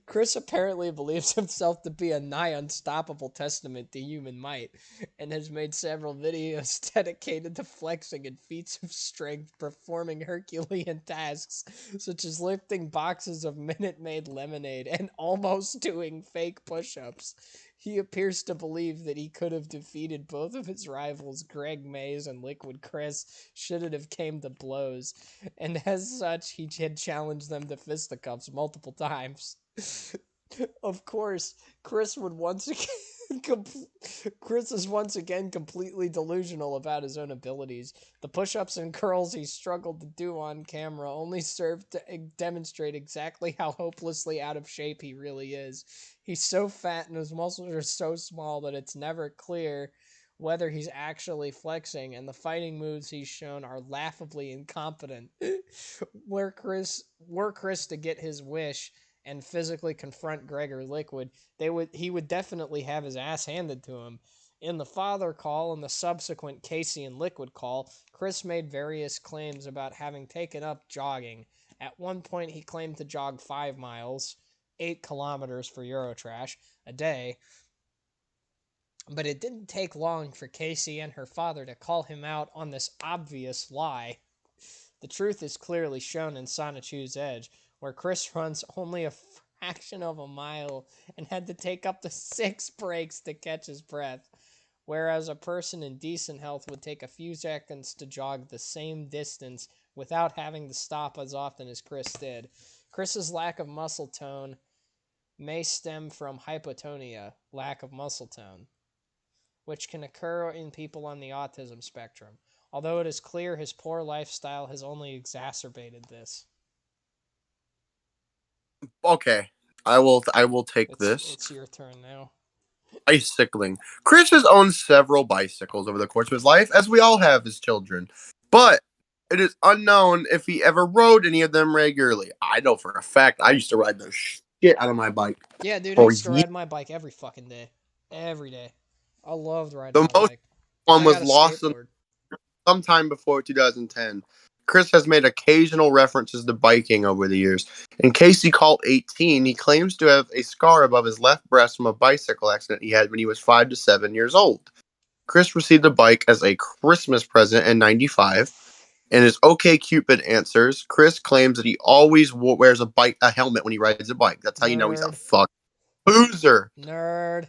Chris apparently believes himself to be a nigh unstoppable testament to human might, and has made several videos dedicated to flexing and feats of strength, performing Herculean tasks such as lifting boxes of Minute Maid lemonade and almost doing fake push ups. He appears to believe that he could have defeated both of his rivals, Greg Mays and Liquid Chris, should it have came to blows, and as such, he had challenged them to fisticuffs multiple times. Of course, Chris would once again. Chris is once again completely delusional about his own abilities. The push-ups and curls he struggled to do on camera only served to demonstrate exactly how hopelessly out of shape he really is. He's so fat and his muscles are so small that it's never clear whether he's actually flexing, and the fighting moves he's shown are laughably incompetent. Were Chris to get his wish and physically confront Gregor Liquid, he would definitely have his ass handed to him. In the father call and the subsequent Casey and Liquid call, Chris made various claims about having taken up jogging. At one point, he claimed to jog 5 miles, 8 kilometers for Eurotrash, a day, but it didn't take long for Casey and her father to call him out on this obvious lie. The truth is clearly shown in Sonichu's Edge, where Chris runs only a fraction of a mile and had to take up to 6 breaks to catch his breath, whereas a person in decent health would take a few seconds to jog the same distance without having to stop as often as Chris did. Chris's lack of muscle tone may stem from hypotonia, lack of muscle tone, which can occur in people on the autism spectrum, although it is clear his poor lifestyle has only exacerbated this. Okay. I will take this. It's your turn now. Bicycling. Chris has owned several bicycles over the course of his life, as we all have as children. But it is unknown if he ever rode any of them regularly. I know for a fact I used to ride the shit out of my bike. Yeah, dude, I used to ride my bike every fucking day. Every day. I loved riding The my most bike. And one I got was a lost skateboard. sometime before 2010. Chris has made occasional references to biking over the years. In case he called 18, he claims to have a scar above his left breast from a bicycle accident he had when he was 5 to 7 years old. Chris received a bike as a Christmas present in 95. In his OK Cupid answers, Chris claims that he always wears a helmet when he rides a bike. That's how you know he's a Nerd. fuck loser. Nerd.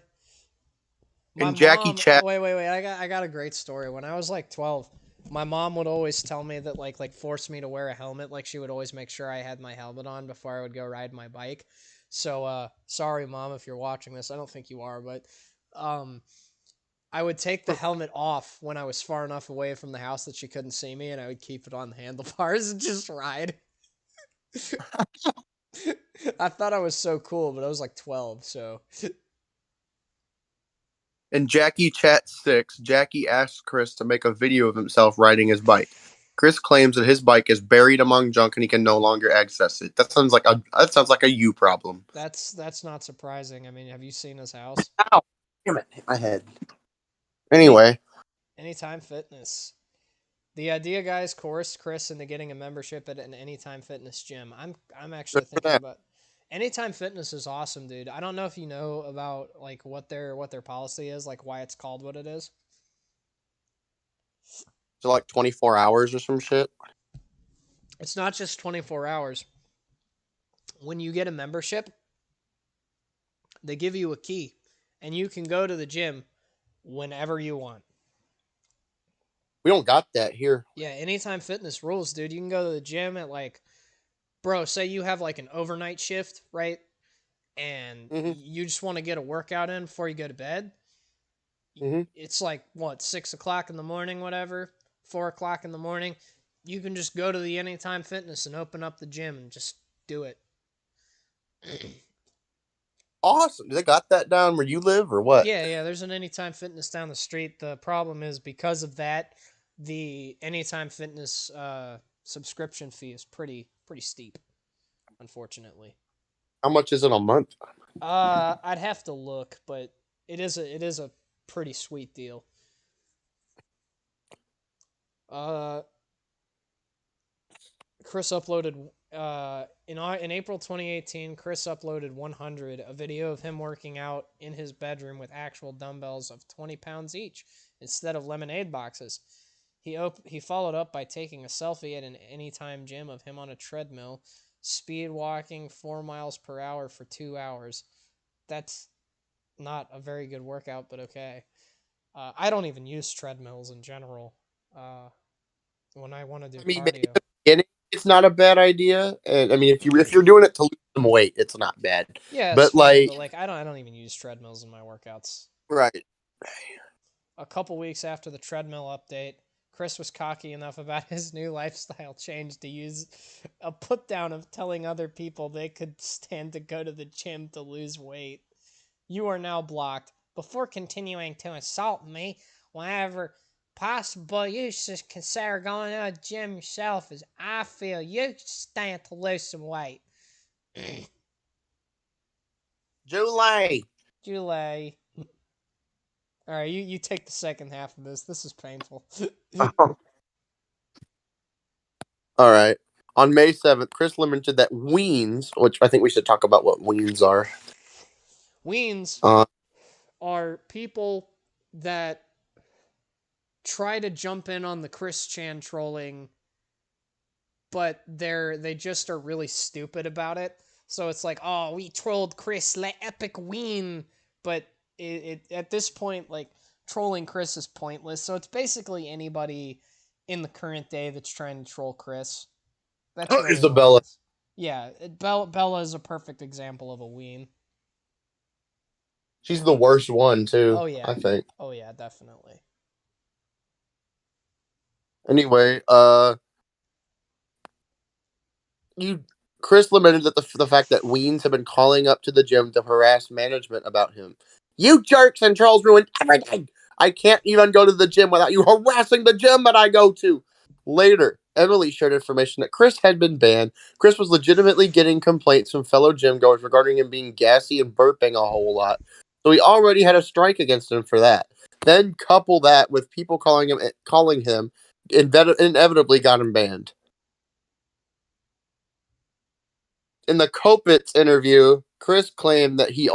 My And Jackie mom. Chat. Wait. I got a great story. When I was like 12, my mom would always tell me that like force me to wear a helmet. Like she would always make sure I had my helmet on before I would go ride my bike. So sorry, mom, if you're watching this. I don't think you are, but um, I would take the helmet off when I was far enough away from the house that she couldn't see me, and I would keep it on the handlebars and just ride. I thought I was so cool, but I was like 12, so. In Jackie Chat 6, Jackie asks Chris to make a video of himself riding his bike. Chris claims that his bike is buried among junk and he can no longer access it. That sounds like a you problem. That's not surprising. I mean, have you seen his house? Ow! Damn it, hit my head. Any Anyway, Anytime Fitness. The idea guys coerced Chris into getting a membership at an Anytime Fitness gym. I'm actually good for thinking them. about. Anytime Fitness is awesome, dude. I don't know if you know about like what their policy is, like why it's called what it is. So like 24 hours or some shit. It's not just 24 hours. When you get a membership, they give you a key and you can go to the gym whenever you want. We don't got that here. Yeah, Anytime Fitness rules, dude. You can go to the gym at like, bro, say you have like an overnight shift, right? And Mm-hmm. you just want to get a workout in before you go to bed. Mm-hmm. It's like, what, 6 o'clock in the morning, whatever, 4 o'clock in the morning. You can just go to the Anytime Fitness and open up the gym and just do it. Awesome. Do they got that down where you live or what? Yeah, there's an Anytime Fitness down the street. The problem is because of that, the Anytime Fitness subscription fee is pretty steep, unfortunately. How much is it a month? I'd have to look, but it is a pretty sweet deal. Chris uploaded in April 2018. Chris uploaded 100, a video of him working out in his bedroom with actual dumbbells of 20 pounds each instead of lemonade boxes. He followed up by taking a selfie at an Anytime gym of him on a treadmill, speed walking 4 miles per hour for 2 hours. That's not a very good workout, but okay. I don't even use treadmills in general when I want to do Maybe cardio. at the beginning, it's not a bad idea. And I mean, if you're doing it to lose some weight, it's not bad. Yeah, it's but fine, like, but like I don't even use treadmills in my workouts. right. A couple weeks after the treadmill update, Chris was cocky enough about his new lifestyle change to use a put down of telling other people they could stand to go to the gym to lose weight. You are now blocked. Before continuing to insult me, whenever possible, you should consider going to the gym yourself, as I feel you stand to lose some weight. July. July. All right, you take the second half of this. This is painful. All right. On May 7th, Chris lamented that weens, which I think we should talk about what weens are. Weens are people that try to jump in on the Chris Chan trolling, but they just are really stupid about it. So it's like, oh, we trolled Chris, epic ween, but it at this point, like, trolling Chris is pointless. So it's basically anybody in the current day that's trying to troll Chris. That's really Isabella. all it is. Yeah, Bella is a perfect example of a ween. She's the worst one too. Oh yeah, I think. Oh yeah, definitely. Anyway, Chris lamented that the fact that weens have been calling up to the gym to harass management about him. You jerks and trolls ruined everything. I can't even go to the gym without you harassing the gym that I go to. Later, Emily shared information that Chris had been banned. Chris was legitimately getting complaints from fellow gym goers regarding him being gassy and burping a whole lot. So he already had a strike against him for that. Then couple that with people calling him, inevitably got him banned. In the Kopitz interview, Chris claimed that he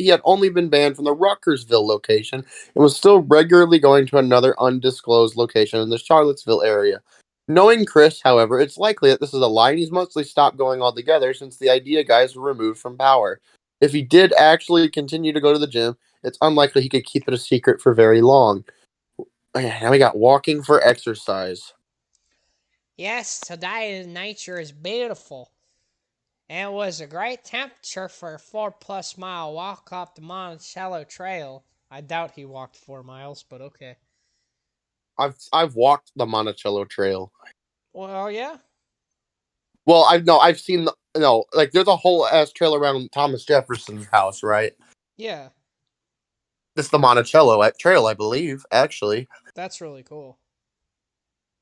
had only been banned from the Ruckersville location and was still regularly going to another undisclosed location in the Charlottesville area. Knowing Chris, however, it's likely that this is a lie and he's mostly stopped going altogether since the idea guys were removed from power. If he did actually continue to go to the gym, it's unlikely he could keep it a secret for very long. Okay, now we got walking for exercise. Yes, today nature is beautiful. And it was a great temperature for a 4+ mile walk up the Monticello Trail. I doubt he walked 4 miles, but okay. I've walked the Monticello Trail. Well, yeah. Well, I've seen like there's a whole ass trail around Thomas Jefferson's house, right? Yeah. It's the Monticello Trail, I believe, actually. That's really cool.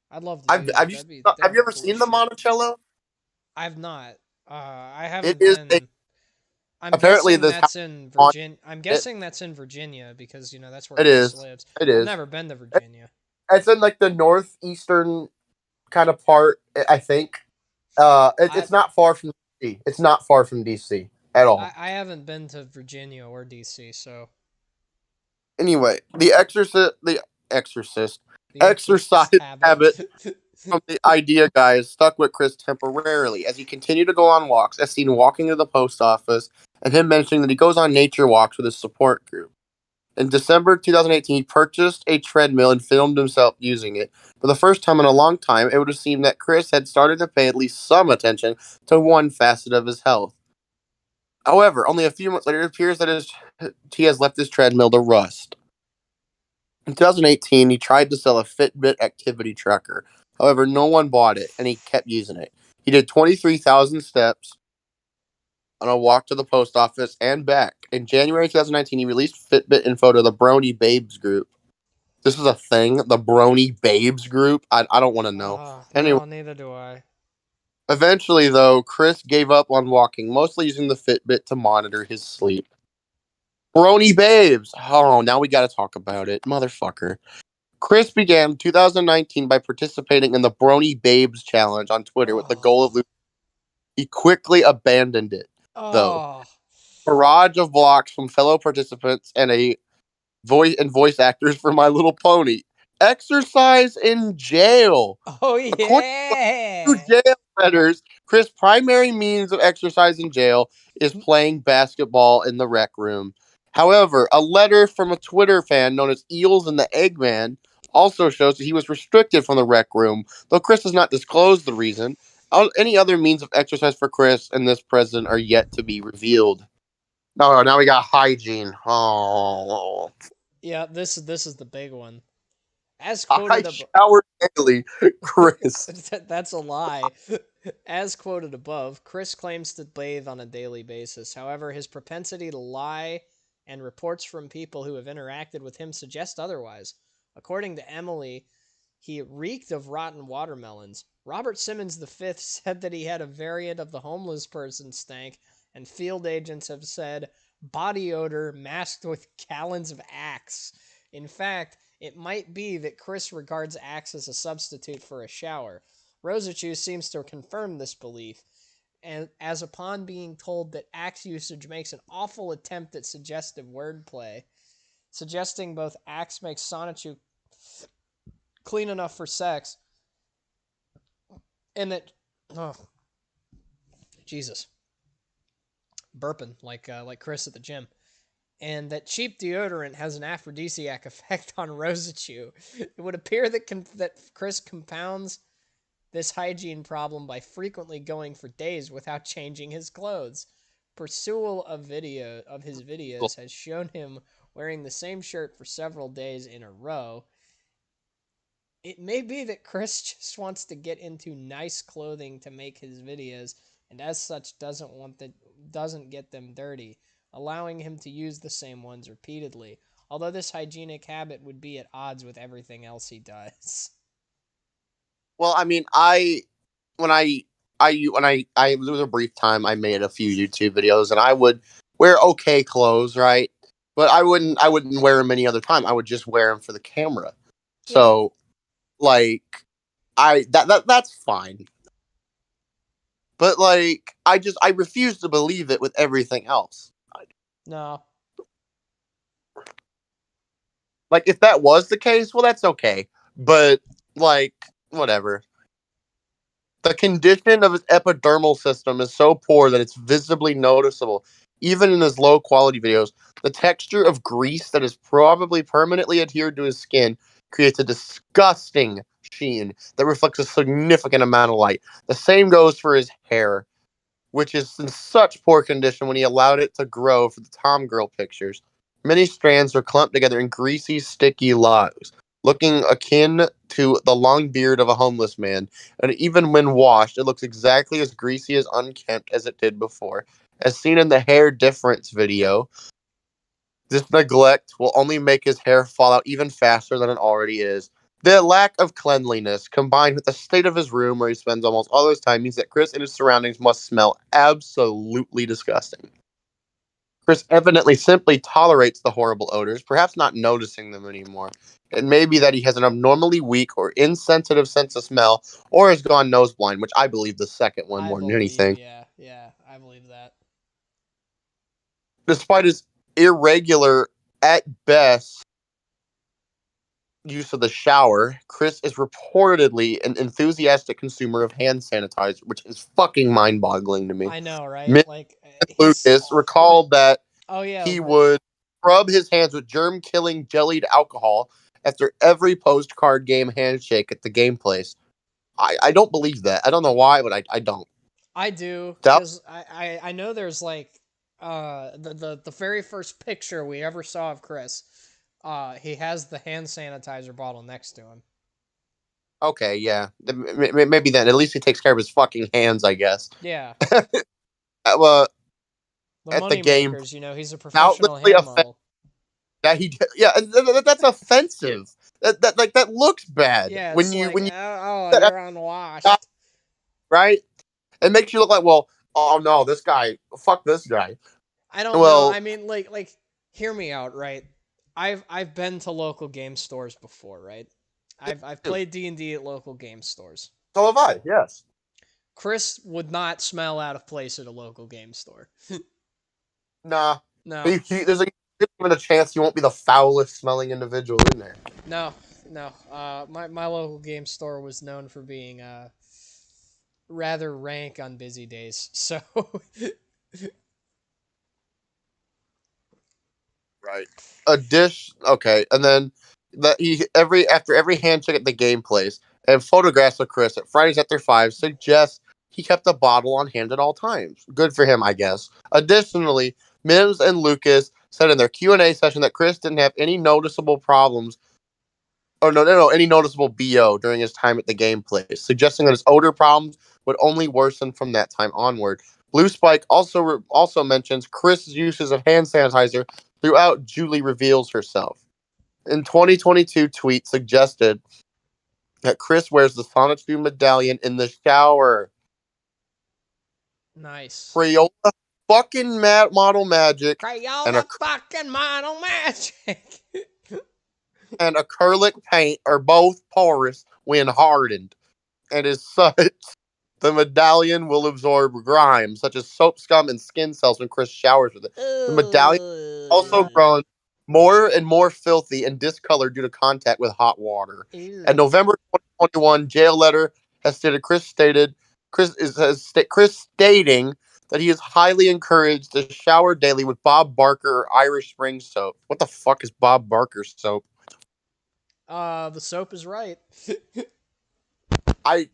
I'd love to do that. Have you ever seen the Monticello? I've not. I It haven't is been. I'm apparently guessing that's in Virginia. I'm guessing that's in Virginia because that's where Chris lives. It is. I've never been to Virginia. It's in like the northeastern kind of part, I think. It's not far from DC. It's not far from DC at all. I haven't been to Virginia or DC, so Anyway, the exorcist the exercise exorcist habit. habit from the idea guy is stuck with Chris temporarily as he continued to go on walks, as seen walking to the post office, and him mentioning that he goes on nature walks with his support group. In December 2018, he purchased a treadmill and filmed himself using it. For the first time in a long time, it would have seemed that Chris had started to pay at least some attention to one facet of his health. However, only a few months later, it appears that he has left his treadmill to rust. In 2018, he tried to sell a Fitbit activity tracker. However, no one bought it, and he kept using it. He did 23,000 steps on a walk to the post office and back. In January 2019, he released Fitbit info to the Brony Babes group. This is a thing, the Brony Babes group. I don't want to know. Anyway, No, neither do I. eventually, though, Chris gave up on walking, mostly using the Fitbit to monitor his sleep. Brony Babes. Oh, now we got to talk about it. Motherfucker. Chris began 2019 by participating in the Brony Babes challenge on Twitter with the goal of losing. He quickly abandoned it, though. Oh, Barrage of blocks from fellow participants and voice actors for My Little Pony. Exercise in jail. oh According yeah. to jail letters, Chris' primary means of exercise in jail is playing basketball in the rec room. However, a letter from a Twitter fan known as Eels and the Eggman also shows that he was restricted from the rec room, though Chris has not disclosed the reason. Any other means of exercise for Chris and this president are yet to be revealed. No, now we got hygiene. Oh, Yeah, this is the big one. As I quoted shower daily, Chris. That's a lie. As quoted above, Chris claims to bathe on a daily basis. However, his propensity to lie and reports from people who have interacted with him suggest otherwise. According to Emily, he reeked of rotten watermelons. Robert Simmons V said that he had a variant of the homeless person stank, and field agents have said body odor masked with gallons of Axe. In fact, it might be that Chris regards Axe as a substitute for a shower. Rosachu seems to confirm this belief, and as upon being told that Axe usage makes an awful attempt at suggestive wordplay, suggesting both Axe makes Sonichu clean enough for sex, and that, oh, Jesus, burping like Chris at the gym, and that cheap deodorant has an aphrodisiac effect on Rosachu. It would appear that Chris compounds this hygiene problem by frequently going for days without changing his clothes. Pursual of his videos has shown him wearing the same shirt for several days in a row. It may be that Chris just wants to get into nice clothing to make his videos, and as such doesn't get them dirty, allowing him to use the same ones repeatedly. Although this hygienic habit would be at odds with everything else he does. Well, I mean, when I there was a brief time I made a few YouTube videos, and I would wear okay clothes, right? But I wouldn't wear them any other time. I would just wear them for the camera. So, like, that's fine. But like, I refuse to believe it with everything else. No. Like, if that was the case, well, that's okay. But like, whatever. The condition of his epidermal system is so poor that it's visibly noticeable, even in his low-quality videos. The texture of grease that is probably permanently adhered to his skin creates a disgusting sheen that reflects a significant amount of light. The same goes for his hair, which is in such poor condition when he allowed it to grow for the Tom Girl pictures. Many strands are clumped together in greasy, sticky locks, looking akin to the long beard of a homeless man, and even when washed, it looks exactly as greasy as unkempt as it did before. As seen in the hair difference video, this neglect will only make his hair fall out even faster than it already is. The lack of cleanliness, combined with the state of his room where he spends almost all his time, means that Chris and his surroundings must smell absolutely disgusting. Chris evidently simply tolerates the horrible odors, perhaps not noticing them anymore. It may be that he has an abnormally weak or insensitive sense of smell, or has gone nose blind, which I believe the second one more than anything. Yeah. I believe that. Despite his irregular, at best, use of the shower, Chris is reportedly an enthusiastic consumer of hand sanitizer, which is fucking mind-boggling to me. I know, right? Mick Like he's. Lucas recalled that Oh yeah. he would rub his hands with germ-killing jellied alcohol after every postcard game handshake at the game place. I don't believe that. I don't know why, but I don't. I do, That, because I know there's like the very first picture we ever saw of Chris, he has the hand sanitizer bottle next to him. okay, yeah. Maybe then. At least he takes care of his fucking hands, I guess. Yeah, Well, the at the money game, makers, he's a now professional literally hand model. that he, yeah, that's offensive. That looks bad Yeah, when it's you like, when you oh, that you're unwashed. right. It makes you look like, well, oh no, this guy, fuck this guy. I don't know. Well, I mean, like, hear me out, right? I've been to local game stores before, right? I've dude, played D&D at local game stores. so have I. Yes. Chris would not smell out of place at a local game store. Nah. No, There's even a chance he won't be the foulest smelling individual in there. no, no. My local game store was known for being rather rank on busy days. So Right. A dish. Okay, and then that he after every handshake at the game place and photographs of Chris at Fridays after 5 suggest he kept a bottle on hand at all times. Good for him, I guess. Additionally, Mims and Lucas said in their Q&A session that Chris didn't have any noticeable problems. Oh no, any noticeable BO during his time at the game place, suggesting that his odor problems would only worsen from that time onward. Blue Spike also mentions Chris' uses of hand sanitizer throughout Julie reveals herself. In 2022 tweet suggested that Chris wears the Sonic 2 medallion in the shower. nice. Crayola fucking model magic and Crayola fucking model magic. and acrylic paint are both porous when hardened, and as such, the medallion will absorb grime such as soap scum and skin cells when Chris showers with it. The medallion also grown more and more filthy and discolored due to contact with hot water. Ew. In November 2021, jail letter has stated Chris stating that he is highly encouraged to shower daily with Bob Barker or Irish Spring soap. What the fuck is Bob Barker soap? The soap is right. I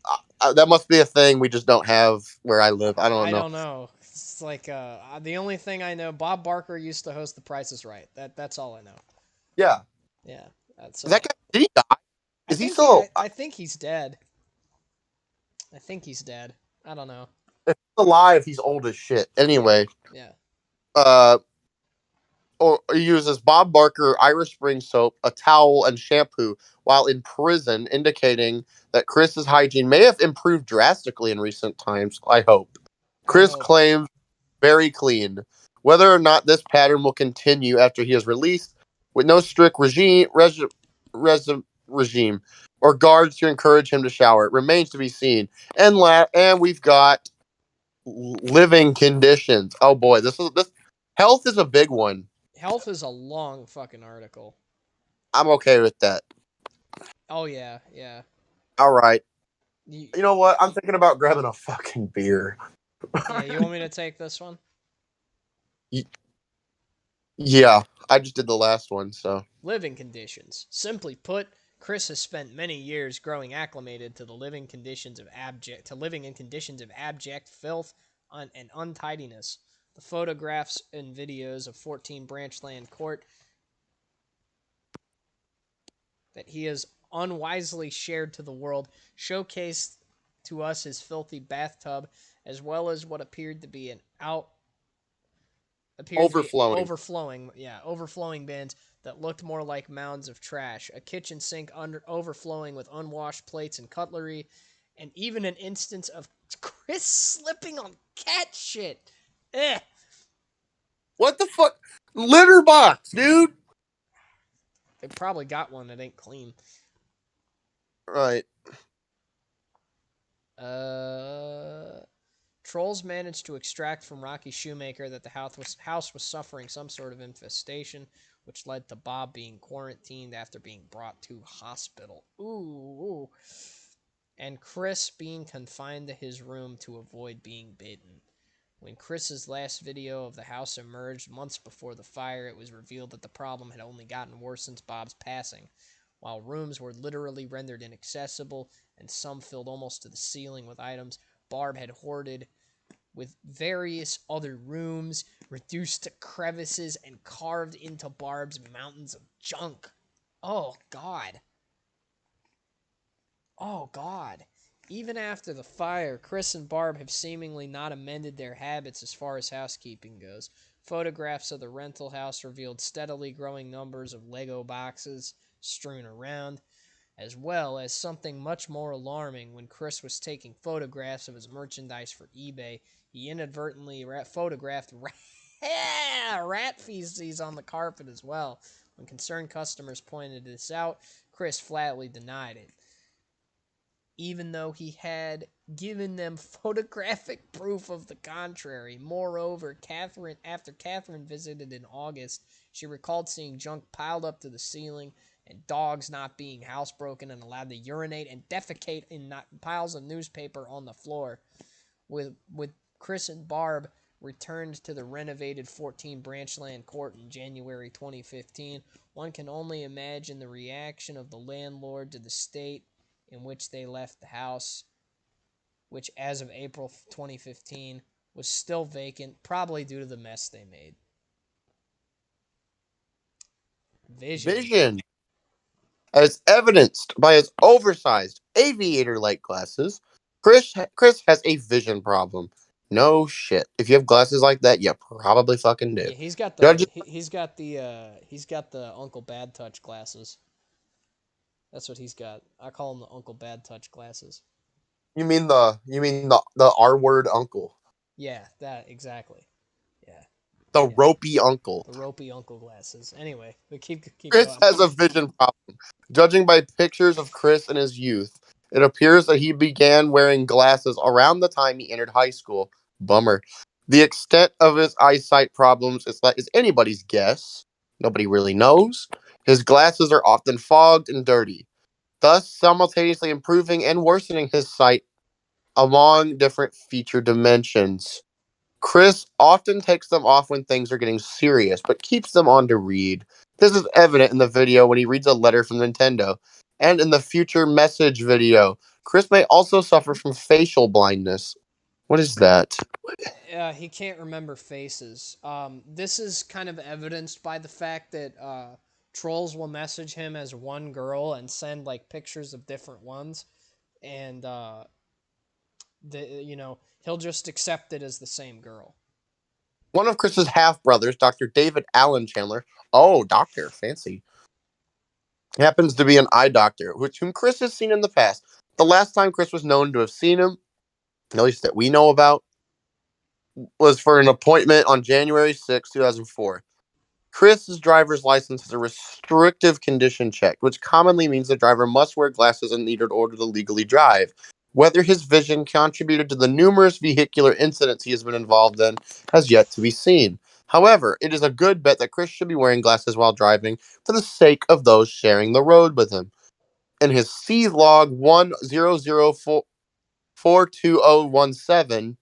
that must be a thing we just don't have where I live. I don't I know. don't know. It's like the only thing I know. Bob Barker used to host The Price Is Right. That's all I know. Yeah, Yeah, that's is that guy? Did he die? I Is he think still I think he's dead. I think he's dead. I don't know. if he's alive? He's old as shit. Anyway, Yeah. uh, or he uses Bob Barker Irish Spring soap, a towel, and shampoo while in prison, indicating that Chris's hygiene may have improved drastically in recent times. I hope. I Chris hope. claims very clean. Whether or not this pattern will continue after he is released, with no strict regime or guards to encourage him to shower, it remains to be seen. And we've got living conditions. Oh boy, this health is a big one. Health is a long fucking article. I'm okay with that. Oh yeah, yeah. All right. You, You know what? I'm thinking about grabbing a fucking beer. yeah, you want me to take this one? Yeah, I just did the last one, so. Living conditions. Simply put, Chris has spent many years growing acclimated to living in conditions of abject filth and untidiness. The photographs and videos of 14 Branchland Court that he has unwisely shared to the world showcased to us his filthy bathtub, as well as what appeared to be Overflowing. overflowing bins that looked more like mounds of trash, a kitchen sink overflowing with unwashed plates and cutlery, and even an instance of Chris slipping on cat shit. Eh. What the fuck? Litter box, dude. They probably got one that ain't clean. Right. Trolls managed to extract from Rocky Shoemaker that the house was suffering some sort of infestation, which led to Bob being quarantined after being brought to hospital. Ooh. And Chris being confined to his room to avoid being bitten. When Chris's last video of the house emerged months before the fire, it was revealed that the problem had only gotten worse since Bob's passing. While rooms were literally rendered inaccessible and some filled almost to the ceiling with items Barb had hoarded with various other rooms reduced to crevices and carved into Barb's mountains of junk. Oh, God. Oh, God. Even after the fire, Chris and Barb have seemingly not amended their habits as far as housekeeping goes. Photographs of the rental house revealed steadily growing numbers of Lego boxes strewn around, as well as something much more alarming. When Chris was taking photographs of his merchandise for eBay, he inadvertently photographed rat feces on the carpet as well. When concerned customers pointed this out, Chris flatly denied it, even though he had given them photographic proof of the contrary. Moreover, after Catherine visited in August, she recalled seeing junk piled up to the ceiling and dogs not being housebroken and allowed to urinate and defecate in piles of newspaper on the floor. With Chris and Barb returned to the renovated 14 Branchland Court in January 2015, one can only imagine the reaction of the landlord to the state in which they left the house, which as of April 2015 was still vacant, probably due to the mess they made. Vision, as evidenced by his oversized aviator-like glasses, Chris has a vision problem. No shit. If you have glasses like that, you probably fucking do. Yeah, he's got Judges, the Uncle Bad Touch glasses. That's what he's got. I call him the Uncle Bad Touch glasses. you mean the R word uncle, Yeah, that exactly. Yeah, the yeah. ropey uncle. The ropey uncle glasses. Anyway, we keep Chris going. has a vision problem. Judging by pictures of Chris in his youth, it appears that he began wearing glasses around the time he entered high school. Bummer. The extent of his eyesight problems is anybody's guess. Nobody really knows. His glasses are often fogged and dirty, thus simultaneously improving and worsening his sight along different feature dimensions. Chris often takes them off when things are getting serious, but keeps them on to read. This is evident in the video when he reads a letter from Nintendo, and in the future message video. Chris may also suffer from facial blindness. What is that? He can't remember faces. This is kind of evidenced by the fact that trolls will message him as one girl and send like pictures of different ones, and he'll just accept it as the same girl. One of Chris's half brothers, Dr. David Allen Chandler, oh, doctor, fancy, happens to be an eye doctor, whom Chris has seen in the past. The last time Chris was known to have seen him, at least that we know about, was for an appointment on January 6, 2004. Chris's driver's license is a restrictive condition check, which commonly means the driver must wear glasses in order to legally drive. Whether his vision contributed to the numerous vehicular incidents he has been involved in has yet to be seen. However, it is a good bet that Chris should be wearing glasses while driving for the sake of those sharing the road with him. In his C log 100442017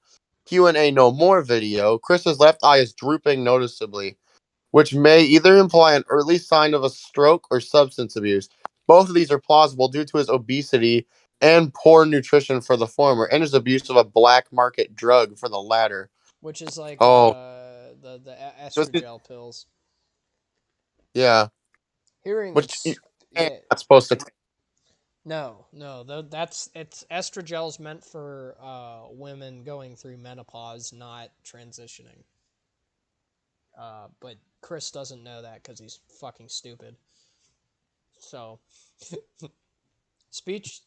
Q&A No More video, Chris's left eye is drooping noticeably, which may either imply an early sign of a stroke or substance abuse. Both of these are plausible due to his obesity and poor nutrition for the former, and his abuse of a black market drug for the latter. Which is like Oh, the this is- estrogel pills. yeah, Hearing which it's you're yeah. not supposed to take. No, it's estrogel's meant for women going through menopause, not transitioning. But Chris doesn't know that because he's fucking stupid. So,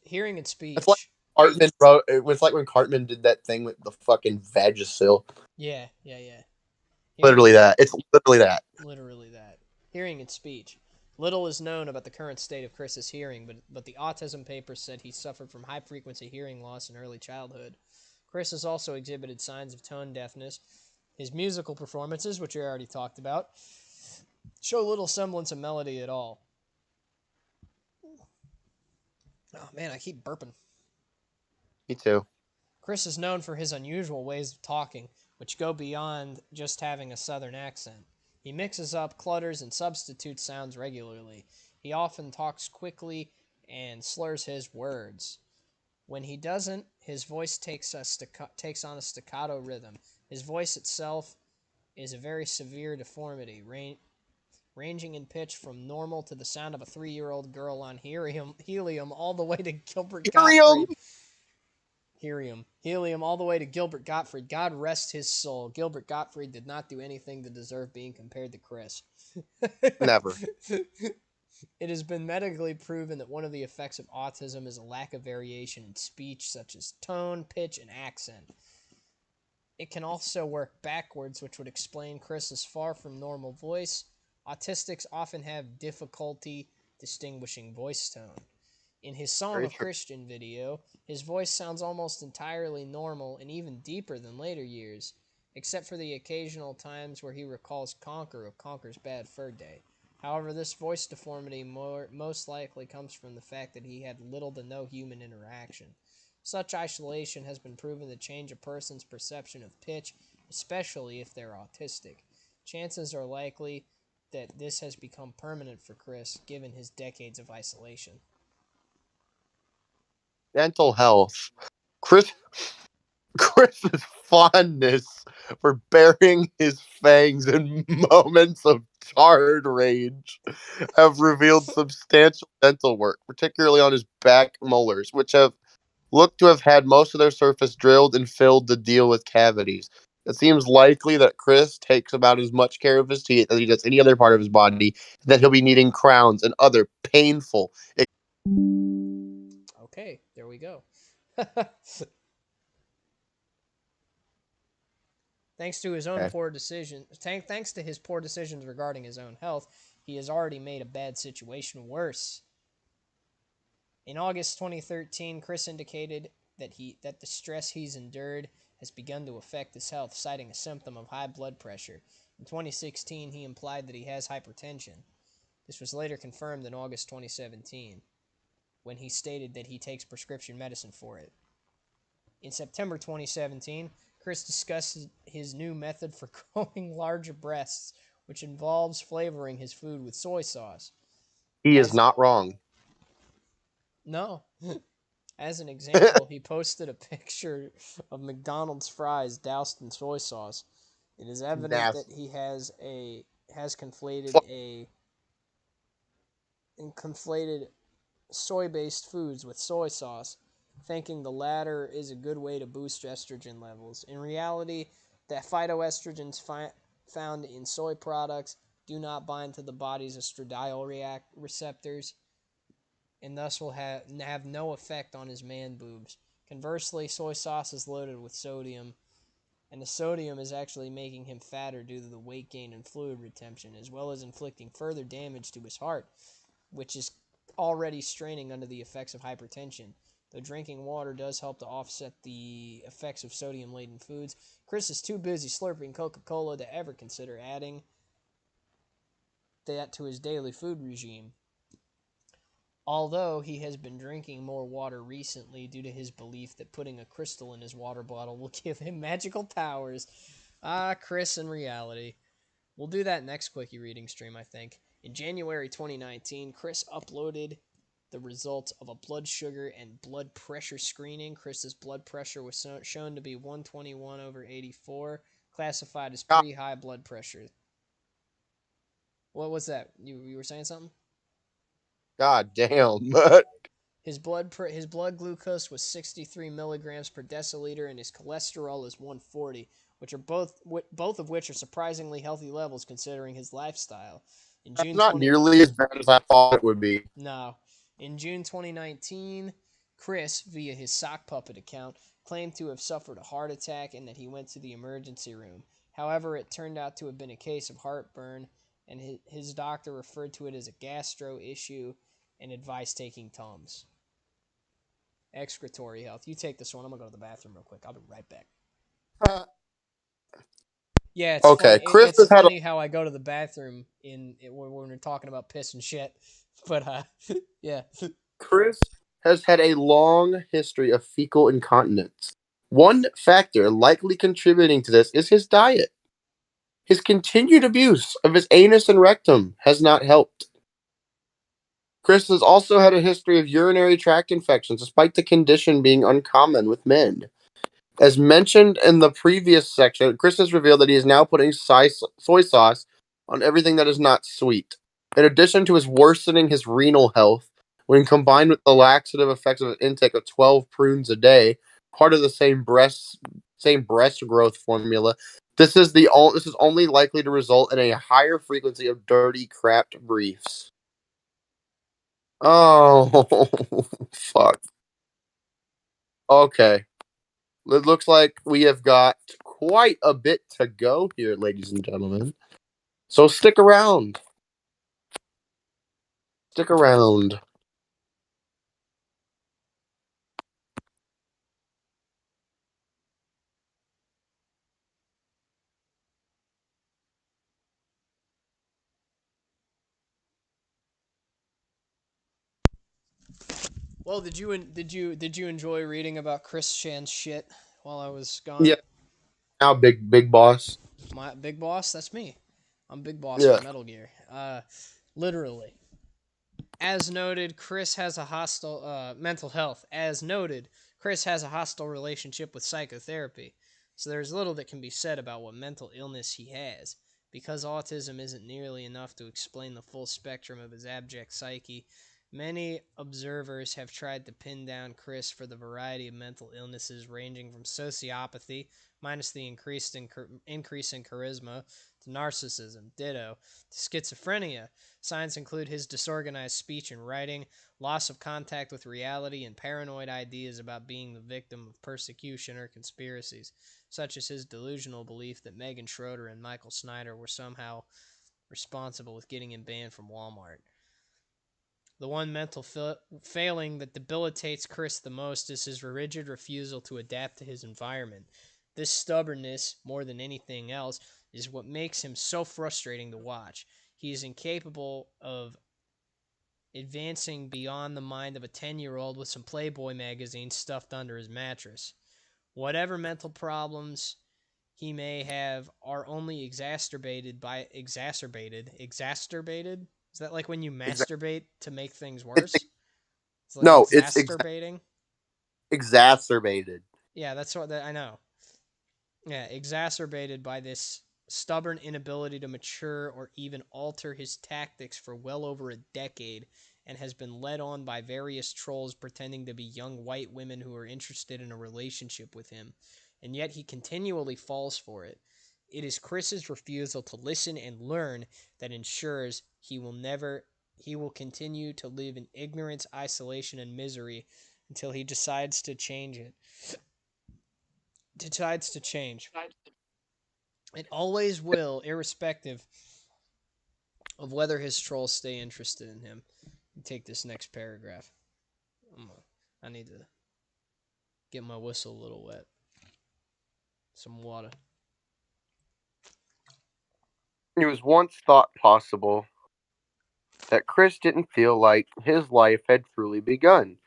hearing and It's like speech. Cartman wrote. It was like when Cartman did that thing with the fucking Vagisil. Yeah. Hearing Literally that. It's literally that. literally that. Hearing and speech. Little is known about the current state of Chris's hearing, but the autism papers said he suffered from high frequency hearing loss in early childhood. Chris has also exhibited signs of tone deafness. His musical performances, which we already talked about, show little semblance of melody at all. Oh man, I keep burping. Me too. Chris is known for his unusual ways of talking, which go beyond just having a southern accent. He mixes up, clutters, and substitutes sounds regularly. He often talks quickly and slurs his words. When he doesn't, his voice takes on a staccato rhythm. His voice itself is a very severe deformity, ranging in pitch from normal to the sound of a 3-year-old girl on helium all the way to Gilbert Miriam! Gottfried. Helium all the way to Gilbert Gottfried. God rest his soul. Gilbert Gottfried did not do anything to deserve being compared to Chris. Never. It has been medically proven that one of the effects of autism is a lack of variation in speech, such as tone, pitch, and accent. It can also work backwards, which would explain Chris's far from normal voice. Autistics often have difficulty distinguishing voice tone. In his Song Very of true. Christian video, his voice sounds almost entirely normal and even deeper than later years, except for the occasional times where he recalls Conker of Conker's Bad Fur Day. However, this voice deformity most likely comes from the fact that he had little to no human interaction. Such isolation has been proven to change a person's perception of pitch, especially if they're autistic. Chances are likely that this has become permanent for Chris, given his decades of isolation. Dental health. Chris's fondness for baring his fangs in moments of tired rage have revealed substantial dental work, particularly on his back molars, which have looked to have had most of their surface drilled and filled to deal with cavities. It seems likely that Chris takes about as much care of his teeth as he does any other part of his body, that he'll be needing crowns and other painful. Okay, there we go. Thanks to his own poor decisions, thanks to his poor decisions regarding his own health, he has already made a bad situation worse. In August 2013, Chris indicated that the stress he's endured has begun to affect his health, citing a symptom of high blood pressure. In 2016, he implied that he has hypertension. This was later confirmed in August 2017, when he stated that he takes prescription medicine for it. In September 2017, Chris discussed his new method for growing larger breasts, which involves flavoring his food with soy sauce. He is not wrong. No. As an example, he posted a picture of McDonald's fries doused in soy sauce. It is evident that he has conflated soy-based foods with soy sauce, thinking the latter is a good way to boost estrogen levels. In reality, the phytoestrogens found in soy products do not bind to the body's estradiol receptors, and thus will have no effect on his man boobs. Conversely, soy sauce is loaded with sodium, and the sodium is actually making him fatter due to the weight gain and fluid retention, as well as inflicting further damage to his heart, which is already straining under the effects of hypertension. Though drinking water does help to offset the effects of sodium-laden foods, Chris is too busy slurping Coca-Cola to ever consider adding that to his daily food regime. Although he has been drinking more water recently due to his belief that putting a crystal in his water bottle will give him magical powers. Ah, Chris in reality. We'll do that next Cwcki reading stream, I think. In January 2019, Chris uploaded the results of a blood sugar and blood pressure screening. Chris's blood pressure was shown to be 121/84, classified as pre-high blood pressure. What was that? You were saying something? God damn. His blood glucose was 63 milligrams per deciliter, and his cholesterol is 140, which are both of which are surprisingly healthy levels considering his lifestyle. In That's June not nearly as bad as I thought it would be. No. In June 2019, Chris, via his sock puppet account, claimed to have suffered a heart attack and that he went to the emergency room. However, it turned out to have been a case of heartburn, and his doctor referred to it as a gastro issue and advised taking Tums. excretory health. You take this one. I'm gonna go to the bathroom real quick. I'll be right back. Yeah, it's funny. Okay, Chris It's has had a funny how I go to the bathroom when we're talking about piss and shit. But yeah. Chris has had a long history of fecal incontinence. One factor likely contributing to this is his diet. His continued abuse of his anus and rectum has not helped. Chris has also had a history of urinary tract infections, despite the condition being uncommon with men. As mentioned in the previous section, Chris has revealed that he is now putting soy sauce on everything that is not sweet. In addition to his worsening his renal health, when combined with the laxative effects of an intake of 12 prunes a day, part of the same breast growth formula, this is only likely to result in a higher frequency of dirty, crapped briefs. Oh, fuck. Okay. It looks like we have got quite a bit to go here, ladies and gentlemen. So stick around. Stick around. Well, did you enjoy reading about Chris Shan's shit while I was gone? Yeah. Now, big boss. My big boss, that's me. I'm big boss Yeah. for Metal Gear. Literally. As noted, Chris has a hostile mental health. As noted, Chris has a hostile relationship with psychotherapy. So there's little that can be said about what mental illness he has. Because autism isn't nearly enough to explain the full spectrum of his abject psyche, many observers have tried to pin down Chris for the variety of mental illnesses ranging from sociopathy, minus the increase in charisma, to narcissism, ditto, to schizophrenia. Signs include his disorganized speech and writing, loss of contact with reality, and paranoid ideas about being the victim of persecution or conspiracies, such as his delusional belief that Megan Schroeder and Michael Snyder were somehow responsible with getting him banned from Walmart. The one mental failing that debilitates Chris the most is his rigid refusal to adapt to his environment. This stubbornness, more than anything else, is what makes him so frustrating to watch. He is incapable of advancing beyond the mind of a 10-year-old with some Playboy magazine stuffed under his mattress. Whatever mental problems he may have are only exacerbated. Is that like when you masturbate to make things worse? It's like No, it's exacerbating. exacerbated. Yeah, that's what I know. Yeah, exacerbated by this stubborn inability to mature or even alter his tactics for well over a decade, and has been led on by various trolls pretending to be young white women who are interested in a relationship with him, and yet he continually falls for it. It is Chris's refusal to listen and learn that ensures he will continue to live in ignorance, isolation, and misery until he decides to change it. Decides to change. It always will, irrespective of whether his trolls stay interested in him. Take this next paragraph. I need to get my whistle a little wet. Some water. It was once thought possible that Chris didn't feel like his life had truly begun,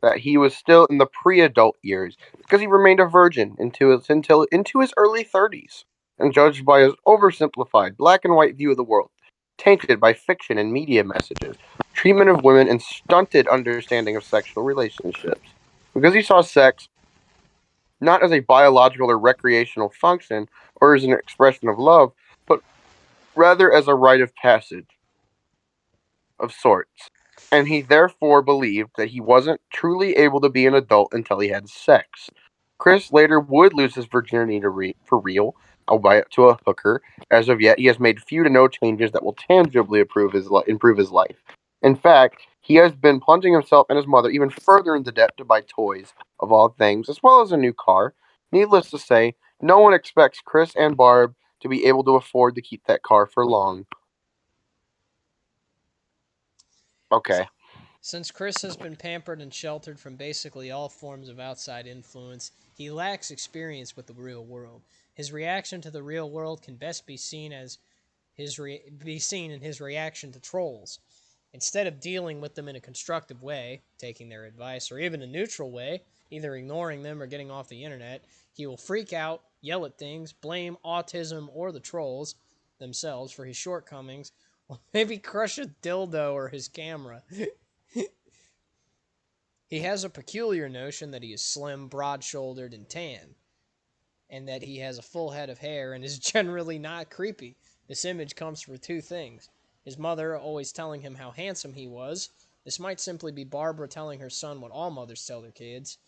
that he was still in the pre-adult years because he remained a virgin into his early 30s, and judged by his oversimplified black and white view of the world, tainted by fiction and media messages, treatment of women, and stunted understanding of sexual relationships. Because he saw sex not as a biological or recreational function or as an expression of love, but rather as a rite of passage of sorts. And he therefore believed that he wasn't truly able to be an adult until he had sex. Chris later would lose his virginity for real, albeit to a hooker. As of yet, he has made few to no changes that will tangibly improve his life. In fact, he has been plunging himself and his mother even further into debt to buy toys, of all things, as well as a new car. Needless to say, no one expects Chris and Barb to be able to afford to keep that car for long. Okay. Since Chris has been pampered and sheltered from basically all forms of outside influence, he lacks experience with the real world. His reaction to the real world can best be seen in his reaction to trolls. Instead of dealing with them in a constructive way, taking their advice, or even a neutral way, either ignoring them or getting off the internet, he will freak out, yell at things, blame autism or the trolls themselves for his shortcomings, or maybe crush a dildo or his camera. He has a peculiar notion that he is slim, broad-shouldered, and tan, and that he has a full head of hair and is generally not creepy. This image comes from two things. His mother always telling him how handsome he was. This might simply be Barbara telling her son what all mothers tell their kids.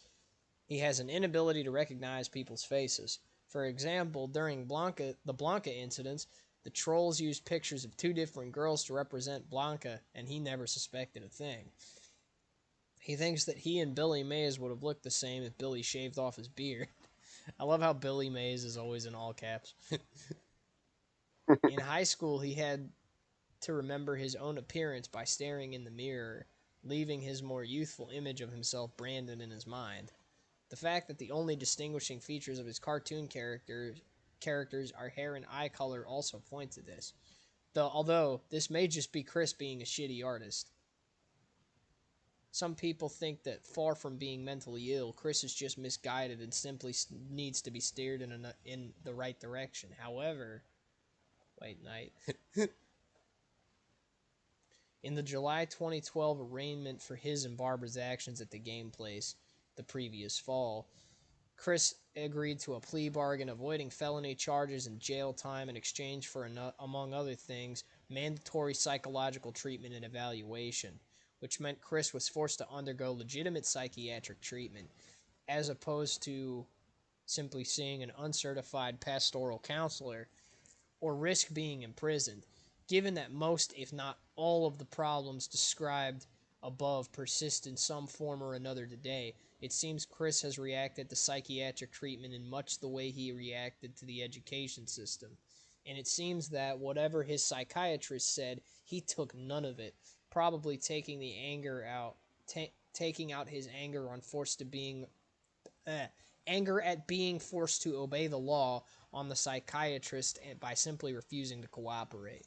He has an inability to recognize people's faces. For example, during the Blanca incidents, the trolls used pictures of two different girls to represent Blanca, and he never suspected a thing. He thinks that he and Billy Mays would have looked the same if Billy shaved off his beard. I love how Billy Mays is always in all caps. In high school, he had to remember his own appearance by staring in the mirror, leaving his more youthful image of himself branded in his mind. The fact that the only distinguishing features of his cartoon characters are hair and eye color also point to this. Although, this may just be Chris being a shitty artist. Some people think that, far from being mentally ill, Chris is just misguided and simply needs to be steered in the right direction. However, in the July 2012 arraignment for his and Barbara's actions at the game place the previous fall, Chris agreed to a plea bargain, avoiding felony charges and jail time in exchange for, among other things, mandatory psychological treatment and evaluation, which meant Chris was forced to undergo legitimate psychiatric treatment, as opposed to simply seeing an uncertified pastoral counselor, or risk being imprisoned. Given that most, if not all, of the problems described above persist in some form or another today, it seems Chris has reacted to psychiatric treatment in much the way he reacted to the education system. And it seems that whatever his psychiatrist said, he took none of it, probably taking out his anger on anger at being forced to obey the law on the psychiatrist by simply refusing to cooperate.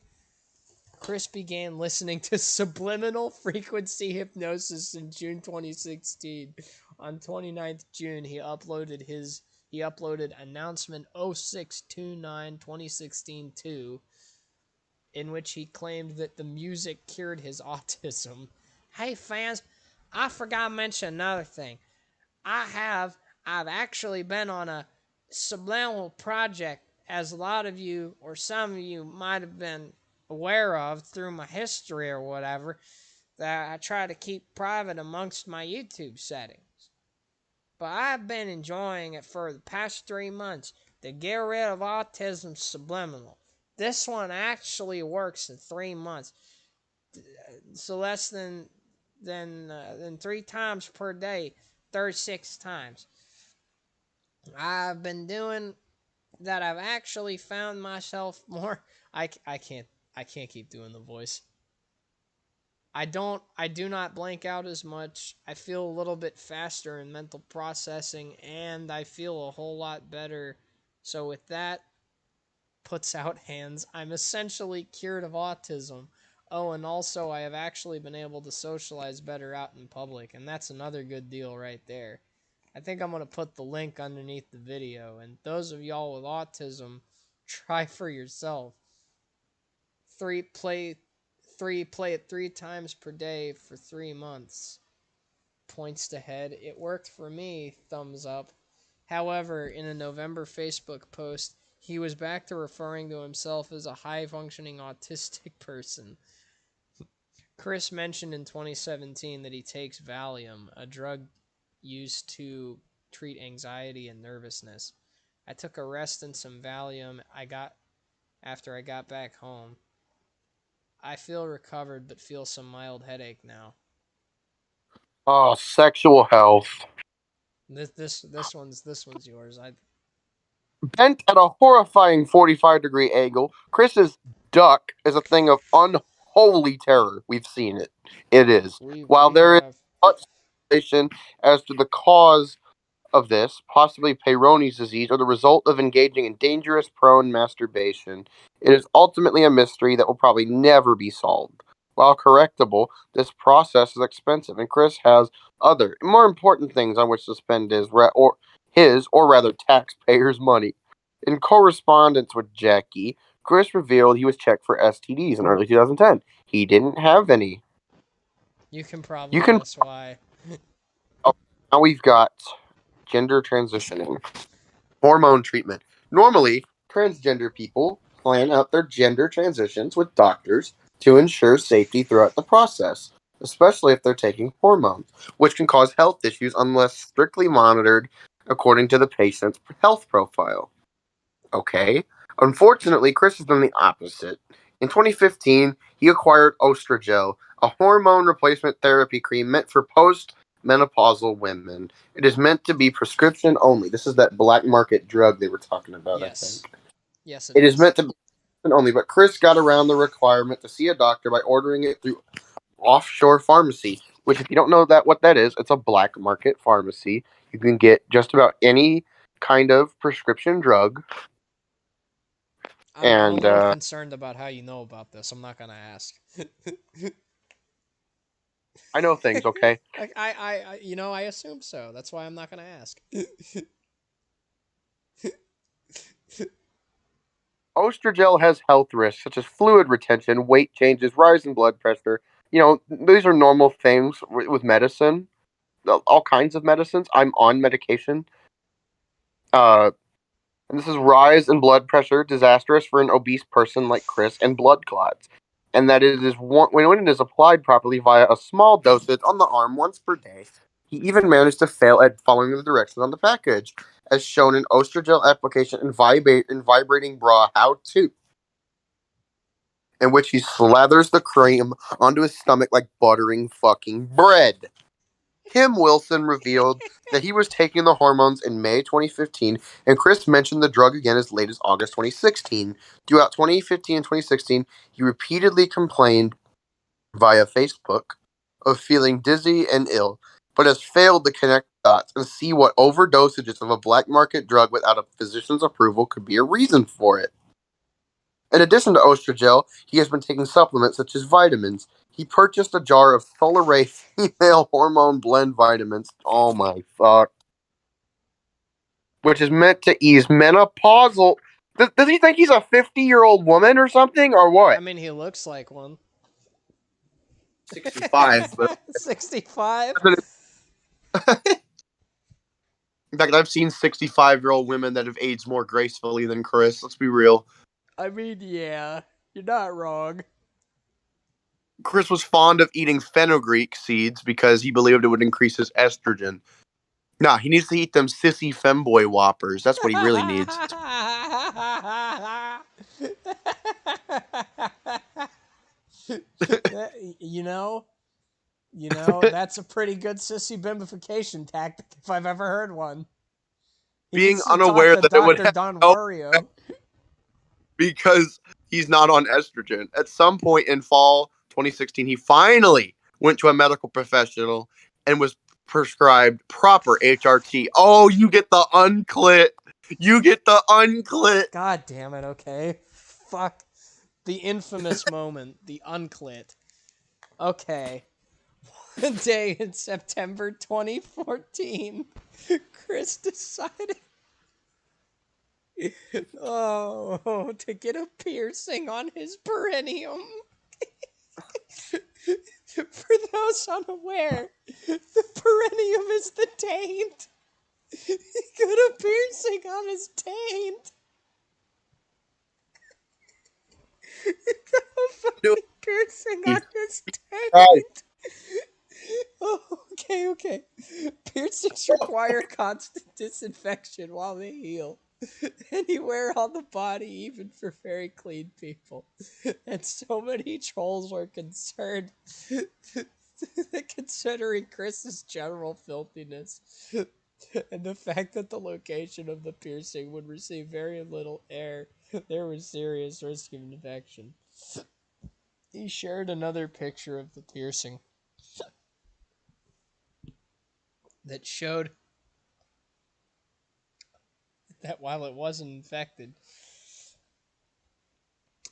Chris began listening to subliminal frequency hypnosis in June 2016. On 29th June, he uploaded announcement 0629-2016-2, in which he claimed that the music cured his autism. Hey fans, I forgot to mention another thing. I've actually been on a subliminal project, as a lot of you or some of you might have been aware of through my history or whatever, that I try to keep private amongst my YouTube settings. But I've been enjoying it for the past 3 months to get rid of autism subliminal. This one actually works in 3 months. So less than 3 times per day, 36 times. I've been doing that. I've actually found myself more. I can't keep doing the voice. I do not blank out as much. I feel a little bit faster in mental processing, and I feel a whole lot better. So with that, puts out hands, I'm essentially cured of autism. Oh, and also I have actually been able to socialize better out in public, and that's another good deal right there. I think I'm going to put the link underneath the video, and those of y'all with autism, try for yourself. Play it 3 times per day for 3 months. Points to head. It worked for me, thumbs up. However, in a November Facebook post, he was back to referring to himself as a high-functioning autistic person. Chris mentioned in 2017 that he takes Valium, a drug used to treat anxiety and nervousness. I took a rest and some Valium after I got back home. I feel recovered, but feel some mild headache now. Oh, sexual health. This one's yours. Bent at a horrifying 45-degree angle, Chris's duck is a thing of holy terror. We've seen it. It is. While We there is have. much speculation as to the cause of this, possibly Peyronie's disease, or the result of engaging in dangerous prone masturbation, it is ultimately a mystery that will probably never be solved. While correctable, this process is expensive, and Chris has other, more important things on which to spend his, or rather, taxpayers' money. In correspondence with Jackie, Chris revealed he was checked for STDs in early 2010. He didn't have any. You can You probably can. guess why. Oh, now we've got gender transitioning. Hormone treatment. Normally, transgender people plan out their gender transitions with doctors to ensure safety throughout the process, especially if they're taking hormones, which can cause health issues unless strictly monitored according to the patient's health profile. Okay. Unfortunately, Chris has done the opposite. In 2015, he acquired Ostrogel, a hormone replacement therapy cream meant for post-menopausal women. It is meant to be prescription only. This is that black market drug they were talking about, I Yes. think. Yes, it It is is. meant to be prescription only, but Chris got around the requirement to see a doctor by ordering it through offshore pharmacy, which, if you don't know what that is, it's a black market pharmacy. You can get just about any kind of prescription drug. I'm a And little concerned about how you know about this. I'm not gonna ask. I know things, okay? I assume so. That's why I'm not gonna ask. Ostrogel has health risks such as fluid retention, weight changes, rise in blood pressure. These are normal things with medicine, all kinds of medicines. I'm on medication. Uh, and this is rise in blood pressure, disastrous for an obese person like Chris, and blood clots. And that it is when it is applied properly via a small dosage on the arm once per day. He even managed to fail at following the directions on the package, as shown in Ostrogel application and vibrating bra how to, in which he slathers the cream onto his stomach like buttering fucking bread. Kim Wilson revealed that he was taking the hormones in May 2015, and Chris mentioned the drug again as late as August 2016. Throughout 2015 and 2016, he repeatedly complained via Facebook of feeling dizzy and ill, but has failed to connect dots and see what overdosages of a black market drug without a physician's approval could be a reason for it. In addition to Ostrogel, he has been taking supplements such as vitamins. He purchased a jar of Solaray female hormone blend vitamins. Oh my fuck. Which is meant to ease menopausal. Does he think he's a 50-year-old woman or something, or I what? mean, he looks like one. 65, but 65? in fact, I've seen 65-year-old women that have aged more gracefully than Chris. Let's be real. I mean, yeah, you're not wrong. Chris was fond of eating fenugreek seeds because he believed it would increase his estrogen. Nah, he needs to eat them sissy femboy whoppers. That's what he really needs. you know, that's a pretty good sissy bimbification tactic if I've ever heard one. He Being needs to talk unaware to that it would Dr. have Don help Wario. because he's not on estrogen. At some point in fall 2016, he finally went to a medical professional and was prescribed proper HRT. Oh, you get the unclit. You get the unclit. God damn it, okay. Fuck. The infamous moment, the unclit. Okay. One day in September 2014, Chris decided to get a piercing on his perineum. For those unaware, the perineum is the taint. He got a piercing on his taint. He got a fucking piercing on his taint. Oh, okay. Piercings require constant disinfection while they heal. Anywhere on the body, even for very clean people. And so many trolls were concerned, considering Chris's general filthiness, and the fact that the location of the piercing would receive very little air, there was serious risk of infection. He shared another picture of the piercing that showed that while it wasn't infected,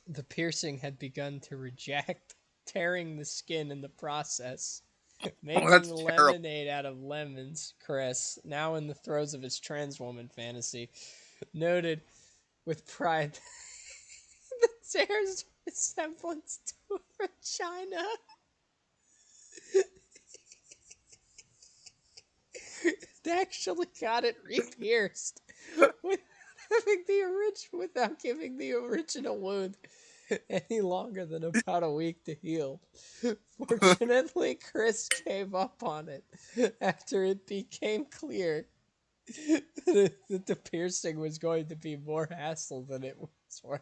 the piercing had begun to reject, tearing the skin in the process. Oh, Making that's terrible. lemonade out of lemons, Chris, now in the throes of his trans woman fantasy, noted with pride that Sarah's resemblance to a vagina. It actually got it re-pierced without giving the original wound any longer than about a week to heal. Fortunately, Chris gave up on it after it became clear that the piercing was going to be more hassle than it was worth.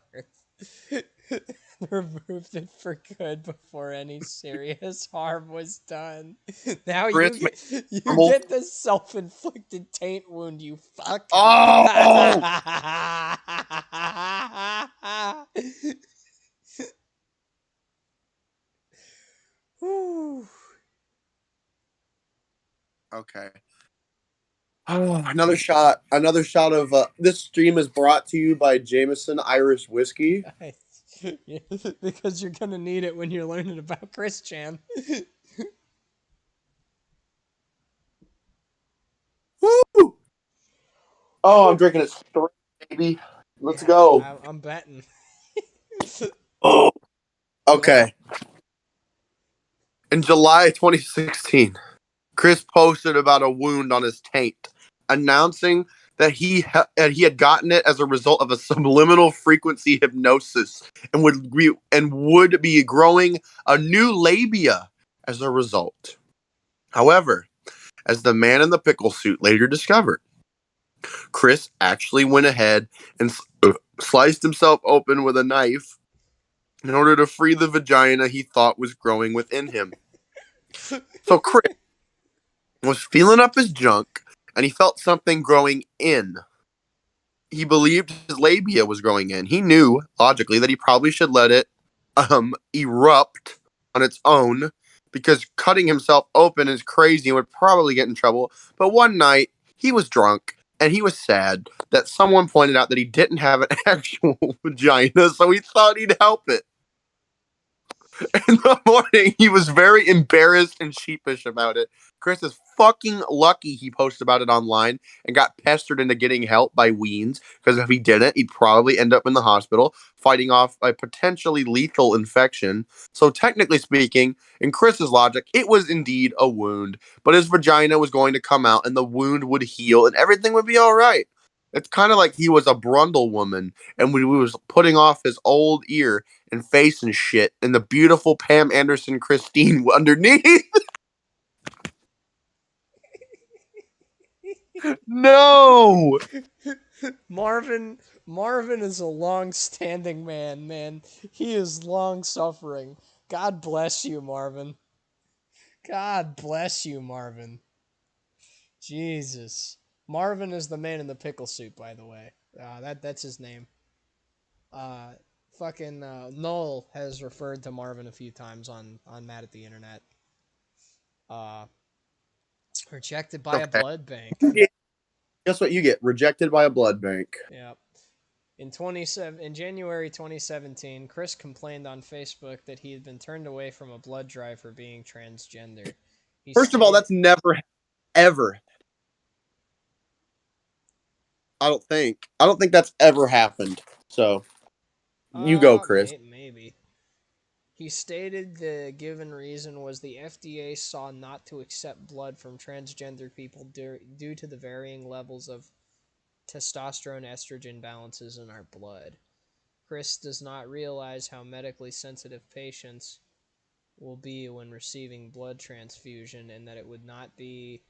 Removed it for good before any serious harm was done. Now Chris you normal. get the self-inflicted taint wound, you fuck. Oh. Okay. Oh, another shot. Another shot of this stream is brought to you by Jameson Irish Whiskey. Because you're gonna need it when you're learning about Chris Chan. Woo! Oh, I'm drinking it straight, baby. Let's Yeah, go. I'm betting. Oh. Okay. In July 2016, Chris posted about a wound on his taint, announcing that he had gotten it as a result of a subliminal frequency hypnosis and would be growing a new labia as a result. However, as the man in the pickle suit later discovered, Chris actually went ahead and sliced himself open with a knife in order to free the vagina he thought was growing within him. So Chris was feeling up his junk and he felt something growing in. He believed his labia was growing in. He knew logically that he probably should let it erupt on its own because cutting himself open is crazy and would probably get in trouble. But one night he was drunk and he was sad that someone pointed out that he didn't have an actual vagina, so he thought he'd help it. In the morning, he was very embarrassed and sheepish about it. Chris is fucking lucky he posted about it online and got pestered into getting help by Weens, because if he didn't, he'd probably end up in the hospital fighting off a potentially lethal infection. So technically speaking, in Chris's logic, it was indeed a wound, but his vagina was going to come out and the wound would heal and everything would be all right. It's kind of like he was a Brundle woman and we was putting off his old ear and face and shit, and the beautiful Pam Anderson Christine underneath. No. Marvin is a long-standing man. He is long-suffering. God bless you, Marvin. God bless you, Marvin. Jesus. Marvin is the man in the pickle suit, by the way. That's his name. Fucking Noel has referred to Marvin a few times on Mad at the Internet. Rejected by a Okay. blood bank. Guess what you get? Rejected by a blood bank. Yep. In January 2017, Chris complained on Facebook that he had been turned away from a blood drive for being transgender. First of all, that's never, ever. I don't think that's ever happened. So, you go, Chris. Maybe. He stated the given reason was the FDA saw not to accept blood from transgender people due to the varying levels of testosterone estrogen balances in our blood. Chris does not realize how medically sensitive patients will be when receiving blood transfusion and that it would not be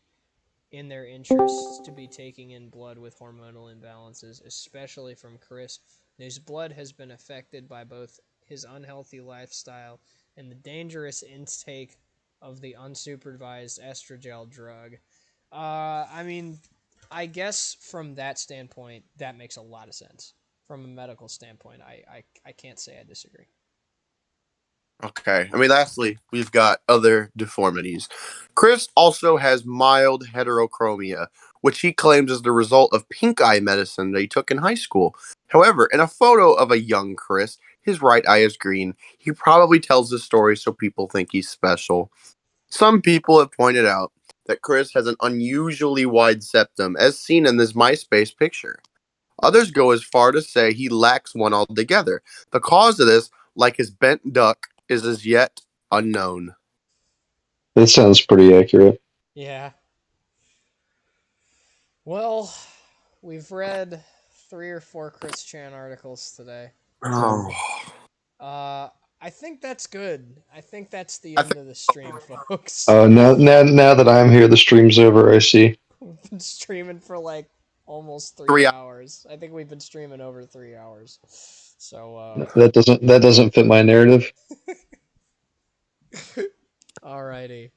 in their interests to be taking in blood with hormonal imbalances, especially from Chris, whose blood has been affected by both his unhealthy lifestyle and the dangerous intake of the unsupervised estrogel drug. I mean, I guess from that standpoint, that makes a lot of sense. From a medical standpoint, I can't say I disagree. Okay. I mean, lastly, we've got other deformities. Chris also has mild heterochromia, which he claims is the result of pink eye medicine that he took in high school. However, in a photo of a young Chris, his right eye is green. He probably tells this story so people think he's special. Some people have pointed out that Chris has an unusually wide septum, as seen in this MySpace picture. Others go as far to say he lacks one altogether. The cause of this, like his bent duck, is as yet unknown. That sounds pretty accurate. Yeah. Well, we've read 3 or 4 Chris Chan articles today. Oh. I think that's good. I think that's the I end think of the stream, folks. Now that I'm here, the stream's over. I see. We've been streaming for like almost 3 3 hours. I think we've been streaming over 3 hours. So, That doesn't fit my narrative. alrighty.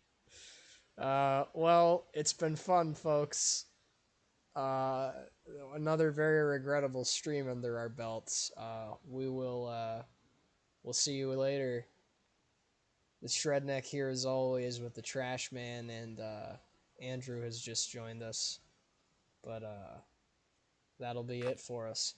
Well, it's been fun, folks. Uh, Another very regrettable stream under our belts. We'll see you later. The Shredneck here as always with the Trash Man, and Andrew has just joined us. But that'll be it for us.